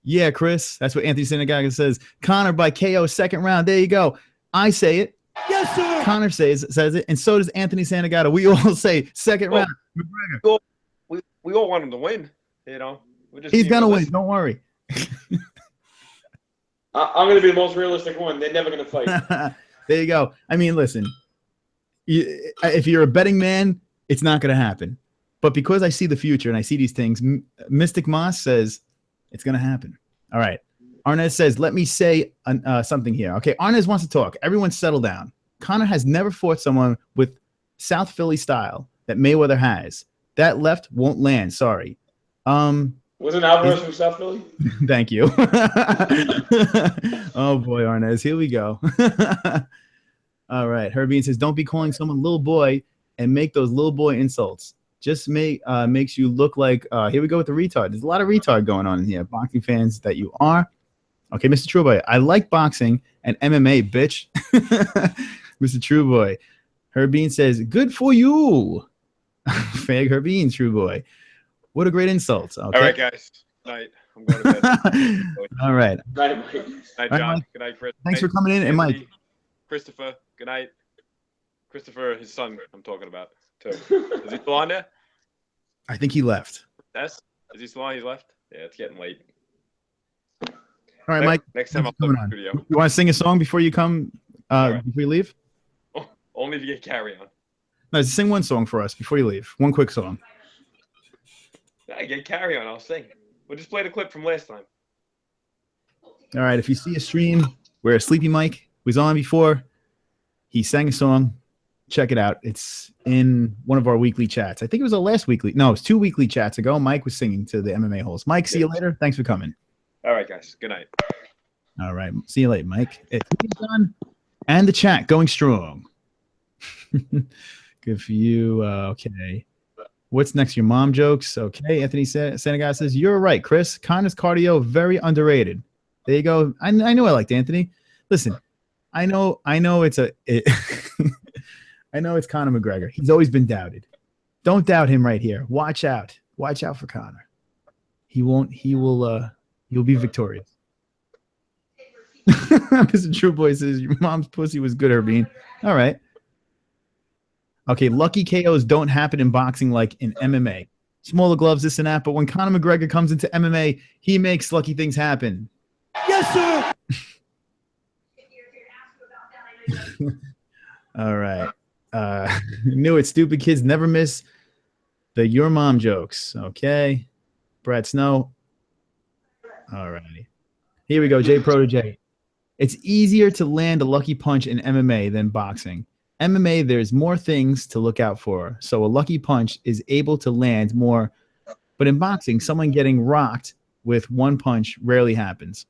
S3: Yeah, Chris. That's what Anthony Sinagoga says. Conor by KO 2nd round. There you go. I say it.
S2: Yes, sir.
S3: Conor says it, and so does Anthony Santagata. We all say 2nd round.
S8: We all want him to win. You know,
S3: he's gonna win. Don't worry.
S6: I'm gonna be the most realistic one. They're never gonna fight.
S3: There you go. I mean, listen. If you're a betting man, it's not gonna happen. But because I see the future and I see these things, Mystic Moss says it's gonna happen. All right. Arnez says, let me say something here. Okay, Arnez wants to talk. Everyone settle down. Conor has never fought someone with South Philly style that Mayweather has. That left won't land. Sorry.
S6: Wasn't Alvarez from South Philly?
S3: Thank you. Oh, boy, Arnez. Here we go. All right. Herbie says, don't be calling someone little boy and make those little boy insults. Just makes you look like, here we go with the retard. There's a lot of retard going on in here. Boxing fans that you are. Okay, Mr. Trueboy, I like boxing and MMA, bitch. Mr. Trueboy. Herbine says, good for you. Fag Herbine, Trueboy. What a great insult. Okay.
S8: All right, guys. Night. I'm going to bed.
S3: All right.
S6: Night, Mike.
S8: Night,
S3: All
S8: John.
S3: right,
S8: Good night, Chris.
S3: Thanks for coming in. And Mike.
S8: Christopher, good night. Christopher, his son, I'm talking about, too. Is he still on there?
S3: I think he left.
S8: Is he still on? He's left? Yeah, it's getting late.
S3: All right, Mike.
S8: Next time I'll come to the studio.
S3: You want to sing a song before you come,
S8: right.
S3: before you leave?
S8: Only to get carry on.
S3: No, sing one song for us before you leave. One quick song.
S8: I get carry on. I'll sing. We'll just play the clip from last time.
S3: All right. If you see a stream where Sleepy Mike was on before, he sang a song. Check it out. It's in one of our weekly chats. I think it was our last weekly. No, it was 2 weekly chats ago. Mike was singing to the MMA-HOLES. Mike, see you later. Thanks for coming.
S8: All right, guys. Good night.
S3: All right. See you later, Mike. It's done. And the chat going strong. Good for you. Okay. What's next? Your mom jokes. Okay. Anthony Senegal says, you're right, Chris. Conor's cardio, very underrated. There you go. I knew I liked Anthony. Listen, I know it's I know it's Conor McGregor. He's always been doubted. Don't doubt him right here. Watch out. Watch out for Conor. You'll be victorious. Mr. True Boy says, your mom's pussy was good, Herbine. All right. Okay, lucky KOs don't happen in boxing like in MMA. Smaller gloves, this and that, but when Conor McGregor comes into MMA, he makes lucky things happen.
S2: Yes, sir.
S3: All right. Knew it. Stupid kids never miss the your mom jokes. Okay. Brad Snow. All righty. Here we go. J Protege. It's easier to land a lucky punch in MMA than boxing. MMA, there's more things to look out for. So a lucky punch is able to land more. But in boxing, someone getting rocked with one punch rarely happens.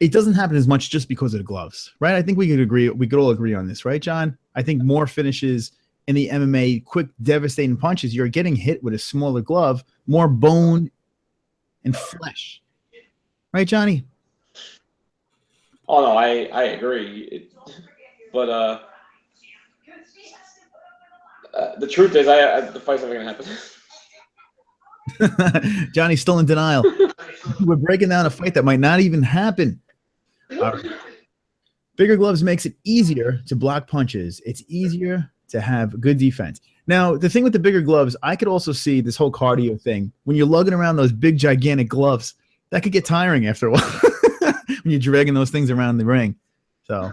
S3: It doesn't happen as much just because of the gloves, right? I think we could all agree on this, right, John? I think more finishes in the MMA, quick, devastating punches, you're getting hit with a smaller glove, more bone and flesh. Right, Johnny?
S6: Oh no, I agree. But the truth is, the fight's never gonna happen.
S3: Johnny's still in denial. We're breaking down a fight that might not even happen. All right. Bigger gloves makes it easier to block punches. It's easier to have good defense. Now, the thing with the bigger gloves, I could also see this whole cardio thing. When you're lugging around those big, gigantic gloves, that could get tiring after a while when you're dragging those things around the ring. So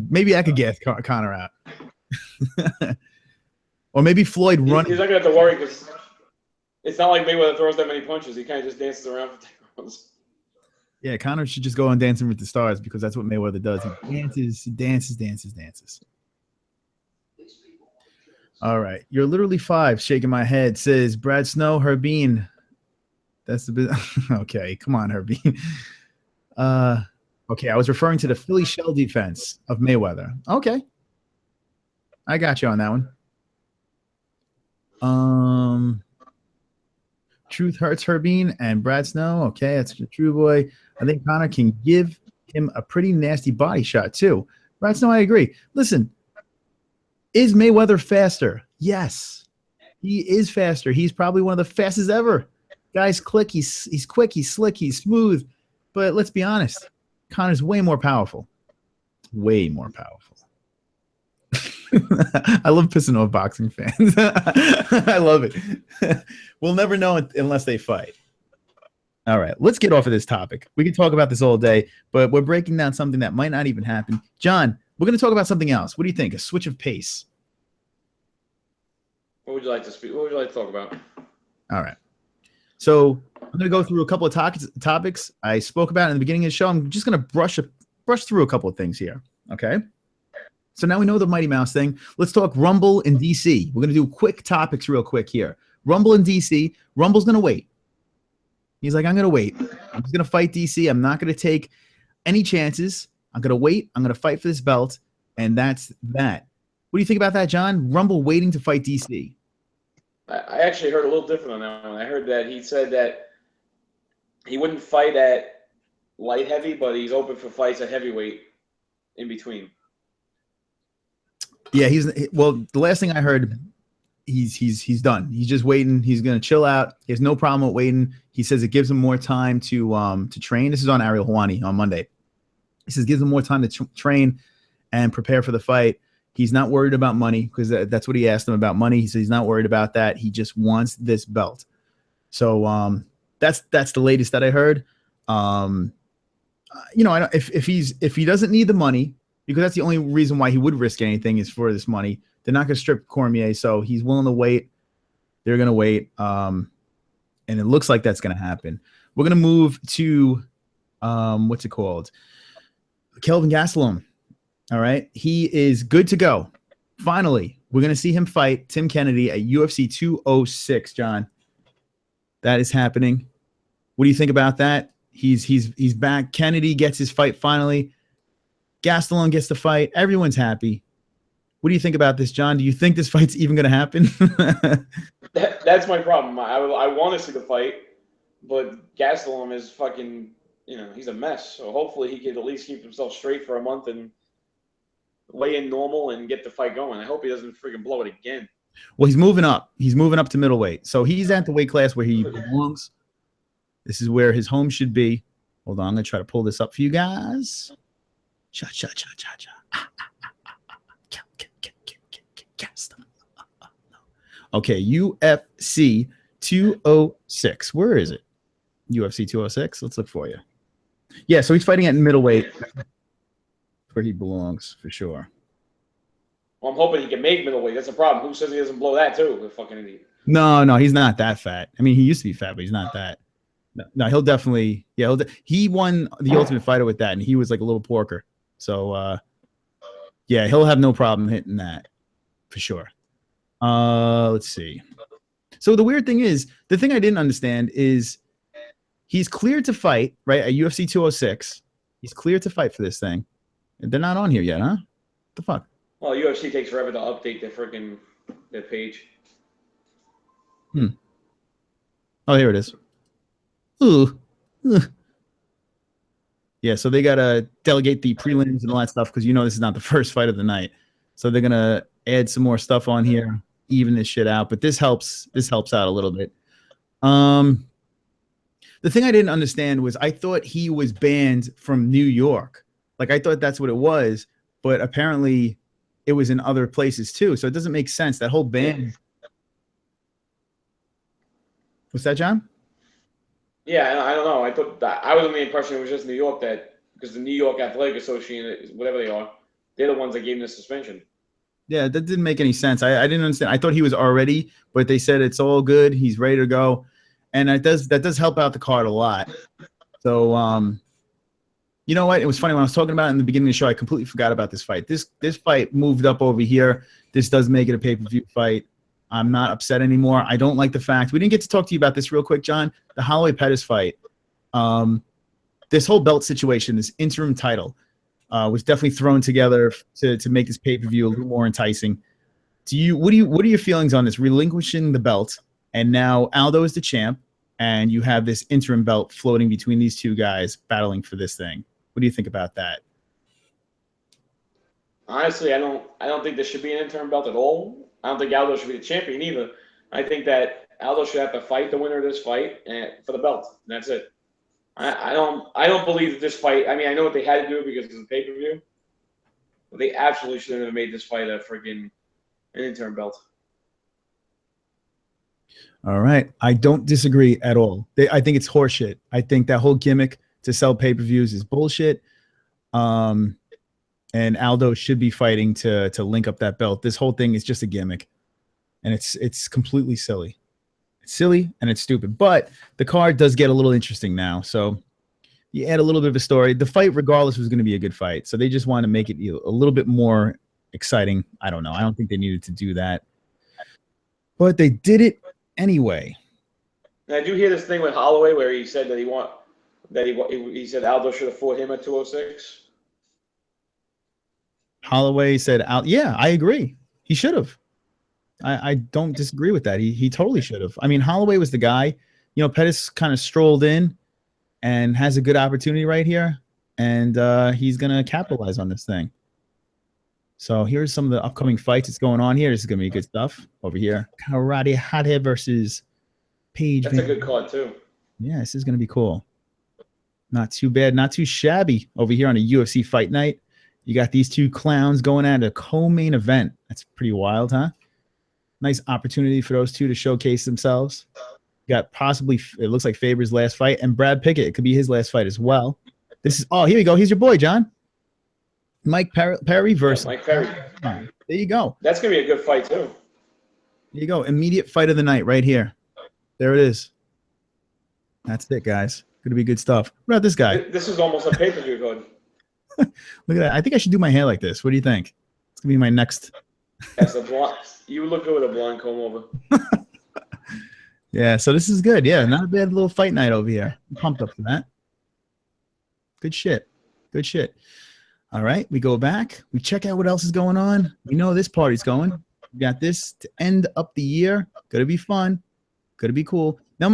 S3: maybe I could get Connor out. Or maybe Floyd running.
S6: He's not gonna have to worry because it's not like Mayweather throws that many punches. He kind of just dances around for 10 rounds.
S3: Yeah, Connor should just go on Dancing with the Stars because that's what Mayweather does. He dances. All right. You're literally 5, shaking my head, says Brad Snow, Herbine. That's the bit. Okay, come on, Herbine. Okay, I was referring to the Philly shell defense of Mayweather. Okay. I got you on that one. Truth hurts Herbine and Brad Snow. Okay, that's the true boy. I think Connor can give him a pretty nasty body shot too. Brad Snow, I agree. Listen, is Mayweather faster? Yes, he is faster. He's probably one of the fastest ever. Guys, click. He's quick. He's slick. He's smooth. But let's be honest, Connor's way more powerful. Way more powerful. I love pissing off boxing fans. I love it. We'll never know it unless they fight. All right, let's get off of this topic. We can talk about this all day, but we're breaking down something that might not even happen. John, we're going to talk about something else. What do you think? A switch of pace.
S6: What would you like to speak? What would you like to talk about?
S3: All right. So I'm going to go through a couple of topics I spoke about in the beginning of the show. I'm just going to brush through a couple of things here. Okay. So now we know the Mighty Mouse thing. Let's talk Rumble in DC. We're going to do quick topics real quick here. Rumble in DC. Rumble's going to wait. He's like, I'm going to wait. I'm just going to fight DC. I'm not going to take any chances. I'm going to wait. I'm going to fight for this belt. And that's that. What do you think about that, John? Rumble waiting to fight DC.
S6: I actually heard a little different on that one. I heard that he said that he wouldn't fight at light heavy, but he's open for fights at heavyweight in between.
S3: Yeah, the last thing I heard, he's done. He's just waiting. He's gonna chill out. He has no problem with waiting. He says it gives him more time to train. This is on Ariel Helwani on Monday. He says it gives him more time to train and prepare for the fight. He's not worried about money because that's what he asked him about money. He said he's not worried about that. He just wants this belt. So that's the latest that I heard. If he doesn't need the money, because that's the only reason why he would risk anything is for this money. They're not going to strip Cormier, so he's willing to wait. They're going to wait, and it looks like that's going to happen. We're going to move to what's it called? Kelvin Gastelum. All right, he is good to go. Finally, we're going to see him fight Tim Kennedy at UFC 206. John, that is happening. What do you think about that? He's back. Kennedy gets his fight finally. Gastelum gets the fight. Everyone's happy. What do you think about this, John? Do you think this fight's even going to happen?
S6: That's my problem. I want to see the fight, but Gastelum is fucking, he's a mess. So hopefully he can at least keep himself straight for a month and weigh in normal and get the fight going. I hope he doesn't freaking blow it again.
S3: Well, he's moving up. He's moving up to middleweight. So he's at the weight class where he belongs. This is where his home should be. Hold on. I'm going to try to pull this up for you guys. Cha cha cha cha cha. Okay, UFC 206. Where is it? UFC 206. Let's look for you. Yeah, so he's fighting at middleweight, where he belongs for sure.
S6: Well, I'm hoping he can make middleweight. That's a problem. Who says he doesn't blow that too? The fucking idiot.
S3: No, he's not that fat. I mean, he used to be fat, but he's not that. No, he'll definitely. Yeah, he won the Ultimate Fighter with that, and he was like a little porker. So, yeah, he'll have no problem hitting that for sure. Let's see. So the weird thing is, the thing I didn't understand is he's cleared to fight, right, at UFC 206. He's cleared to fight for this thing. They're not on here yet, huh? What the fuck?
S6: Well, UFC takes forever to update their page.
S3: Oh, here it is. Ooh. Yeah, so they gotta delegate the prelims and all that stuff because this is not the first fight of the night. So they're gonna add some more stuff on here, even this shit out. But this helps out a little bit. The thing I didn't understand was I thought he was banned from New York. Like I thought that's what it was, but apparently it was in other places too. So it doesn't make sense. That whole ban. What's that, John?
S6: Yeah, I don't know. I thought that I was under the impression it was just New York because the New York Athletic Association, whatever they are, they're the ones that gave him the suspension.
S3: Yeah, that didn't make any sense. I didn't understand. I thought he was already, but they said it's all good. He's ready to go. And that does help out the card a lot. So, you know what? It was funny when I was talking about it in the beginning of the show. I completely forgot about this fight. This fight moved up over here. This does make it a pay-per-view fight. I'm not upset anymore. I don't like the fact we didn't get to talk to you about this real quick, John. The Holloway Pettis fight. This whole belt situation, this interim title, was definitely thrown together to make this pay-per-view a little more enticing. What are your feelings on this? Relinquishing the belt, and now Aldo is the champ, and you have this interim belt floating between these two guys battling for this thing. What do you think about that?
S6: Honestly, I don't think there should be an interim belt at all. I don't think Aldo should be the champion either. I think that Aldo should have to fight the winner of this fight for the belt. And that's it. I don't believe that this fight. I mean, I know what they had to do because it's a pay-per-view, but they absolutely shouldn't have made this fight an interim belt.
S3: All right. I don't disagree at all. I think it's horseshit. I think that whole gimmick to sell pay-per-views is bullshit. And Aldo should be fighting to link up that belt. This whole thing is just a gimmick, and it's completely silly. It's silly and it's stupid. But the card does get a little interesting now. So you add a little bit of a story. The fight, regardless, was going to be a good fight. So they just want to make it a little bit more exciting. I don't know. I don't think they needed to do that, but they did it anyway.
S6: And I do hear this thing with Holloway where he said that he said Aldo should have fought him at 206.
S3: Holloway said, yeah, I agree. He should have. I don't disagree with that. He totally should have. I mean, Holloway was the guy. Pettis kind of strolled in and has a good opportunity right here, and he's going to capitalize on this thing. So here's some of the upcoming fights that's going on here. This is going to be good stuff over here. Karate Hottie versus Paige.
S6: That's a good card, too.
S3: Yeah, this is going to be cool. Not too bad. Not too shabby over here on a UFC fight night. You got these two clowns going at a co-main event. That's pretty wild, huh? Nice opportunity for those two to showcase themselves. You got possibly, it looks like Faber's last fight, and Brad Pickett. It could be his last fight as well. Here we go. Here's your boy, John. Mike Perry versus
S6: Mike Perry.
S3: There you go.
S6: That's going to be a good fight, too.
S3: There you go. Immediate fight of the night right here. There it is. That's it, guys. Going to be good stuff. What about this guy?
S6: This is almost a pay-per-view card.
S3: Look at that. I think I should do my hair like this. What do you think? It's going to be my next.
S6: That's a blonde. You look good with a blonde comb over.
S3: Yeah, so this is good. Yeah, not a bad little fight night over here. I'm pumped up for that. Good shit. Good shit. All right, we go back. We check out what else is going on. We know this party's going. We got this to end up the year. Gonna be fun. Gonna be cool. Now,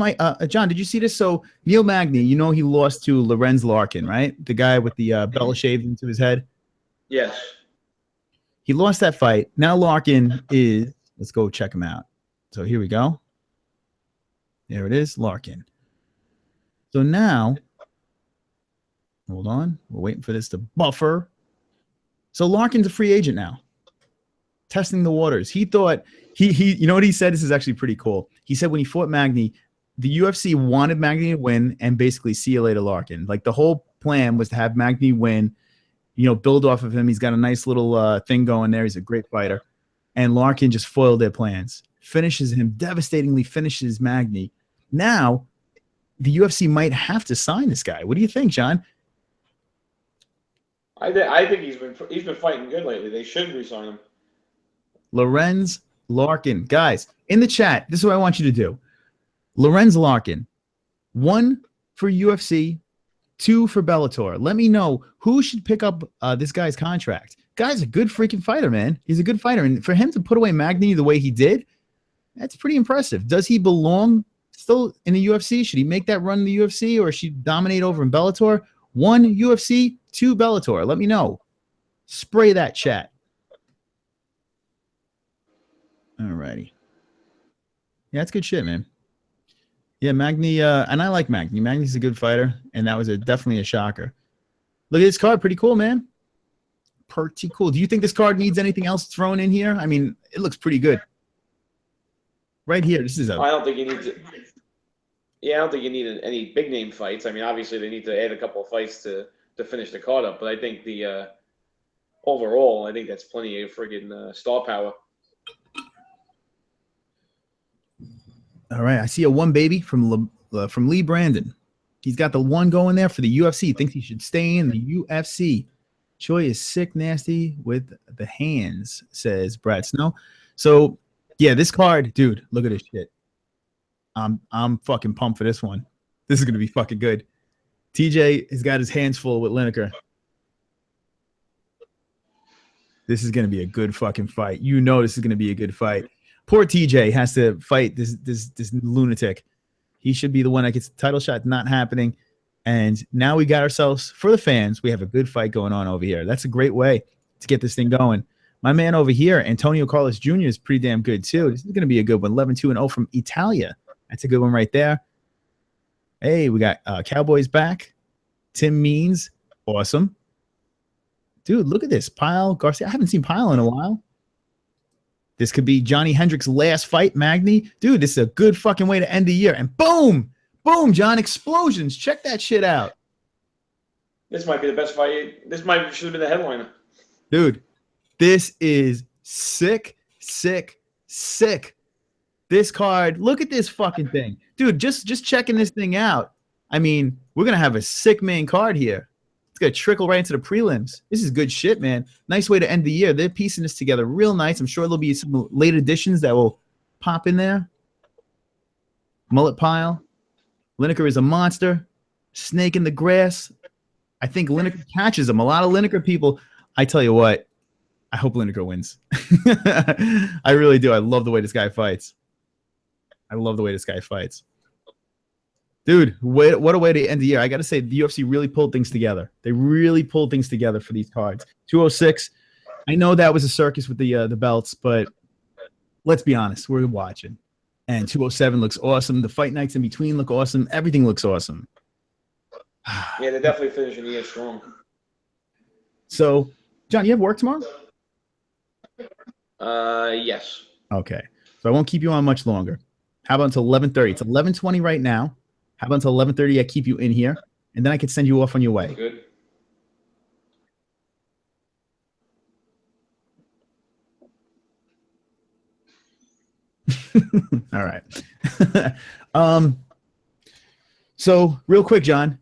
S3: John, did you see this? So Neil Magny, he lost to Lorenz Larkin, right? The guy with the bell shaved into his head.
S6: Yes.
S3: He lost that fight. Now Larkin is. Let's go check him out. So here we go. There it is, Larkin. So now, hold on. We're waiting for this to buffer. So Larkin's a free agent now. Testing the waters. He thought you know what he said? This is actually pretty cool. He said when he fought Magny, the UFC wanted Magny to win and basically see you later, Larkin. Like the whole plan was to have Magny win, build off of him. He's got a nice little thing going there. He's a great fighter. And Larkin just foiled their plans. Finishes him, devastatingly finishes Magny. Now, the UFC might have to sign this guy. What do you think, John?
S6: I think he's been fighting good lately. They should re-sign him.
S3: Lorenz Larkin. Guys, in the chat, this is what I want you to do. Lorenz Larkin, 1 for UFC, 2 for Bellator. Let me know who should pick up this guy's contract. Guy's a good freaking fighter, man. He's a good fighter. And for him to put away Magny the way he did, that's pretty impressive. Does he belong still in the UFC? Should he make that run in the UFC, or should he dominate over in Bellator? 1 UFC, 2 Bellator. Let me know. Spray that chat. All righty. Yeah, that's good shit, man. Yeah, Magny, and I like Magny. Magny's a good fighter, and that was definitely a shocker. Look at this card. Pretty cool, man. Pretty cool. Do you think this card needs anything else thrown in here? I mean, it looks pretty good. Right here. This is a...
S6: I don't think you need to. Yeah, I don't think you need any big name fights. I mean, obviously they need to add a couple of fights to finish the card up, but I think the overall, I think that's plenty of friggin' star power.
S3: All right, I see a 1 baby from Lee Brandon. He's got the 1 going there for the UFC. Thinks he should stay in the UFC. Choi is sick, nasty with the hands, says Brad Snow. So, yeah, this card, dude, look at this shit. I'm fucking pumped for this one. This is gonna be fucking good. TJ has got his hands full with Lineker. This is gonna be a good fucking fight. You know this is gonna be a good fight. Poor TJ has to fight this lunatic. He should be the one that gets the title shot. Not happening. And now we got ourselves, for the fans, we have a good fight going on over here. That's a great way to get this thing going. My man over here, Antonio Carlos Jr., is pretty damn good too. This is going to be a good one. 11-2-0 from Italia. That's a good one right there. Hey, we got Cowboys back. Tim Means. Awesome. Dude, look at this. Pyle Garcia. I haven't seen Pyle in a while. This could be Johnny Hendricks' last fight, Magny. Dude, this is a good fucking way to end the year. And boom, boom, John, explosions. Check that shit out.
S6: This might be the best fight. This should have been the headliner.
S3: Dude, this is sick, sick, sick. This card, look at this fucking thing. Dude, just checking this thing out. I mean, we're going to have a sick main card here. It's going to trickle right into the prelims. This is good shit, man. Nice way to end the year. They're piecing this together real nice. I'm sure there'll be some late additions that will pop in there. Mullet Pile. Lineker is a monster. Snake in the grass. I think Lineker catches him. A lot of Lineker people. I tell you what, I hope Lineker wins. I really do. I love the way this guy fights. Dude, what a way to end the year. I got to say, the UFC really pulled things together. They really pulled things together for these cards. 206, I know that was a circus with the belts, but let's be honest, we're watching. And 207 looks awesome. The fight nights in between look awesome. Everything looks awesome.
S6: Yeah, they're definitely finishing the year strong.
S3: So, John, you have work tomorrow?
S6: Yes.
S3: Okay. So I won't keep you on much longer. How about until 11:30? It's 11:20 right now. How about until 11:30? I keep you in here, and then I can send you off on your way.
S6: Good.
S3: All right. So real quick, John.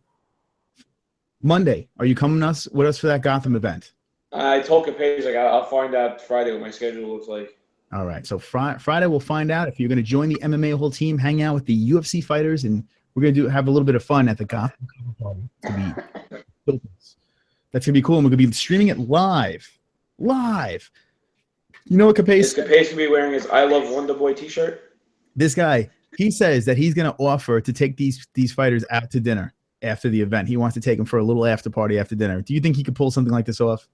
S3: Monday, are you coming with us for that Gotham event?
S6: I told Capage, I'll find out Friday what my schedule looks like.
S3: All right. So Friday we'll find out if you're going to join the MMA-HOLE team, hang out with the UFC fighters, and we're going to have a little bit of fun at the Gotham cover party. That's going to be cool, and we're going to be streaming it live. Live. You know what Capage?
S6: Is Capage going to be wearing his I Love Wonder Boy t-shirt?
S3: This guy, he says that he's going to offer to take these fighters out to dinner after the event. He wants to take them for a little after party after dinner. Do you think he could pull something like this off?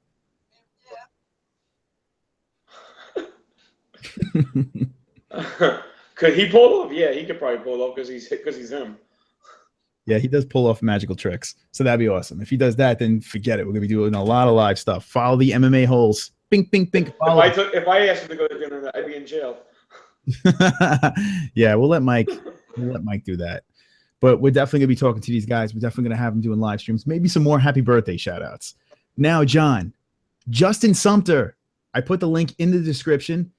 S6: Could he pull it off? Yeah, he could probably pull it off because he's him.
S3: Yeah, he does pull off magical tricks. So that'd be awesome. If he does that, then forget it. We're going to be doing a lot of live stuff. Follow the MMA-HOLEs. Bink, bink, bink.
S6: If I asked him to go to dinner, I'd be in jail.
S3: Yeah, we'll let Mike do that. But we're definitely going to be talking to these guys. We're definitely going to have them doing live streams. Maybe some more happy birthday shout-outs. Now, John, Justin Sumter. I put the link in the description.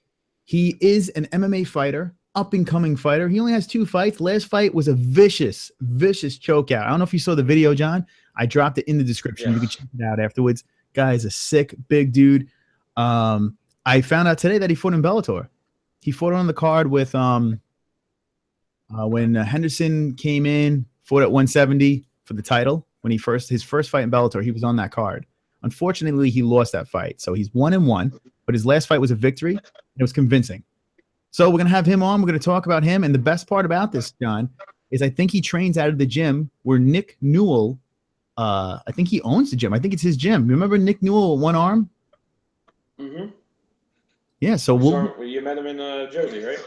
S3: He is an MMA fighter, up-and-coming fighter. He only has 2 fights. Last fight was a vicious, vicious chokeout. I don't know if you saw the video, John. I dropped it in the description. Yeah. You can check it out afterwards. Guy is a sick, big dude. I found out today that he fought in Bellator. He fought on the card with when Henderson came in, fought at 170 for the title. When his first fight in Bellator, he was on that card. Unfortunately, he lost that fight. So he's 1-1, but his last fight was a victory. And it was convincing. So we're going to have him on. We're going to talk about him. And the best part about this, John, is I think he trains out of the gym where Nick Newell I think he owns the gym. I think it's his gym. Remember Nick Newell with one arm?
S6: Mm-hmm.
S3: Yeah, so
S6: You met him in Jersey, right?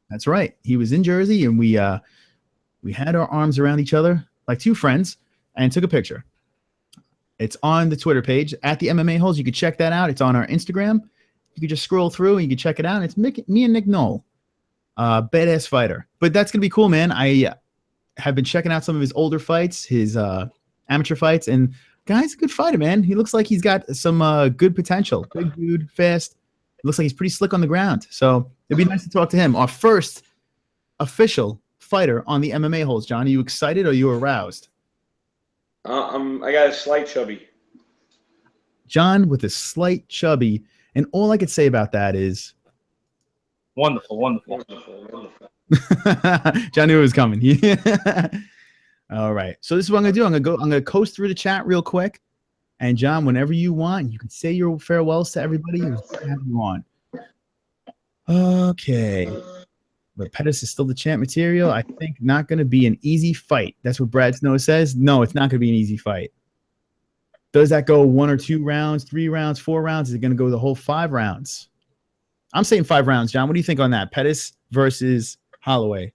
S3: that's right. He was in Jersey, and we had our arms around each other like two friends and took a picture. It's on the Twitter page at the MMA-HOLES. You can check that out. It's on our Instagram. You can just scroll through and you can check it out. It's me and Nick Knoll, badass fighter. But that's gonna be cool, man. I have been checking out some of his older fights, his amateur fights, and guy's a good fighter, man. He looks like he's got some good potential. Big dude, fast. Looks like he's pretty slick on the ground. So it'd be nice to talk to him. Our first official fighter on the MMA-HOLES. John, are you excited or are you aroused?
S6: I got a slight chubby.
S3: John with a slight chubby. And all I could say about that is
S4: Wonderful, wonderful.
S3: John knew it was coming. All right. So this is what I'm gonna do. I'm gonna coast through the chat real quick. And John, whenever you want, you can say your farewells to everybody and have you on. Okay. But Pettis is still the champ material. I think not gonna be an easy fight. That's what Brad Snow says. No, it's not gonna be an easy fight. Does that go 1 or 2 rounds, 3 rounds, 4 rounds? Is it gonna go the whole 5 rounds? I'm saying 5 rounds, John. What do you think on that? Pettis versus Holloway.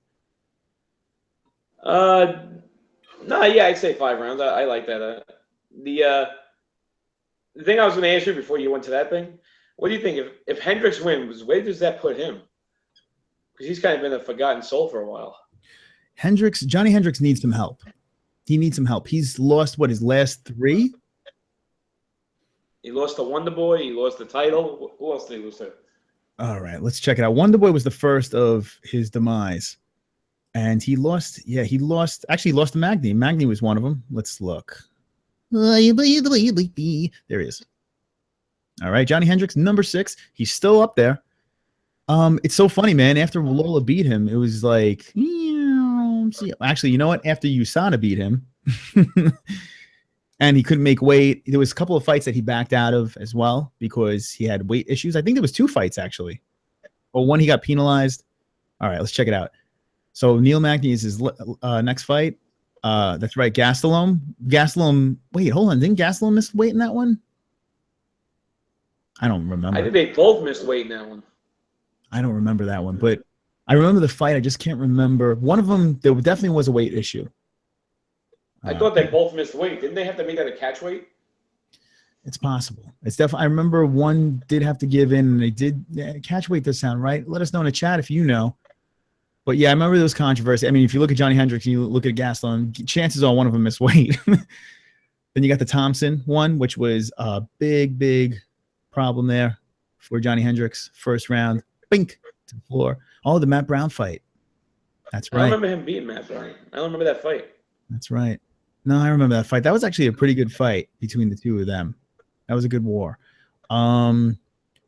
S6: No, yeah, I'd say 5 rounds. I like that. The thing I was going to ask you before you went to that thing, what do you think if Hendricks wins? Where does that put him? Because he's kind of been a forgotten soul for a while.
S3: Johnny Hendricks needs some help. He needs some help. He's lost his last 3.
S6: He lost to Wonder Boy. He lost the title. Who else did he lose to?
S3: All right, let's check it out. Wonder Boy was the first of his demise. And he lost to Magny. Magny was one of them. Let's look. There he is. All right, Johnny Hendricks, number 6. He's still up there. It's so funny, man. After Lola beat him, it was like, actually, you know what? After USADA beat him, and he couldn't make weight, there was a couple of fights that he backed out of as well because he had weight issues. I think there was 2 fights, actually. Or one he got penalized. All right, let's check it out. So Neil Magny is his next fight. That's right, Gastelum. Wait, hold on. Didn't Gastelum miss weight in that one? I don't remember.
S6: I think they both missed weight in that one.
S3: I don't remember that one, but I remember the fight. I just can't remember. One of them, there definitely was a weight issue.
S6: I thought they both missed weight. Didn't they have to meet at a catch weight?
S3: It's possible. It's definitely. I remember one did have to give in, and they did. Yeah, catch weight does sound right. Let us know in the chat if you know. But yeah, I remember there was controversy. I mean, if you look at Johnny Hendricks and you look at Gastelum, chances are one of them missed weight. Then you got the Thompson one, which was a big problem there for Johnny Hendricks. First round, bink to the floor. Oh, the Matt Brown fight. That's right.
S6: I remember him beating Matt Brown. I don't remember that fight.
S3: That's right. No, I remember that fight. That was actually a pretty good fight between the two of them. That was a good war. Johnny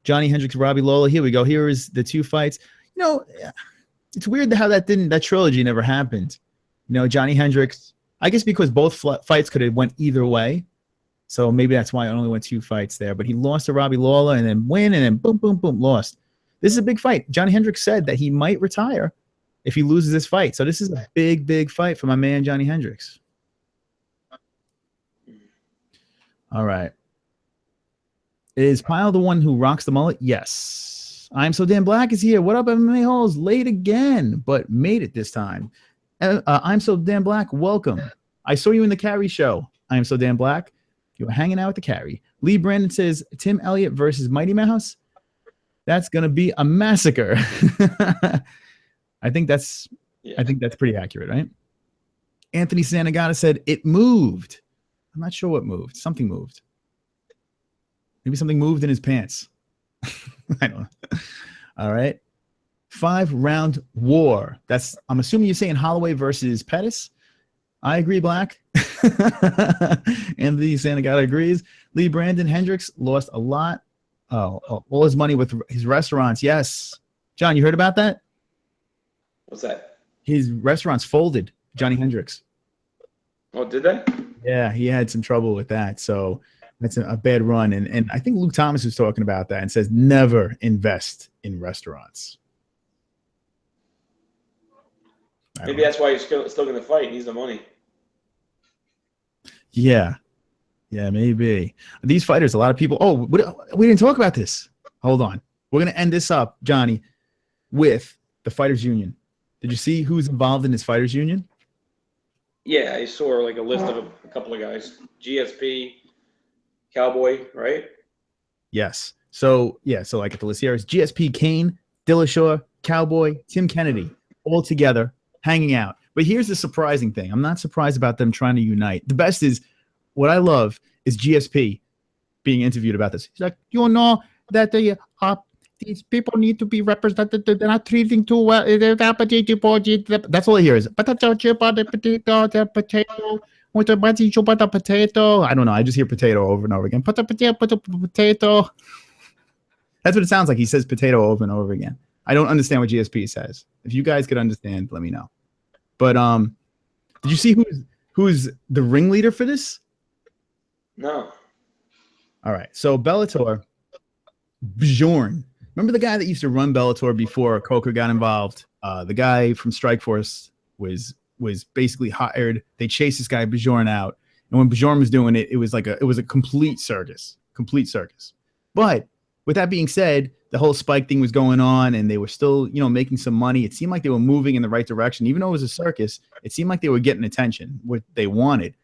S3: Hendricks, Robbie Lawler. Here we go. Here is the 2 fights. You know, it's weird how that trilogy never happened. You know, Johnny Hendricks, I guess because both fights could have went either way. So maybe that's why it only went 2 fights there. But he lost to Robbie Lawler and then win and then boom, boom, boom, lost. This is a big fight. Johnny Hendricks said that he might retire if he loses this fight. So this is a big fight for my man, Johnny Hendricks. All right. Is Pyle the one who rocks the mullet? Yes. I'm So Damn Black is here. What up, MMA-HOLES? Late again, but made it this time. I'm So Damn Black. Welcome. I saw you in the Carry show. I am So Damn Black. You were hanging out with the Carry. Lee Brandon says Tim Elliott versus Mighty Mouse. That's gonna be a massacre. I think that's pretty accurate, right? Anthony Santagata said it moved. I'm not sure what moved. Something moved. Maybe something moved in his pants. I don't know. All right. 5-round war. I'm assuming you're saying Holloway versus Pettis. I agree, Black. Anthony Santagata agrees. Lee Brandon Hendricks lost a lot. All his money with his restaurants. Yes. John, you heard about that?
S6: What's that?
S3: His restaurants folded, Johnny Hendricks.
S6: Oh, did they?
S3: Yeah, he had some trouble with that. So that's a bad run. And I think Luke Thomas was talking about that and says never invest in restaurants.
S6: Maybe that's why he's still going to fight. He needs the money.
S3: Yeah. Yeah, maybe. These fighters, a lot of people. Oh, we didn't talk about this. Hold on. We're going to end this up, Johnny, with the Fighters Union. Did you see who's involved in this Fighters Union?
S6: Yeah, I saw like a list of a couple of guys. GSP, Cowboy, right?
S3: Yes. So, yeah, so like at the list here is GSP, Kane, Dillashaw, Cowboy, Tim Kennedy, all together hanging out. But here's the surprising thing. I'm not surprised about them trying to unite. The best is, what I love is GSP being interviewed about this. He's like, you know that these people need to be represented. They're not treating too well. That's all I hear is potato with the potato. I don't know. I just hear potato over and over again. Potato. That's what it sounds like. He says potato over and over again. I don't understand what GSP says. If you guys could understand, let me know. But did you see who's the ringleader for this?
S6: No.
S3: All right. So Bellator, Bjorn. Remember the guy that used to run Bellator before Coker got involved? The guy from Strikeforce was basically hired. They chased this guy Bjorn out, and when Bjorn was doing it, it was a complete circus. But with that being said, the whole Spike thing was going on, and they were still, making some money. It seemed like they were moving in the right direction, even though it was a circus. It seemed like they were getting attention, what they wanted.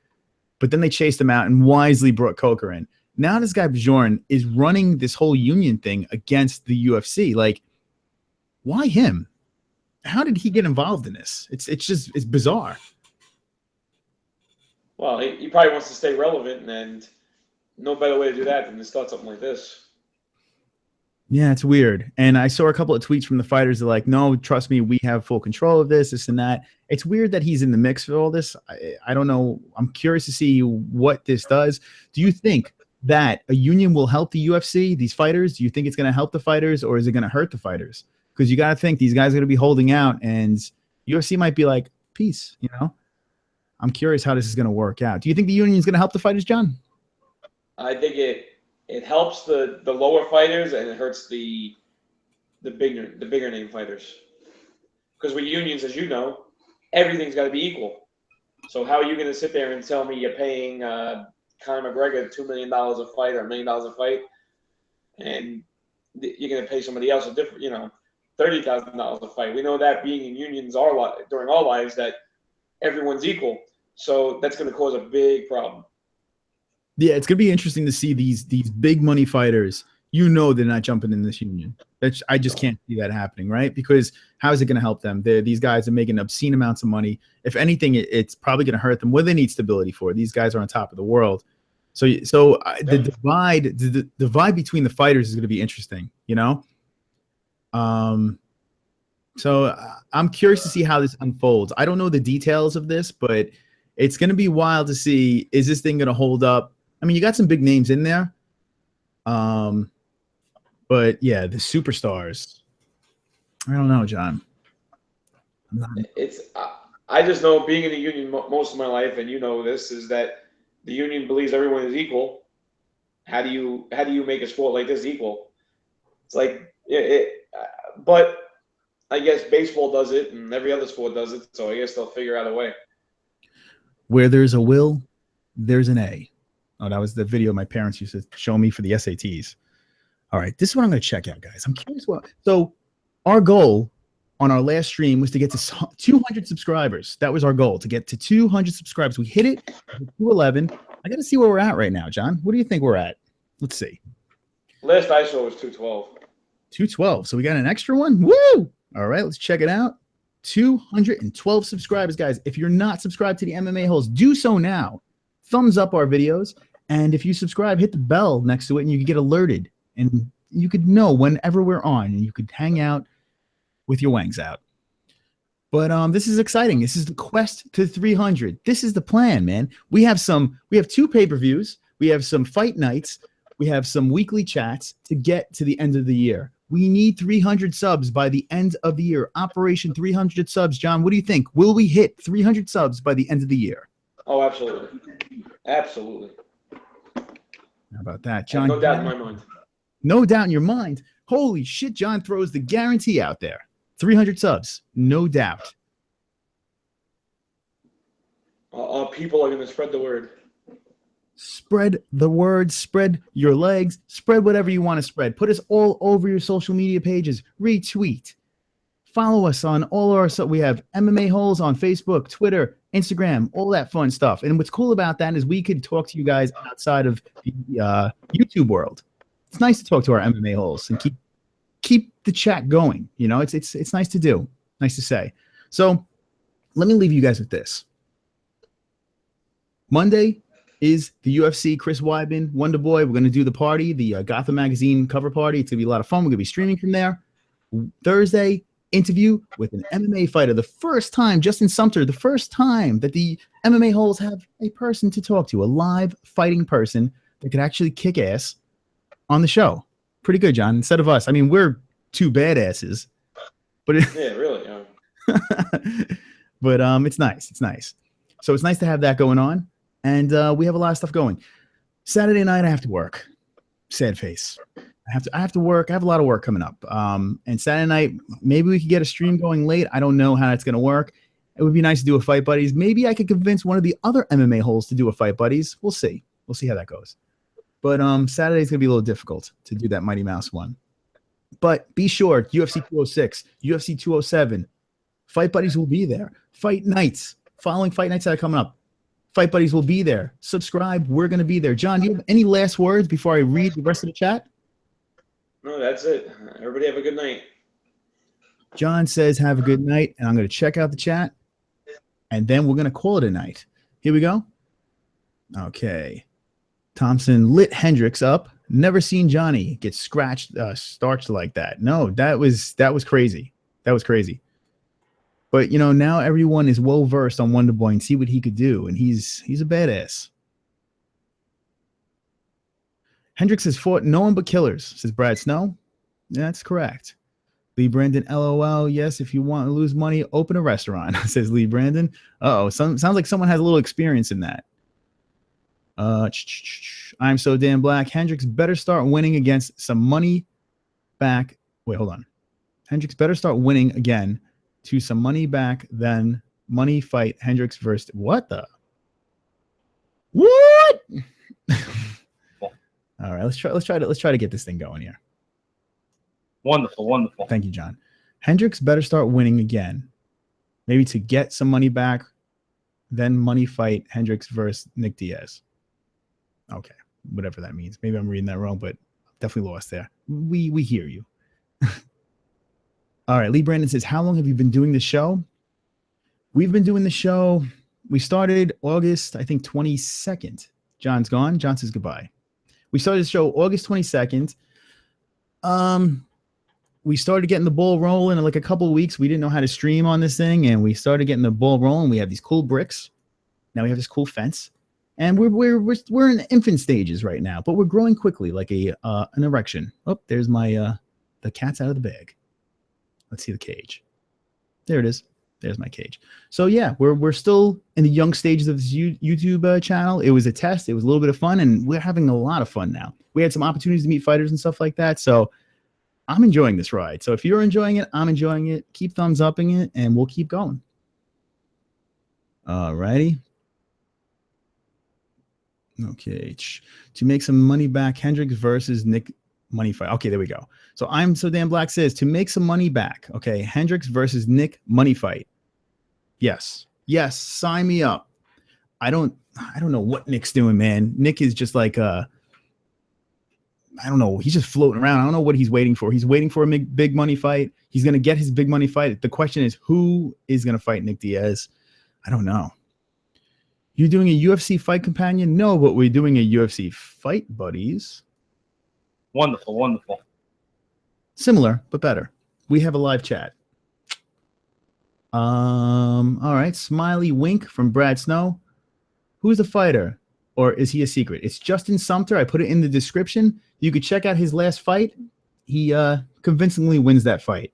S3: But then they chased him out and wisely brought Coker in. Now this guy Bjorn is running this whole union thing against the UFC. Like, why him? How did he get involved in this? It's bizarre.
S6: Well, he probably wants to stay relevant, and no better way to do that than to start something like this.
S3: Yeah, it's weird. And I saw a couple of tweets from the fighters that are like, no, trust me, we have full control of this and that. It's weird that he's in the mix for all this. I don't know. I'm curious to see what this does. Do you think that a union will help the UFC, these fighters? Do you think it's going to help the fighters, or is it going to hurt the fighters? Because you got to think these guys are going to be holding out, and UFC might be like, peace, I'm curious how this is going to work out. Do you think the union is going to help the fighters, John?
S6: I think it helps the lower fighters, and it hurts the bigger name fighters. Because with unions, as you know, everything's got to be equal. So how are you going to sit there and tell me you're paying Conor McGregor $2 million a fight or $1 million a fight, and you're going to pay somebody else a different, $30,000 a fight? We know that being in unions during our lives, that everyone's equal. So that's going to cause a big problem.
S3: Yeah, it's going to be interesting to see these big money fighters. They're not jumping in this union. I just can't see that happening, right? Because how is it going to help them? These guys are making obscene amounts of money. If anything, it's probably going to hurt them. What do they need stability for? These guys are on top of the world. So the divide between the fighters is going to be interesting, So I'm curious to see how this unfolds. I don't know the details of this, but it's going to be wild to see, is this thing going to hold up? I mean, you got some big names in there. But yeah, the superstars. I don't know, John.
S6: I just know, being in the union most of my life, and this, is that the union believes everyone is equal. How do you make a sport like this equal? It's like but I guess baseball does it, and every other sport does it. So I guess they'll figure out a way.
S3: Where there's a will, there's an A. Oh, that was the video my parents used to show me for the SATs. All right, this is what I'm going to check out, guys. I'm curious so our goal on our last stream was to get to 200 subscribers. That was our goal, to get to 200 subscribers. We hit it, 211. I got to see where we're at right now, John. What do you think we're at? Let's see.
S6: Last I saw was 212.
S3: 212. So we got an extra one. Woo! All right, let's check it out. 212 subscribers, guys. If you're not subscribed to the MMA-HOLES, do so now. Thumbs up our videos. And if you subscribe, hit the bell next to it, and you can get alerted. And you could know whenever we're on, and you could hang out with your wangs out. But this is exciting. This is the quest to 300. This is the plan, man. We have 2 pay-per-views. We have some fight nights. We have some weekly chats to get to the end of the year. We need 300 subs by the end of the year. Operation 300 subs. John, what do you think? Will we hit 300 subs by the end of the year?
S6: Oh, absolutely. Absolutely.
S3: How about that, John?
S6: No doubt in my mind.
S3: No doubt in your mind. Holy shit, John throws the guarantee out there. 300 subs, no doubt.
S6: People are going to spread the word.
S3: Spread the word, spread your legs, spread whatever you want to spread. Put us all over your social media pages. Retweet. Follow us on all our, so we have MMA-HOLES on Facebook, Twitter, Instagram, all that fun stuff. And what's cool about that is we could talk to you guys outside of the YouTube world. It's nice to talk to our MMA-HOLES and keep the chat going. You know, it's nice to do, nice to say. So let me leave you guys with this. Monday is the UFC, Chris Weidman, Wonder Boy. We're going to do the party, the Gotham magazine cover party. It's going to be a lot of fun. We're going to be streaming from there. Thursday, interview with an MMA fighter. The first time, Justin Sumter, the first time that the MMA-HOLES have a person to talk to, a live fighting person that could actually kick ass on the show. Pretty good, John. Instead of us. I mean, we're two badasses. But
S6: Yeah, really.
S3: but it's nice. It's nice. So it's nice to have that going on. And we have a lot of stuff going. Saturday night, I have to work. Sad face. I have to work. I have a lot of work coming up. And Saturday night, maybe we could get a stream going late. I don't know how that's going to work. It would be nice to do a Fight Buddies. Maybe I could convince one of the other MMA-HOLES to do a Fight Buddies. We'll see. We'll see how that goes. But Saturday's going to be a little difficult to do that Mighty Mouse one. But be sure, UFC 206, UFC 207, Fight Buddies will be there. Fight nights, following fight nights that are coming up. Fight Buddies will be there. Subscribe. We're going to be there. John, do you have any last words before I read the rest of the chat?
S6: No, that's it. Everybody have a good night.
S3: John says, have a good night. And I'm going to check out the chat. And then we're going to call it a night. Here we go. Okay. Thompson lit Hendricks up. Never seen Johnny get scratched, starched like that. No, that was crazy. That was crazy. But, you know, now everyone is well-versed on Wonder Boy and see what he could do. And he's a badass. Hendricks has fought no one but killers, says Brad Snow. That's correct. Lee Brandon, LOL. Yes, if you want to lose money, open a restaurant, says Lee Brandon. Uh-oh, sounds like someone has a little experience in that. I'm so damn black. Hendricks better start winning against some money back. Wait, hold on. Hendricks better start winning again to some money back than money fight Hendricks versus what the? What? All right, let's try to get this thing going here.
S4: Wonderful, wonderful.
S3: Thank you, John. Hendricks better start winning again. Maybe to get some money back, then money fight Hendricks versus Nick Diaz. Okay, whatever that means. Maybe I'm reading that wrong, but definitely lost there. We hear you. All right, Lee Brandon says, how long have you been doing the show? We've been doing the show. We started August, I think, 22nd. John's gone. John says goodbye. We started the show August 22nd. We started getting the ball rolling in like a couple of weeks. We didn't know how to stream on this thing, and we started getting the ball rolling. We have these cool bricks. Now we have this cool fence. And we're in infant stages right now, but we're growing quickly, like an erection. Oh, there's my the cat's out of the bag. Let's see the cage. There it is. There's my cage. So yeah, we're still in the young stages of this YouTube channel. It was a test. It was a little bit of fun, and we're having a lot of fun now. We had some opportunities to meet fighters and stuff like that. So I'm enjoying this ride. So if you're enjoying it, I'm enjoying it. Keep thumbs upping it, and we'll keep going. All righty. Okay, to make some money back, Hendricks versus Nick money fight. Okay, there we go. So I'm so damn black says to make some money back. Okay, Hendricks versus Nick money fight. Yes, sign me up. I don't know what Nick's doing, man. Nick is just like I don't know. He's just floating around. I don't know what he's waiting for. He's waiting for a big money fight. He's gonna get his big money fight. The question is, who is gonna fight Nick Diaz? I don't know. You're doing a UFC fight companion? No, but we're doing a UFC fight buddies.
S4: Wonderful, wonderful.
S3: Similar, but better. We have a live chat. All right. Smiley wink from Brad Snow. Who's the fighter? Or is he a secret? It's Justin Sumter. I put it in the description. You could check out his last fight. He convincingly wins that fight.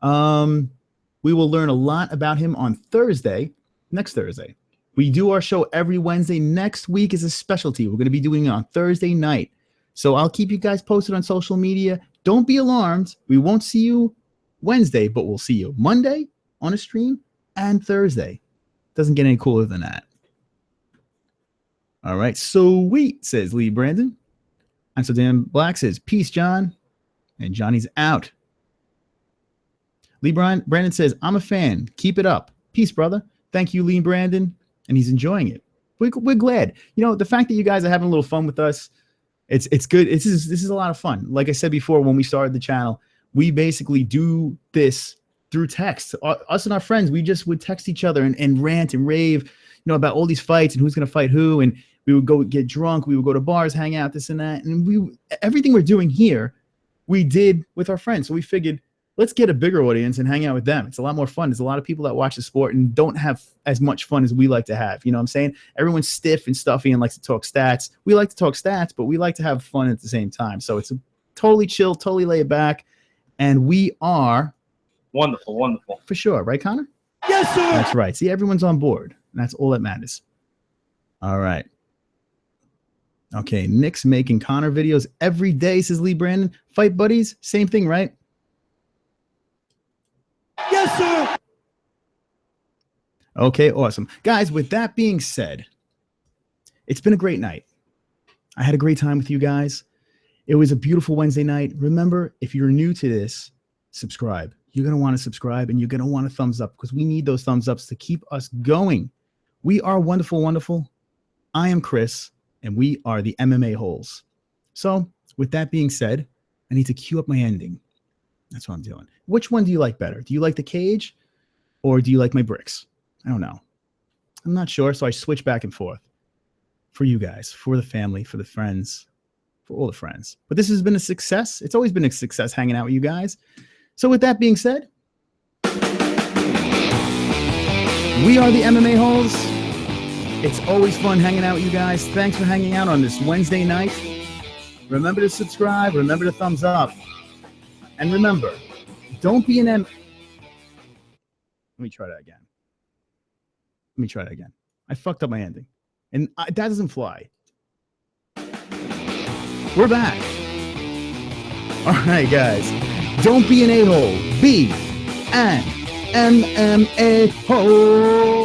S3: We will learn a lot about him on Thursday, next Thursday. We do our show every Wednesday. Next week is a specialty. We're going to be doing it on Thursday night. So I'll keep you guys posted on social media. Don't be alarmed. We won't see you Wednesday, but we'll see you Monday on a stream and Thursday. Doesn't get any cooler than that. All right. Sweet, says Lee Brandon. And so Dan Black says, peace, John. And Johnny's out. Lee Brandon says, I'm a fan. Keep it up. Peace, brother. Thank you, Lee Brandon. And he's enjoying it. We're glad. You know, the fact that you guys are having a little fun with us, it's good. This is a lot of fun. Like I said before, when we started the channel, we basically do this through text. Us and our friends, we just would text each other and rant and rave, you know, about all these fights and who's going to fight who. And we would go get drunk. We would go to bars, hang out, this and that. And everything we're doing here, we did with our friends. So we figured, let's get a bigger audience and hang out with them. It's a lot more fun. There's a lot of people that watch the sport and don't have as much fun as we like to have. You know what I'm saying? Everyone's stiff and stuffy and likes to talk stats. We like to talk stats, but we like to have fun at the same time. So it's a totally chill, totally laid back. And we are
S4: Wonderful, wonderful.
S3: for sure. Right, Connor?
S2: Yes, sir.
S3: That's right. See, everyone's on board. And that's all that matters. All right. Okay, Nick's making Connor videos every day, says Lee Brandon. Fight buddies, same thing, right?
S2: Yes, sir.
S3: Okay, awesome. Guys, with that being said, it's been a great night. I had a great time with you guys. It was a beautiful Wednesday night. Remember, if you're new to this, subscribe. You're going to want to subscribe and you're going to want a thumbs up because we need those thumbs ups to keep us going. We are wonderful, wonderful. I am Chris, and we are the MMA-HOLES. So, with that being said, I need to cue up my ending. That's what I'm doing. Which one do you like better? Do you like the cage or do you like my bricks? I don't know. I'm not sure, so I switch back and forth for you guys, for the family, for the friends, for all the friends. But this has been a success. It's always been a success hanging out with you guys. So with that being said, we are the MMA-HOLES. It's always fun hanging out with you guys. Thanks for hanging out on this Wednesday night. Remember to subscribe. Remember to thumbs up. And remember, don't be an Let me try that again. I fucked up my ending. And that doesn't fly. We're back. All right, guys. Don't be an a-hole. Be an MMA-hole.